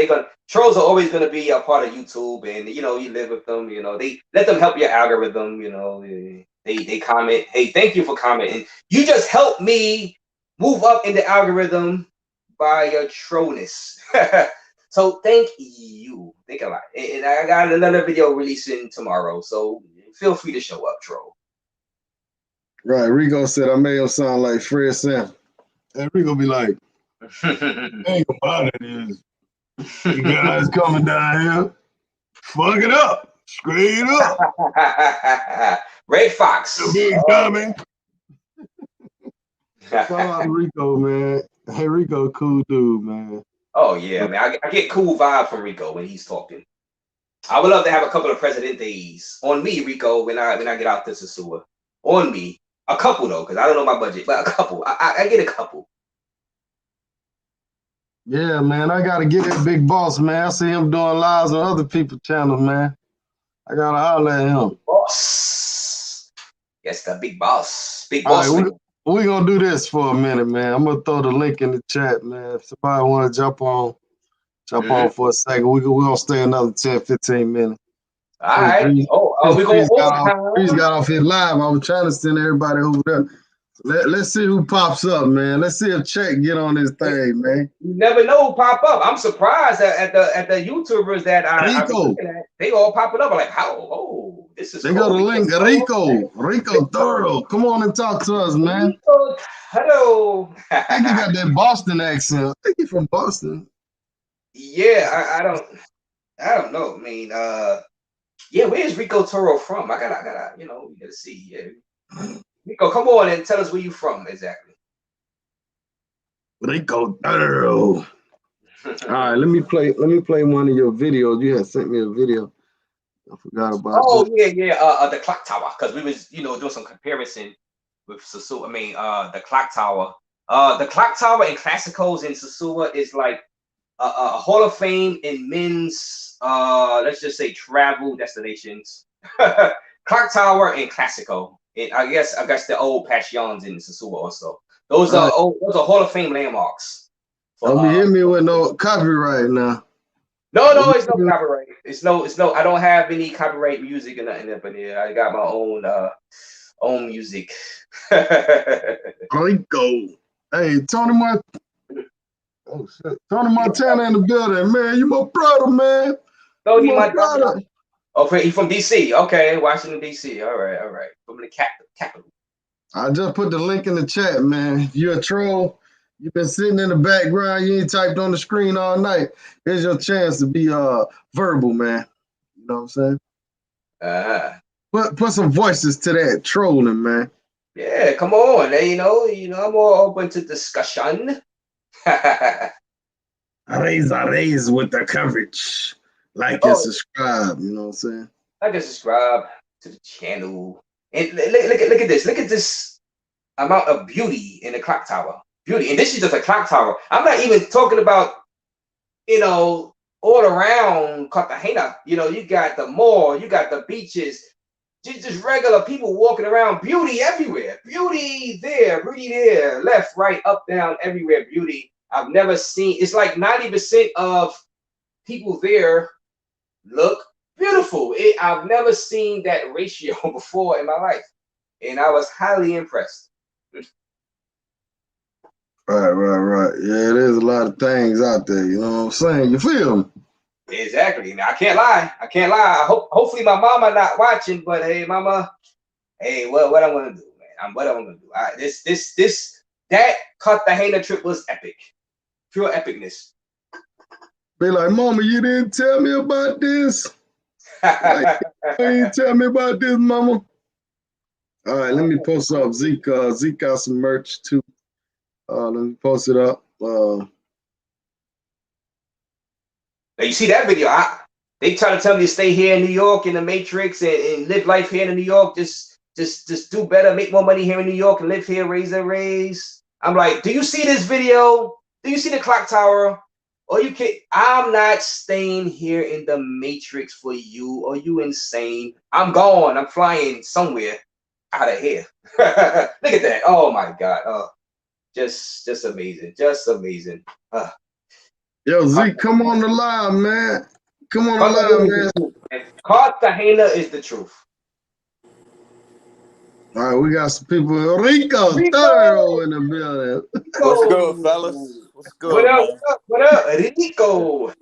Speaker 2: Trolls are always gonna be a part of YouTube, and you know, you live with them, you know, they let them help your algorithm, you know. They comment, hey, thank you for commenting. You just helped me move up in the algorithm by your trollness. So thank you. Think a lot. And I got another video releasing tomorrow, so feel free to show up, troll.
Speaker 1: Right. Rico said I made him sound like Fred Sam. And Rico be like, think about it is you guys coming down here, fuck it up, straight up.
Speaker 2: Red Fox.
Speaker 1: The big coming. Shout out to Rico, man. Hey, Rico, cool dude, man.
Speaker 2: Oh yeah, man. I get cool vibe from Rico when he's talking. I would love to have a couple of Presidentes on me, Rico, when I get out to Sosua. On me. A couple though, because I don't know my budget, but a couple. I get a couple.
Speaker 1: Yeah, man. I gotta get that big boss, man. I see him doing lives on other people's channels, man. I gotta holler at him.
Speaker 2: Boss. Yes, the big boss. Big boss.
Speaker 1: All right, we're gonna do this for a minute, man. I'm gonna throw the link in the chat, man. If somebody wanna jump on for a second, we're gonna stay another 10, 15 minutes.
Speaker 2: All right. We're going
Speaker 1: Breeze got off his live. I was trying to send everybody over there. Let's see who pops up, man. Let's see if Check get on this thing, man.
Speaker 2: You never know who pop up. I'm surprised at the YouTubers that I'm looking at. They all popping up. I'm like, how? Oh, this is.
Speaker 1: They got a link. Rico Thorough. Come on and talk to us, man.
Speaker 2: Hello.
Speaker 1: I think he got that Boston accent. I think he's from Boston.
Speaker 2: Yeah, I don't know. I mean, yeah, where's Rico Toro from? I gotta, you know, we gotta see. Yeah. Rico, come on and tell us where you from exactly.
Speaker 1: Rico Thorough. All right, let me play one of your videos. You had sent me a video. I forgot about.
Speaker 2: Oh yeah, the clock tower, because we was, you know, doing some comparison with Sosua. I mean, the clock tower. The clock tower in Classicos in Sosua is like Hall of Fame in men's, let's just say travel destinations. Clock Tower and Classico. And I guess the old Passions in Sasua also. Those are Hall of Fame landmarks.
Speaker 1: Don't be hitting me with no copyright now.
Speaker 2: No, it's no copyright. It's no. I don't have any copyright music or nothing up in here. I got my own music.
Speaker 1: Rico. Hey, Tony Montana in the building, man. You my brother, man.
Speaker 2: Tony Montana. Oh, he from DC. Okay, Washington DC. All right. From the capital.
Speaker 1: I just put the link in the chat, man. If you're a troll, you've been sitting in the background, you ain't typed on the screen all night. Here's your chance to be verbal, man. You know what I'm saying? Put some voices to that trolling, man.
Speaker 2: Yeah, come on. You know, I'm all open to discussion.
Speaker 1: RAZOR RAZE with the coverage. Like and subscribe, you know what I'm saying?
Speaker 2: Like and subscribe to the channel. And look at this. Look at this amount of beauty in the clock tower. Beauty. And this is just a clock tower. I'm not even talking about, all around Cartagena. You got the mall, you got the beaches, just regular people walking around. Beauty everywhere. Beauty there, left, right, up, down, everywhere. Beauty. I've never seen. It's like 90% of people there look beautiful. I've never seen that ratio before in my life, and I was highly impressed.
Speaker 1: Right. Yeah, there's a lot of things out there. You know what I'm saying? You feel me?
Speaker 2: Exactly. Now, I can't lie. Hopefully my mama not watching, but hey, mama, hey, what I'm gonna do, man? What I'm gonna do? That Cartagena trip was epic, pure epicness.
Speaker 1: Be like, mama, you didn't tell me about this. Like, you didn't tell me about this, mama. All right, let me post up Zeke. Zeke got some merch too. Let me post it up.
Speaker 2: Now you see that video? They try to tell me to stay here in New York in the Matrix and live life here in New York. Just do better, make more money here in New York and live here, RAZOR RAZE. I'm like, do you see this video? Do you see the clock tower? Or you can I'm not staying here in the Matrix for you. Are you insane? I'm gone. I'm flying somewhere out of here. Look at that. Oh my God. Oh, just amazing. Just amazing.
Speaker 1: Yo, Zeke, come on the live, man. Come on the live, man.
Speaker 2: Cartagena is the truth.
Speaker 1: All right, we got some people. Rico Thorough in the building.
Speaker 3: What's good, fellas? What's good?
Speaker 2: What up, Rico?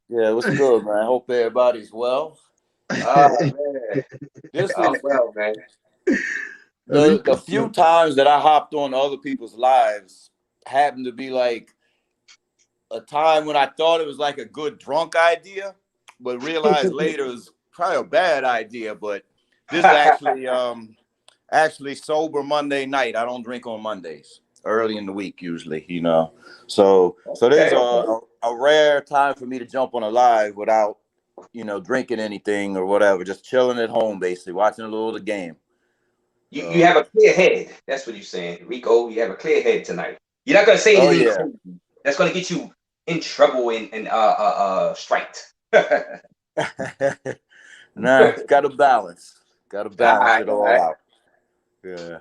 Speaker 3: Yeah, what's good, man? Hope everybody's well.
Speaker 2: Man.
Speaker 3: I'm
Speaker 2: well, man.
Speaker 3: The few times that I hopped on other people's lives happened to be like a time when I thought it was like a good drunk idea, but realized later it was probably a bad idea. But this actually sober Monday night. I don't drink on Mondays, early in the week usually, So there's a rare time for me to jump on a live without, drinking anything or whatever, just chilling at home, basically watching a little of the game.
Speaker 2: You have a clear head. That's what you're saying, Rico. You have a clear head tonight. You're not gonna say anything crazy. That's gonna get you in trouble and striked.
Speaker 3: Nah, got to balance. Got to balance it all out. Yeah.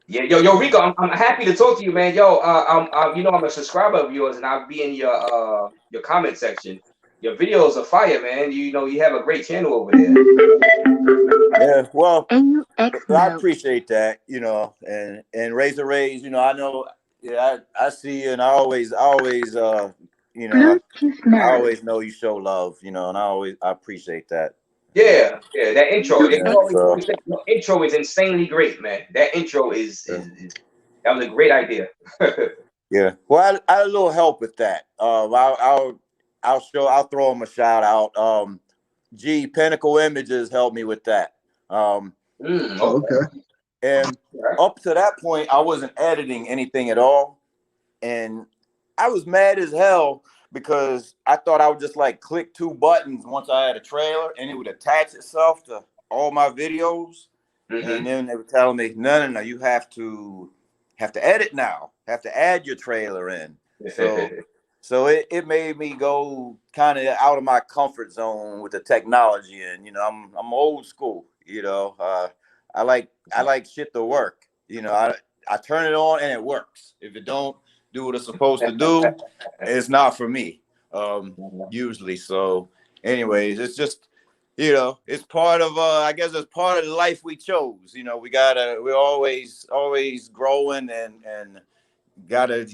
Speaker 2: Yo, Rico, I'm happy to talk to you, man. Yo, I'm a subscriber of yours, and I'll be in your comment section. Your videos are fire, man. You have a great channel over there.
Speaker 3: Yeah, well, I appreciate that, and RAZOR RAZE, I know, I see you, and I always, I always know you show love, and I appreciate that.
Speaker 2: Yeah, that intro. Intro is insanely great, man. That intro is that was a great idea.
Speaker 3: Yeah, well, I had a little help with that. I'll throw him a shout out. Pinnacle Images helped me with that.
Speaker 1: Okay.
Speaker 3: And up to that point, I wasn't editing anything at all, and I was mad as hell because I thought I would just like click 2 buttons once I had a trailer, and it would attach itself to all my videos. And then they were telling me, no, you have to edit now. Have to add your trailer in. So it made me go kind of out of my comfort zone with the technology, and I'm old school. I like shit to work. I turn it on and it works. If it don't do what it's supposed to do, it's not for me. Usually. So, anyways, it's just it's part of I guess it's part of the life we chose. We're always growing and gotta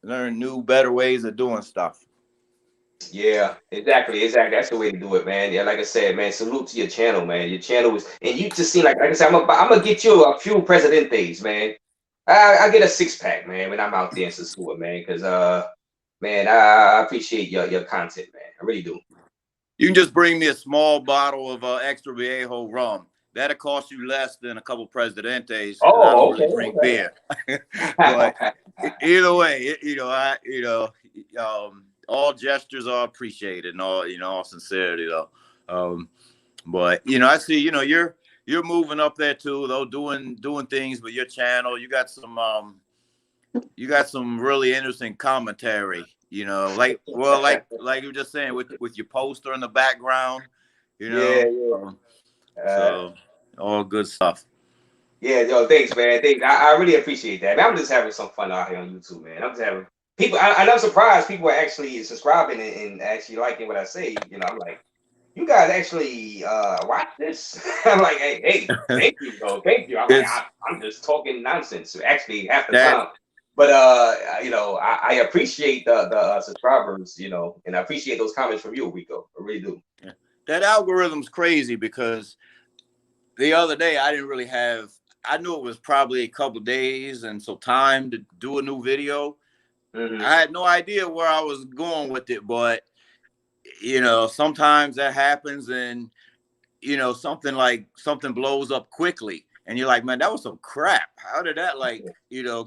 Speaker 3: learn new, better ways of doing stuff.
Speaker 2: Yeah, exactly. That's the way to do it, man. Yeah, like I said, man, salute to your channel, man. Your channel is, and you just seem like I said, I'm gonna get you a few Presidentes, man. I get a 6-pack, man, when I'm out there in Sasua, man, because man, I appreciate your content, man. I really do.
Speaker 3: You can just bring me a small bottle of extra viejo rum. That'll cost you less than a couple Presidentes because I don't
Speaker 2: Oh,
Speaker 3: really
Speaker 2: okay,
Speaker 3: drink
Speaker 2: okay.
Speaker 3: beer. But either way, all gestures are appreciated, and all sincerity, though. But I see, you're moving up there too, though, doing things with your channel. You got some really interesting commentary. Like you were just saying with your poster in the background.
Speaker 2: Yeah,
Speaker 3: So all good stuff.
Speaker 2: yeah, yo, thanks, man. Thanks. I really appreciate that. Man, I'm just having some fun out here on YouTube, man. I'm just having people. I'm surprised people are actually subscribing and actually liking what I say. I'm like, you guys actually watch this? I'm like, hey, thank you, though, thank you. I'm like, I'm just talking nonsense. Actually, half the time. But I appreciate the subscribers, and I appreciate those comments from you, Rico. I really do.
Speaker 3: Yeah. That algorithm's crazy because the other day I didn't really have. I knew it was probably a couple days and so time to do a new video.
Speaker 2: Mm-hmm.
Speaker 3: I had no idea where I was going with it, but sometimes that happens, and something blows up quickly, and you're like, man, that was some crap. How did that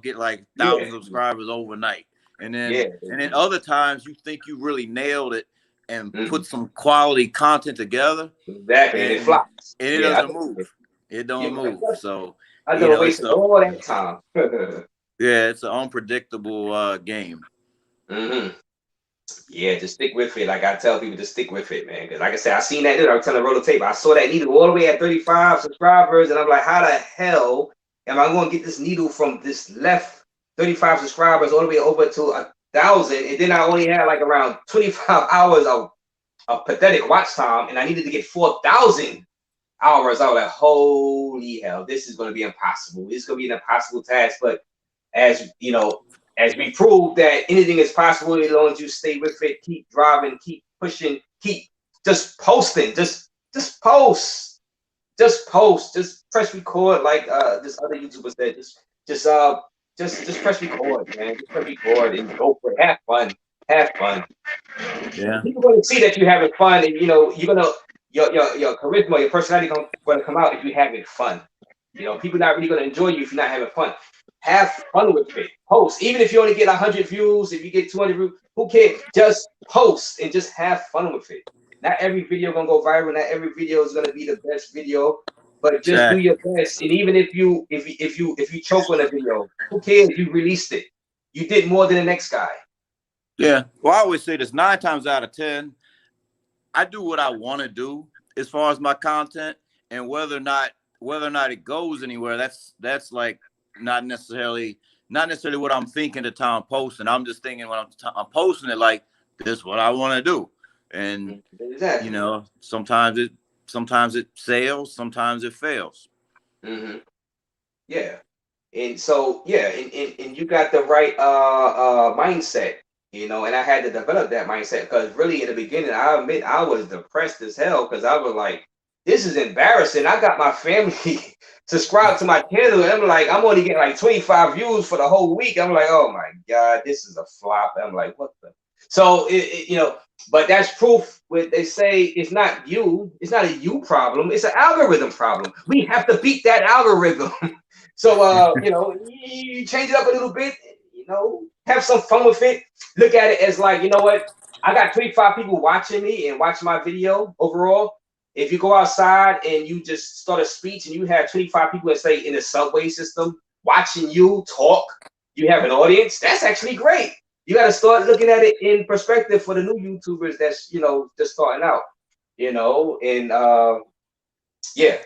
Speaker 3: get like thousands of subscribers overnight? And then other times you think you really nailed it and put some quality content together.
Speaker 2: Exactly, and it flops.
Speaker 3: And it doesn't move. It don't move. So
Speaker 2: I don't waste all that time.
Speaker 3: Yeah, it's an unpredictable game.
Speaker 2: Mm-hmm. Yeah, just stick with it. Like I tell people, just stick with it, man. Because like I said, I seen that needle. I was telling Roll the Tape. I saw that needle all the way at 35 subscribers, and I'm like, how the hell am I going to get this needle from this left 35 subscribers all the way over to 1,000? And then I only had like around 25 hours of pathetic watch time, and I needed to get 4,000 hours. I was like, holy hell, this is going to be impossible. This is going to be an impossible task. But as we proved that anything is possible as long as you stay with it, keep driving, keep pushing, keep just posting, just post, just press record like this other YouTuber said. Just press record, man. Just press record and go for it. Have fun.
Speaker 3: Yeah.
Speaker 2: People are gonna see that you're having fun, and you're gonna your charisma, your personality gonna come out if you're having fun. People not really gonna enjoy you if you're not having fun. Have fun with it. Post. Even if you only get 100 views, if you get 200 views, who cares? Just post and just have fun with it. Not every video gonna go viral. Not every video is gonna be the best video, but just do your best. And even if you choke on a video, who cares? You released it. You did more than the next guy.
Speaker 3: Yeah. Well, I always say this: 9 times out of 10, I do what I want to do as far as my content, and whether or not it goes anywhere, that's like not necessarily what I'm thinking the time I'm posting. I'm just thinking when I'm posting it, like, this is what I want to do. And
Speaker 2: exactly.
Speaker 3: Sometimes it sails, sometimes it fails.
Speaker 2: Mm-hmm. Yeah. And so and you got the right mindset, and I had to develop that mindset, because really in the beginning, I admit I was depressed as hell, because I was like, this is embarrassing. I got my family subscribed to my channel, and I'm like, I'm only getting like 25 views for the whole week. I'm like, oh my God, this is a flop. I'm like, what the? So but that's proof. When they say it's not a you problem, it's an algorithm problem. We have to beat that algorithm. So you change it up a little bit, have some fun with it. Look at it as like, what? I got 25 people watching me and watching my video overall. If you go outside and you just start a speech and you have 25 people, let's say in the subway system, watching you talk, you have an audience, that's actually great. you got to start looking at it in perspective for the new YouTubers that's, you know, just starting out, you know, and yeah,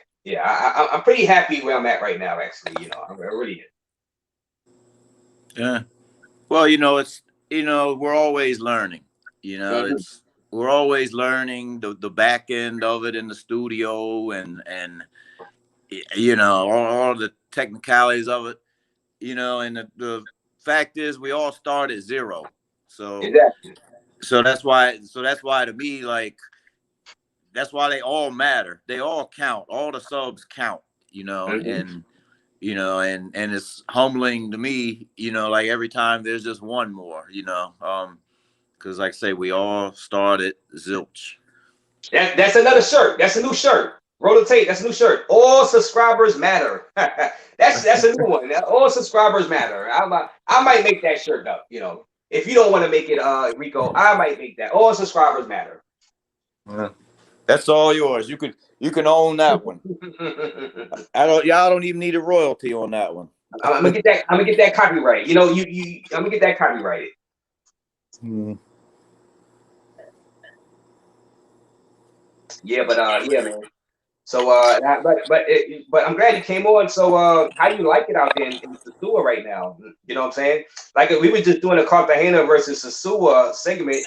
Speaker 2: I'm pretty happy where I'm at right now, actually, you know, I really am.
Speaker 3: Yeah. Well, you know, it's, you know, we're always learning, you know, we're always learning the back end of it in the studio and you know, all the technicalities of it, you know, and the fact is we all start at zero. So,
Speaker 2: Exactly.
Speaker 3: so that's why to me, like, that's why they all matter. They all count. All the subs count, you know, and you know, and it's humbling to me, you know, like every time there's just one more, you know, because like I say, we all started zilch.
Speaker 2: That's another shirt. That's a new shirt. Roll the tape. That's a new shirt. All subscribers matter. that's a new one. All subscribers matter. I might make that shirt up. You know, if you don't want to make it, Rico, I might make that. All subscribers matter.
Speaker 3: Yeah. That's all yours. You can own that one. Y'all don't even need a royalty on that one.
Speaker 2: I'm gonna get that. I'm gonna get that copyright. You know, I'm gonna get that copyrighted. Yeah, but yeah, man. So but I'm glad you came on. So how do you like it out there in Sasua right now? You know what I'm saying? Like we were just doing a Cartagena versus Sasua segment,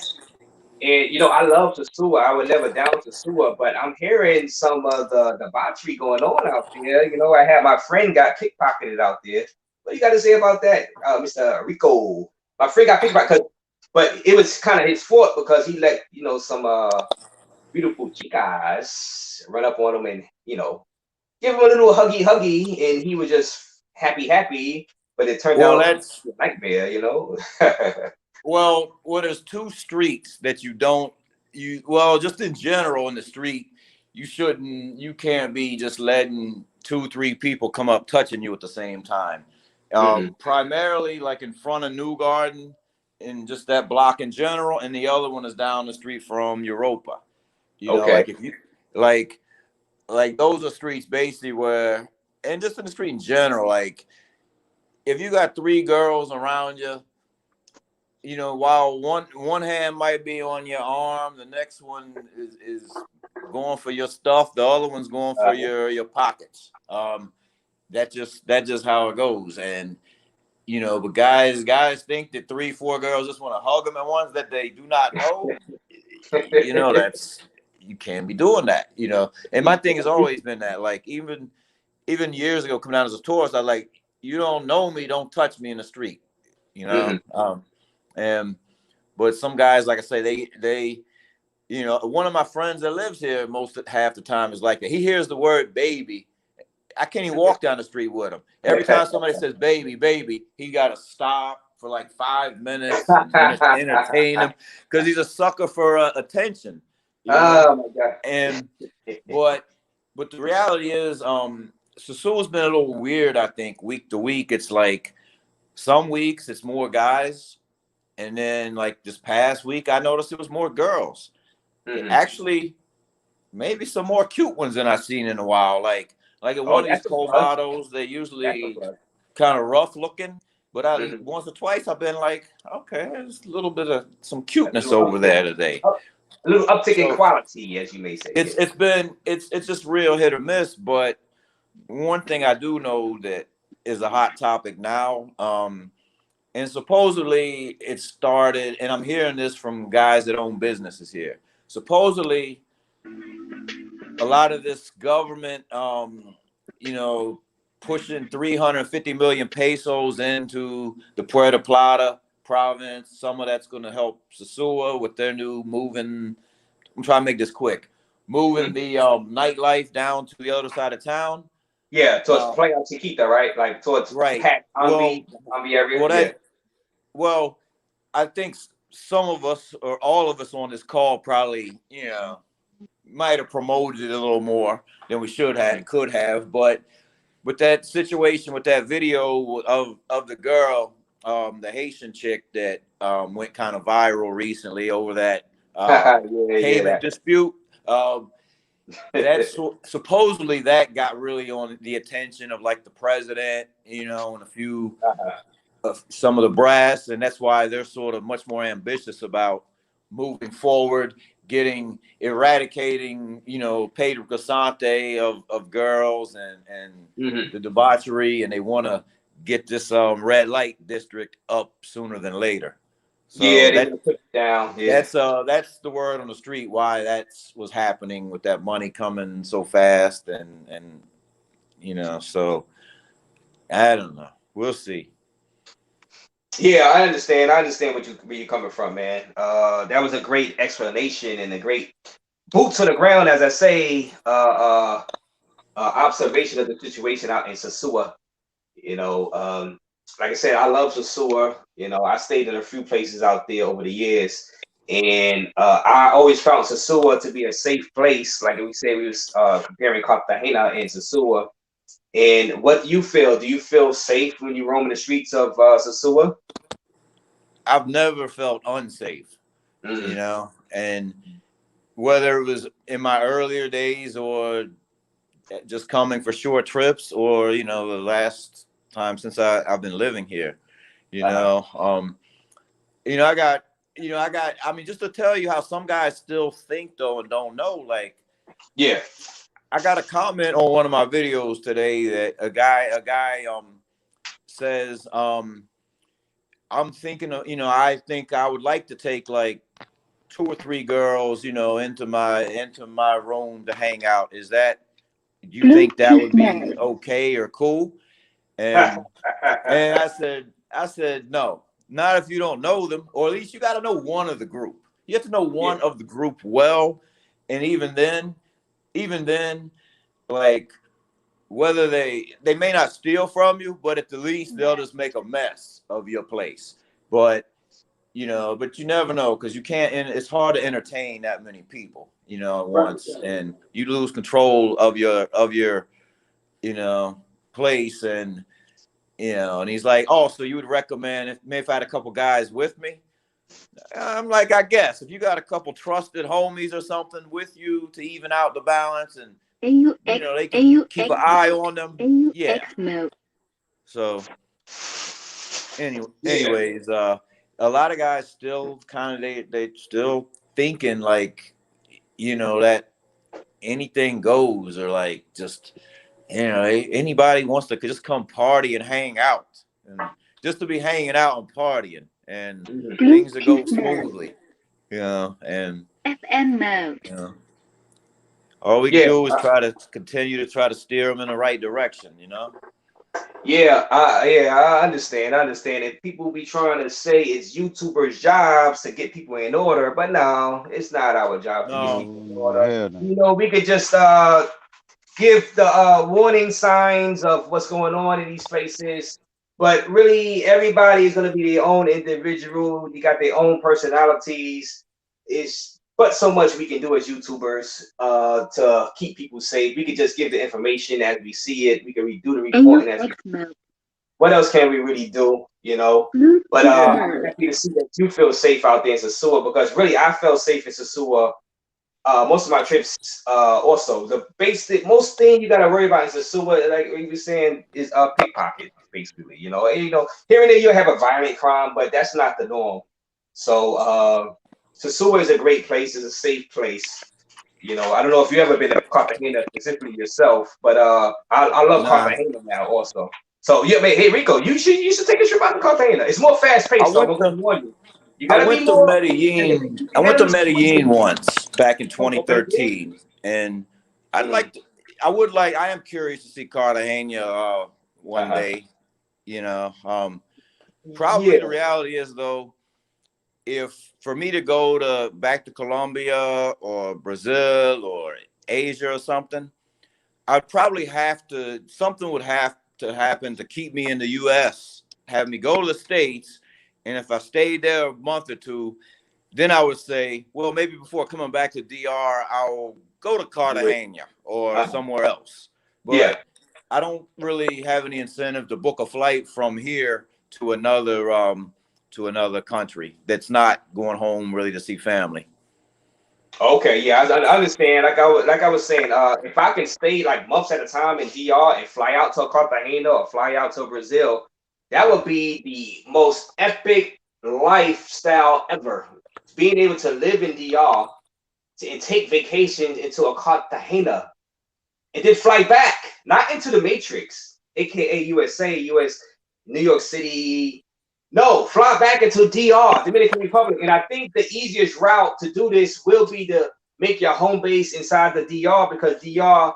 Speaker 2: and you know I love Sasua. I would never down Sasua, but I'm hearing some of the debauchery going on out there. You know, I had my friend got pickpocketed out there. What do you got to say about that, Mr. Rico? My friend got pickpocketed, but it was kind of his fault because he let you know some beautiful chicas run up on him and, you know, give him a little huggy, and he was just happy, but it turned out
Speaker 3: that's
Speaker 2: a nightmare, you know.
Speaker 3: well, there's two streets that just in general in the street, you can't be just letting 2-3 people come up touching you at the same time. Primarily like in front of New Garden and just that block in general, and the other one is down the street from Europa. You know, like if you like those are streets basically where, and just in the street in general, like if you got 3 girls around you, you know, while one hand might be on your arm, the next one is going for your stuff, the other one's going for your pockets. That's just how it goes. And you know, but guys think that 3-4 girls just want to hug them, and ones that they do not know, you know, you can't be doing that, you know. And my thing has always been that, like, even years ago, coming out as a tourist, I like, you don't know me, don't touch me in the street, you know. And but some guys, like I say, they you know, one of my friends that lives here half the time is like that. He hears the word baby, I can't even walk down the street with him. Every time somebody says baby, he got to stop for like 5 minutes and entertain him because he's a sucker for attention. You know?
Speaker 2: Oh my God.
Speaker 3: And but the reality is, Sasua's been a little weird. I think week to week, it's like some weeks it's more guys, and then like this past week, I noticed it was more girls. Actually, maybe some more cute ones than I've seen in a while. Like at one of these Colvados, they're usually kind of rough looking, but once or twice I've been like, okay, there's a little bit of some cuteness over there today.
Speaker 2: A little uptick in quality, as you may say.
Speaker 3: It's just real hit or miss. But one thing I do know that is a hot topic now, and supposedly it started, and I'm hearing this from guys that own businesses here. Supposedly, a lot of this government, you know, pushing 350 million pesos into the Puerto Plata province. Some of that's going to help Sasua with their new moving. I'm trying to make this quick. Moving the nightlife down to the other side of town.
Speaker 2: Yeah, towards Playa Chiquita, right? Like towards Pat Ambi area.
Speaker 3: Well, I think some of us or all of us on this call probably, you know, might have promoted it a little more than we could have, but with that situation, with that video of the girl, the Haitian chick that went kind of viral recently over that payment dispute, that's supposedly that got really on the attention of like the president, you know, and a few some of the brass, and that's why they're sort of much more ambitious about moving forward, eradicating, Pedro Casante of girls and the debauchery, and they want to get this red light district up sooner than later. So
Speaker 2: yeah, they want to put it down. Yeah,
Speaker 3: that's the word on the street why that's what's happening with that money coming so fast, and so I don't know. We'll see.
Speaker 2: yeah, I understand. I understand where you're coming from, man. That was a great explanation and a great boots on the ground, as I say. Observation of the situation out in Sosua. Like I said, I love Sosua. I stayed in a few places out there over the years, and I always found Sosua to be a safe place. Like we said, we was comparing Cartagena and Sosua. And what do you feel? Do you feel safe when you roam in the streets of Sosua?
Speaker 3: I've never felt unsafe, and whether it was in my earlier days or just coming for short trips, or the last time since I've been living here, I mean, just to tell you how some guys still think though and don't know, like,
Speaker 2: yeah,
Speaker 3: I got a comment on one of my videos today that a guy says, I'm thinking of, I think I would like to take like 2 or 3 girls, into my room to hang out. Do you think that would be okay or cool? And I said no, not if you don't know them, or at least you got to know one of the group. You have to know one of the group well, and even then, like, whether they may not steal from you, but at the least they'll just make a mess of your place. But but you never know, because you can't. And it's hard to entertain that many people, at once, and you lose control of your place. And and he's like, oh, so you would recommend if I had a couple guys with me? I'm like, I guess if you got a couple trusted homies or something with you to even out the balance, and they can keep an eye on them. Yeah. So anyways, a lot of guys still kind of they still thinking like, that anything goes, or like just anybody wants to just come party and hang out, and just to be hanging out and partying, and things that go smoothly, and
Speaker 4: FM mode.
Speaker 3: All we can do is try to steer them in the right direction,
Speaker 2: Yeah, I understand. I understand. And people be trying to say it's YouTubers' jobs to get people in order, but no, it's not our job to get people in order.
Speaker 5: No.
Speaker 2: We could just give the warning signs of what's going on in these places. But really, everybody is going to be their own individual. You got their own personalities. It's but so much we can do as YouTubers to keep people safe. We could just give the information as we see it. We can redo the reporting as what else can we really do, But I'm happy to see that you feel safe out there in Sosua, because really I felt safe in Sosua most of my trips. Also, most thing you gotta worry about in Sosua, like we were saying, is pickpocket, basically. And, here and there you'll have a violent crime, but that's not the norm. So Sosua is a great place. It's a safe place. I don't know if you ever been to Cartagena specifically yourself, but I love Cartagena now also. So yeah, man, hey Rico, you should take a trip out to Cartagena. It's more fast paced.
Speaker 3: I went to Medellin once back in 2013, and I am curious to see Cartagena one day. Probably the reality is, though, if for me to go back to Colombia or Brazil or Asia or something, I'd probably something would have to happen to keep me in the U.S., have me go to the States. And if I stayed there a month or two, then I would say, well, maybe before coming back to DR, I'll go to Cartagena or somewhere else. But I don't really have any incentive to book a flight from here to another country that's not going home really to see family.
Speaker 2: Okay, yeah, I understand. Like I was saying, if I can stay like months at a time in DR and fly out to Cartagena or fly out to Brazil, That would be the most epic lifestyle ever. Being able to live in DR and take vacations into a Cartagena and then fly back, not into the Matrix, aka USA, US, New York City. No, fly back into DR, Dominican Republic. And I think the easiest route to do this will be to make your home base inside the DR, because DR,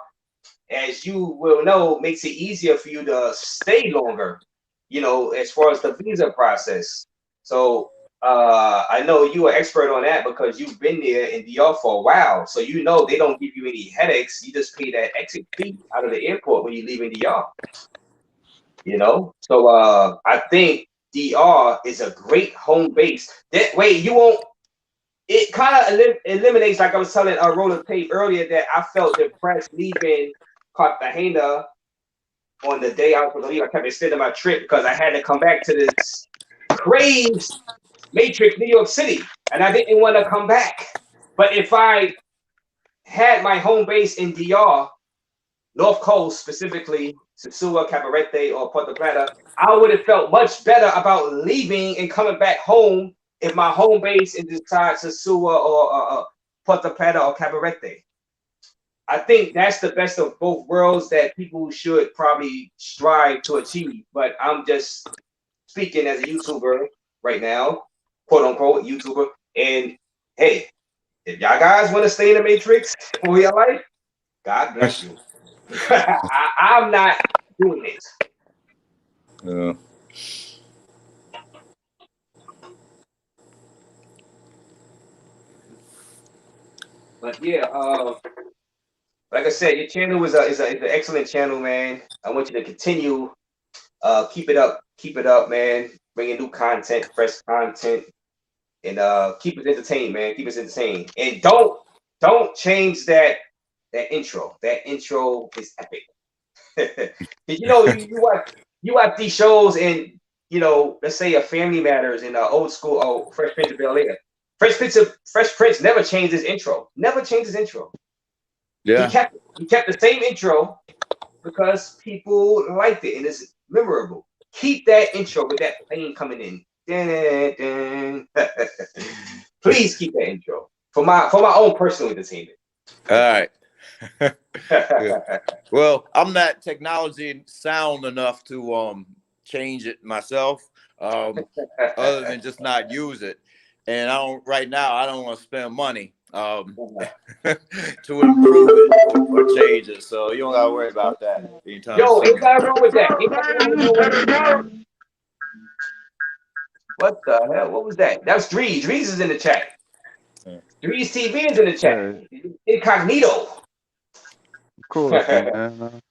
Speaker 2: as you will know, makes it easier for you to stay longer, you know, as far as the visa process. So I know you are expert on that because you've been there in DR for a while. So you know they don't give you any headaches. You just pay that exit fee out of the airport when you leave in DR. You know? So I think DR is a great home base. That way you won't, it kind of eliminates, like I was telling Roller Tape earlier, that I felt depressed leaving Cartagena on the day I was going to leave. I kept extending my trip because I had to come back to this crazed Matrix, New York City, and I didn't want to come back. But if I had my home base in DR, North Coast specifically, Sosua, Cabarete, or Puerto Plata, I would have felt much better about leaving and coming back home if my home base is inside Sosua or Puerto Plata or Cabarete. I think that's the best of both worlds that people should probably strive to achieve. But I'm just speaking as a YouTuber right now, quote unquote YouTuber. And hey, if y'all guys want to stay in the Matrix for your life, God bless you. I'm not doing it.
Speaker 3: Yeah.
Speaker 2: But yeah, like I said, your channel is an excellent channel, man. I want you to continue. Keep it up, man. Bringing new content, fresh content, and keep us entertained, man. Keep us entertained, and don't change that intro. That intro is epic. You know, you watch these shows, and you know, let's say a Family Matters and old school, Fresh Prince of Bel Air. Fresh Prince never changed his intro. Never changed his intro.
Speaker 3: Yeah.
Speaker 2: He kept the same intro because people liked it and it's memorable. Keep that intro with that plane coming in. Dun, dun. Please keep that intro for my own personal entertainment.
Speaker 3: All right. Yeah. Well, I'm not technology sound enough to change it myself, other than just not use it. And I don't right now. I don't want to spend money to improve it or change it. So you don't gotta worry about that anytime
Speaker 2: Yo,
Speaker 3: soon.
Speaker 2: ain't nothing wrong with that. Ain't nothing wrong with that. What the hell? What was that? That's Drees. Drees is in the chat. Drees TV is in the chat. Incognito.
Speaker 4: Of course, man.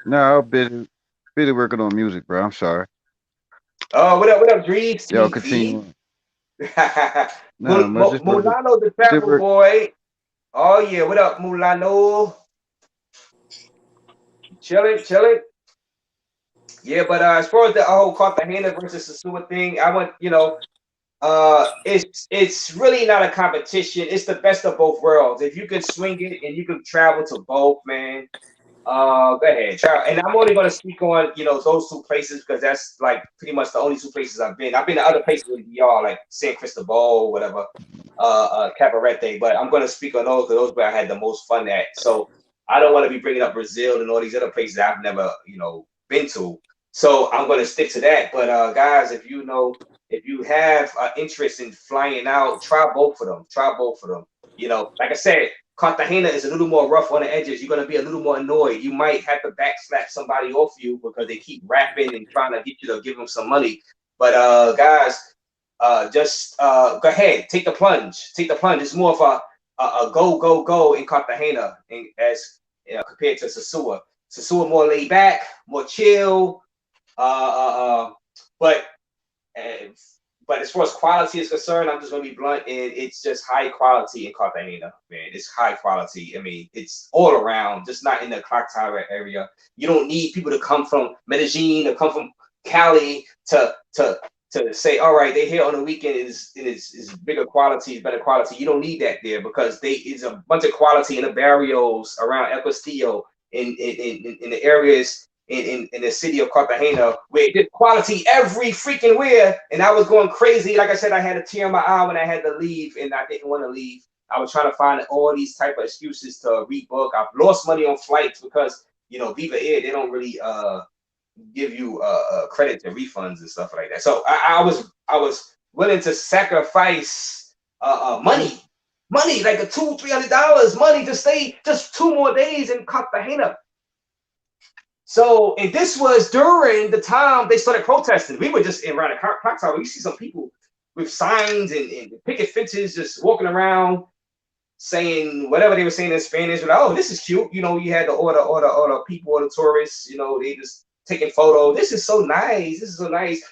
Speaker 4: No, I'm busy working on music, bro. I'm sorry.
Speaker 2: Oh, what up, Drees
Speaker 4: Yo,
Speaker 2: TV?
Speaker 4: continue. No, just
Speaker 2: Mulano the Travel Boy. Oh yeah, what up, Mulano? Chilling. Yeah, but as far as the whole Cartagena versus Sasua thing, I want, you know, it's really not a competition. It's the best of both worlds. If you can swing it and you can travel to both, man, go ahead. Try. And I'm only going to speak on, you know, those two places because that's like pretty much the only two places I've been. I've been to other places with y'all, like San Cristobal, whatever, Cabarete, but I'm going to speak on those where I had the most fun at. So I don't want to be bringing up Brazil and all these other places I've never, you know, been to. So I'm going to stick to that. But guys, if you have interest in flying out, try both of them. You know, like I said, Cartagena is a little more rough on the edges. You're going to be a little more annoyed. You might have to backslap somebody off you because they keep rapping and trying to get you to give them some money. But guys, just go ahead, take the plunge. It's more of a go in Cartagena, as compared to Sosua. Sosua more laid back, more chill. But as far as quality is concerned, I'm just gonna be blunt, and it's just high quality in Cartagena, man. It's high quality. I mean, it's all around, just not in the clock tower area. You don't need people to come from Medellin or come from Cali to say, all right, they're here on the weekend is bigger quality, better quality. You don't need that there because it's a bunch of quality in the barrios around El Castillo, in the areas in the city of Cartagena, where it did quality every freaking where, and I was going crazy. Like I said, I had a tear in my eye when I had to leave, and I didn't want to leave. I was trying to find all these type of excuses to rebook. I've lost money on flights because, you know, Viva Air, they don't really give you credit to refunds and stuff like that. So I was willing to sacrifice money, like a $200-300 money to stay just 2 more days in Cartagena. So, and this was during the time they started protesting. We were just around the clock tower. You see some people with signs and picket fences just walking around saying whatever they were saying in Spanish. Like, oh, this is cute. You know, you had the order people, or the tourists, you know, they just taking photos. This is so nice. This is so nice.